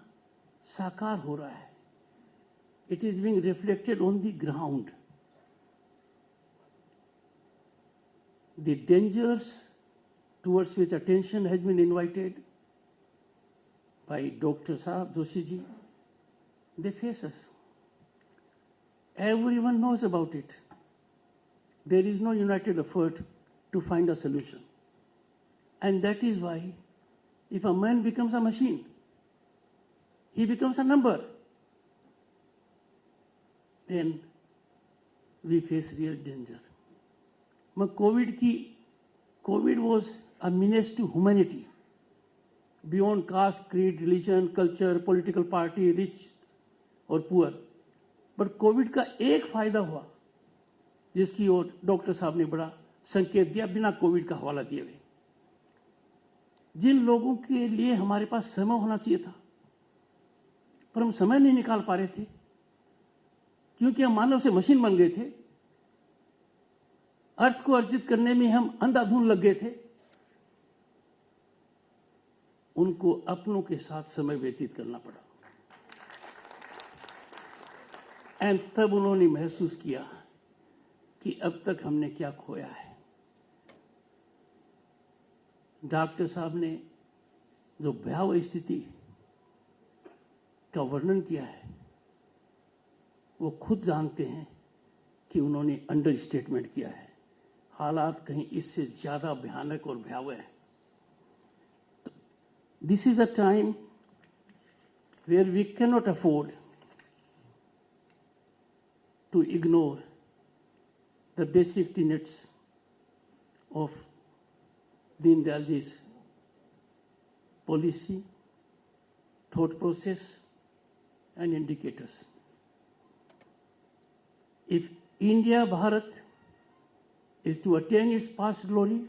साकार हो रहा है। It is being reflected on the ground. The dangers towards which attention has been invited by Dr. Sahab Joshi ji, they face us. Everyone knows about it. There is no united effort to find a solution. And that is why if a man becomes a machine, he becomes a number, then we face real danger. COVID was a menace to humanity beyond caste, creed, religion, culture, political party, rich or poor. But COVID का एक फायदा हुआ जिसकी ओर doctor साहब ने बड़ा संकेत दिया बिना कोविड का हवाला दिए हुए। जिन लोगों के लिए हमारे पास समय होना चाहिए था, पर हम समय नहीं निकाल पा रहे थे क्योंकि हम मानव से मशीन बन गए थे। अर्थ को अर्जित करने में हम अंधाधुंध लग गए थे। उनको अपनों के साथ समय व्यतीत करना पड़ा। एंड तब उन्होंने महसूस किया कि अब तक हमने क्या खोया है। डॉक्टर साहब ने जो भयावह स्थिति का वर्णन किया है, वो खुद जानते हैं कि उन्होंने अंडर स्टेटमेंट किया है। हालात कहीं इससे ज्यादा भयानक और भयावह है। This is a time where we can not afford to ignore the basic tenets of Deen Dayal ji's policy, thought process, and indicators. If India, Bharat, is to attain its past glory,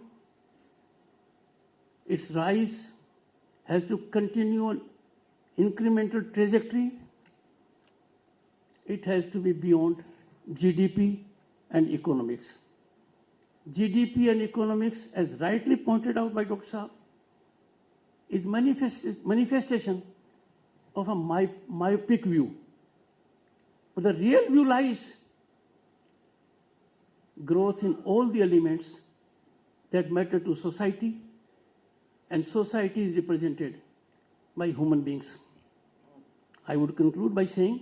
its rise has to continue on incremental trajectory. It has to be beyond GDP and economics. GDP and economics, as rightly pointed out by Dr. Saab, is manifestation of a myopic view. But the real view lies growth in all the elements that matter to society, and society is represented by human beings. I would conclude by saying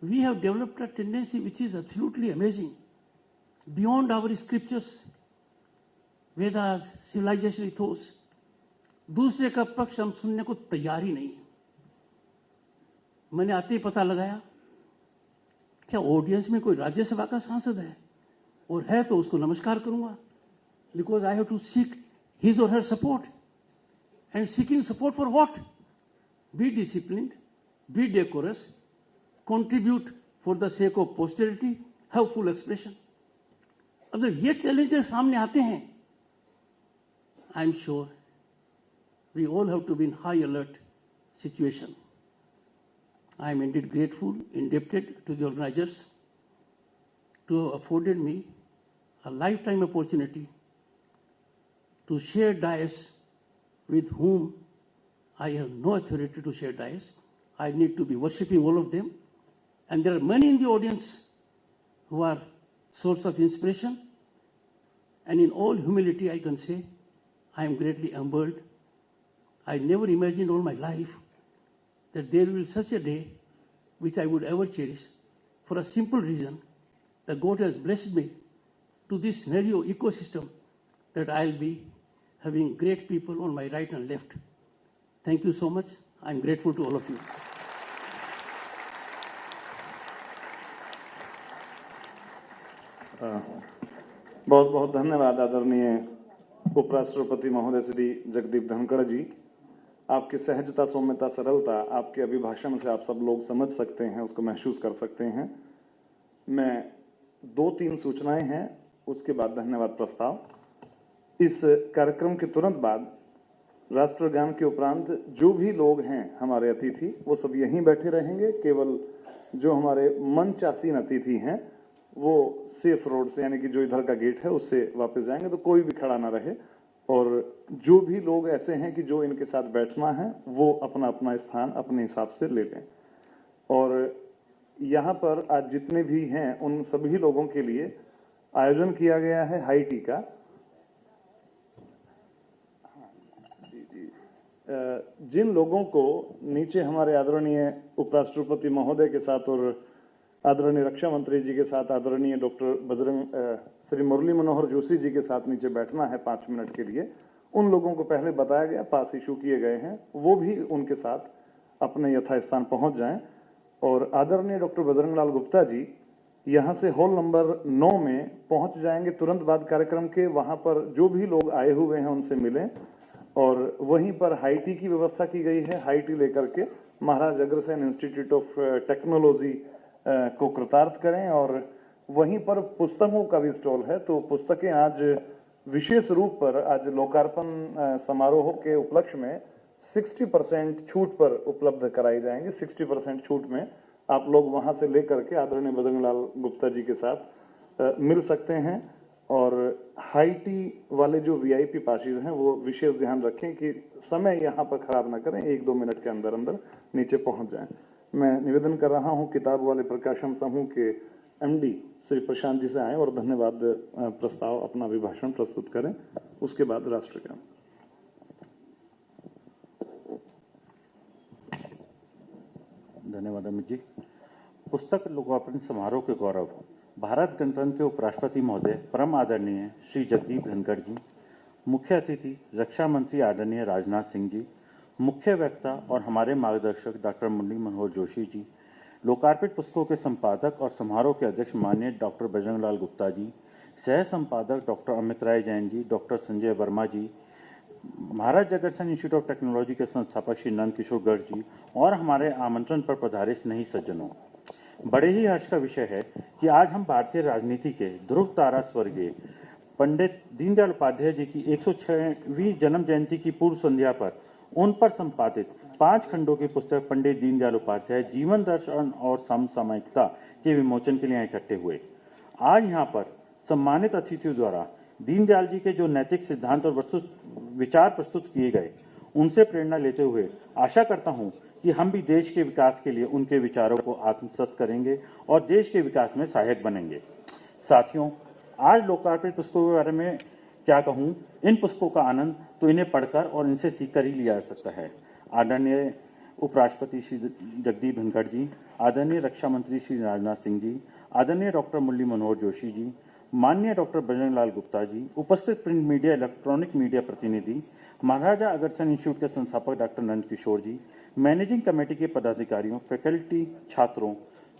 we have developed a tendency which is absolutely amazing, beyond our scriptures, Vedas, civilization ethos. दूसरे का पक्ष हम सुनने को तैयार ही नहीं। मैंने आते ही पता लगाया क्या ऑडियंस में कोई राज्यसभा का सांसद है, और है तो उसको नमस्कार करूंगा, because I have to seek his or her support. And seeking support for what? Be disciplined, be decorous, contribute for the sake of posterity, have full expression. अब जब ये चैलेंजेस सामने आते हैं, I am sure we all have to be in high alert situation. I am indeed grateful, indebted to the organizers to have afforded me a lifetime opportunity to share dais with whom I have no authority to share dais. I need to be worshipping all of them. And there are many in the audience who are source of inspiration. And in all humility, I can say, I am greatly humbled. I never imagined all my life that there will be such a day which I would ever cherish, for a simple reason that God has blessed me to this scenario ecosystem that I'll be having great people on my right and left. Thank you so much. I'm grateful to all of you. बहुत बहुत धन्यवाद आदरणीय उपराष्ट्रपति महोदय श्री जगदीप धनखड़ जी। आपकी सहजता, सौम्यता, सरलता आपके अभिभाषण से आप सब लोग समझ सकते हैं, उसको महसूस कर सकते हैं। मैं 2-3 सूचनाएं हैं, उसके बाद धन्यवाद प्रस्ताव। इस कार्यक्रम के तुरंत बाद राष्ट्रगान के उपरांत जो भी लोग हैं हमारे अतिथि, वो सब यहीं बैठे रहेंगे। केवल जो हमारे मंचासीन अतिथि हैं वो सेफ रोड से, यानी कि जो इधर का गेट है उससे वापस जाएंगे, तो कोई भी खड़ा ना रहे। और जो भी लोग ऐसे हैं कि जो इनके साथ बैठना है वो अपना अपना स्थान अपने हिसाब से ले लें। और यहाँ पर आज जितने भी हैं उन सभी लोगों के लिए आयोजन किया गया है हाई टी का। जिन लोगों को नीचे हमारे आदरणीय उपराष्ट्रपति महोदय के साथ और आदरणीय रक्षा मंत्री जी के साथ आदरणीय डॉक्टर श्री मुरली मनोहर जोशी जी के साथ नीचे बैठना है 5 मिनट के लिए, उन लोगों को पहले बताया गया, पास इशू किए गए हैं, वो भी उनके साथ अपने यथास्थान पहुंच जाएं। और आदरणीय डॉक्टर बजरंग लाल गुप्ता जी यहां से हॉल नंबर 9 में पहुंच जाएंगे तुरंत बाद कार्यक्रम के। वहां पर जो भी लोग आए हुए हैं उनसे मिलें, और वहीं पर हाई टी की व्यवस्था की गई है। हाई टी लेकर के महाराज अग्रसेन इंस्टीट्यूट ऑफ टेक्नोलॉजी को कृतार्थ करें। और वहीं पर पुस्तकों का भी स्टॉल है, तो पुस्तकें आज विशेष रूप पर आज लोकार्पण समारोह के उपलक्ष्य में 60% छूट पर उपलब्ध कराई जाएंगी। 60% छूट में आप लोग वहां से लेकर के आदरणीय बजरंग लाल गुप्ता जी के साथ मिल सकते हैं। और हाई टी वाले जो वीआईपी पासेज हैं वो विशेष ध्यान रखें कि समय यहाँ पर खराब ना करें, 1-2 मिनट के अंदर अंदर नीचे पहुंच जाएं। मैं निवेदन कर रहा हूं किताब वाले प्रकाशन समूह के एमडी श्री प्रशांत जी से आए और धन्यवाद प्रस्ताव अपना अभिभाषण प्रस्तुत करें, उसके बाद राष्ट्रगान। धन्यवाद अमित जी। पुस्तक लोकार्पण समारोह के गौरव भारत गणतंत्र के उपराष्ट्रपति महोदय परम आदरणीय श्री जगदीप धनखड़ जी, मुख्य अतिथि रक्षा मंत्री आदरणीय राजनाथ सिंह जी, मुख्य वक्ता और हमारे मार्गदर्शक डॉक्टर मुरली मनोहर जोशी जी, लोकार्पित पुस्तकों के संपादक और समारोह के अध्यक्ष माननीय डॉक्टर बजरंग लाल गुप्ता जी, सह संपादक doctor Amit Rai Jain ji, doctor Sanjay Verma ji, Maharaj Agrasen Institute of Technology के संस्थापक श्री नंद किशोर गर्ग जी और हमारे आमंत्रण पर पधारे स्नेही सज्जनों, बड़े ही हर्ष का विषय है कि आज हम भारतीय राजनीति के ध्रुव तारा स्वर्गीय पंडित दीनदयाल उपाध्याय जी की 106वीं जन्म जयंती की पूर्व संध्या पर उन पर संपादित 5 खंडों की पुस्तक पंडित दीनदयाल उपाध्याय जीवन दर्शन और समसामयिकता के विमोचन के लिए इकट्ठे हुए। आज यहाँ पर सम्मानित अतिथियों द्वारा दीनदयाल जी के जो नैतिक सिद्धांत और विचार प्रस्तुत किए गए, उनसे प्रेरणा लेते हुए आशा करता हूं कि हम भी देश के विकास के लिए उनके विचारों को आत्मसात करेंगे और देश के विकास में सहायक बनेंगे। साथियों, आज लोकार्पित पुस्तकों के बारे में क्या कहूं, इन पुस्तकों का आनंद तो इन्हें पढ़कर और इनसे सीखकर ही लिया जा सकता है। आदरणीय उपराष्ट्रपति श्री जगदीप धनखड़ जी, आदरणीय रक्षा मंत्री श्री राजनाथ सिंह जी, आदरणीय डॉक्टर मुरली मनोहर जोशी जी, माननीय डॉक्टर बजरंग लाल गुप्ता जी, उपस्थित प्रिंट मीडिया, इलेक्ट्रॉनिक मीडिया प्रतिनिधि, महाराजा अग्रसेन इंस्टीट्यूट के संस्थापक डॉक्टर नंद किशोर जी, मैनेजिंग कमेटी के पदाधिकारियों, फैकल्टी, छात्रों,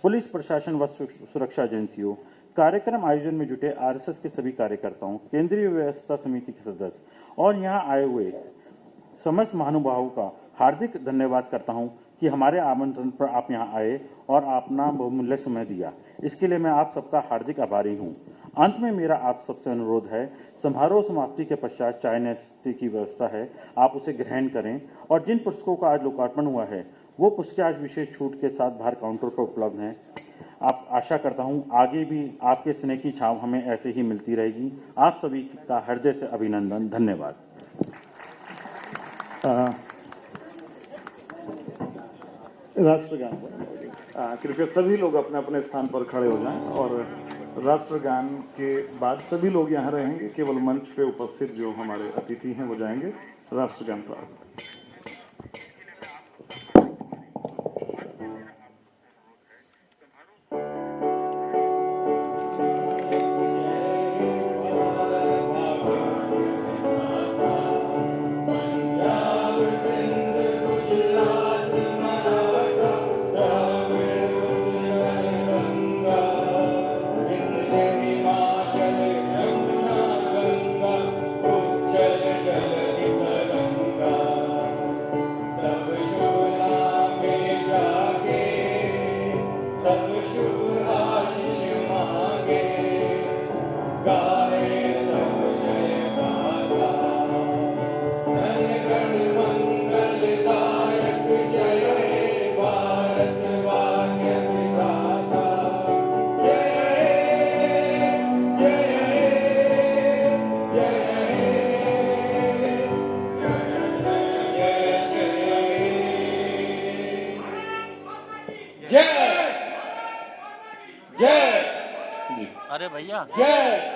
पुलिस प्रशासन व सुरक्षा एजेंसियों, कार्यक्रम आयोजन में जुटे आरएसएस के सभी कार्यकर्ताओं, केंद्रीय व्यवस्था समिति के सदस्य और यहाँ आए हुए समस्त महानुभावों का हार्दिक धन्यवाद करता हूँ कि हमारे आमंत्रण पर आप यहाँ आए और अपना बहुमूल्य समय दिया। इसके लिए मैं आप सबका हार्दिक आभारी हूँ। अंत में मेरा आप सबसे अनुरोध है, समारोह समाप्ति के पश्चात चाय नाश्ते की व्यवस्था है, आप उसे ग्रहण करें और जिन पुस्तकों का आज लोकार्पण हुआ है वो पुस्तकें आज विशेष छूट के साथ बाहर काउंटर पर उपलब्ध हैं। आप आशा करता हूं आगे भी आपके स्नेह की छाव हमें ऐसे ही मिलती रहेगी। आप सभी का हृदय से अभिनंदन, धन्यवाद। राष्ट्रगान कृपया सभी लोग अपने अपने स्थान पर खड़े हो जाएं और राष्ट्रगान के बाद सभी लोग यहाँ रहेंगे, केवल मंच पे उपस्थित जो हमारे अतिथि हैं वो जाएंगे। राष्ट्रगान प्रारंभ। अरे भैया जय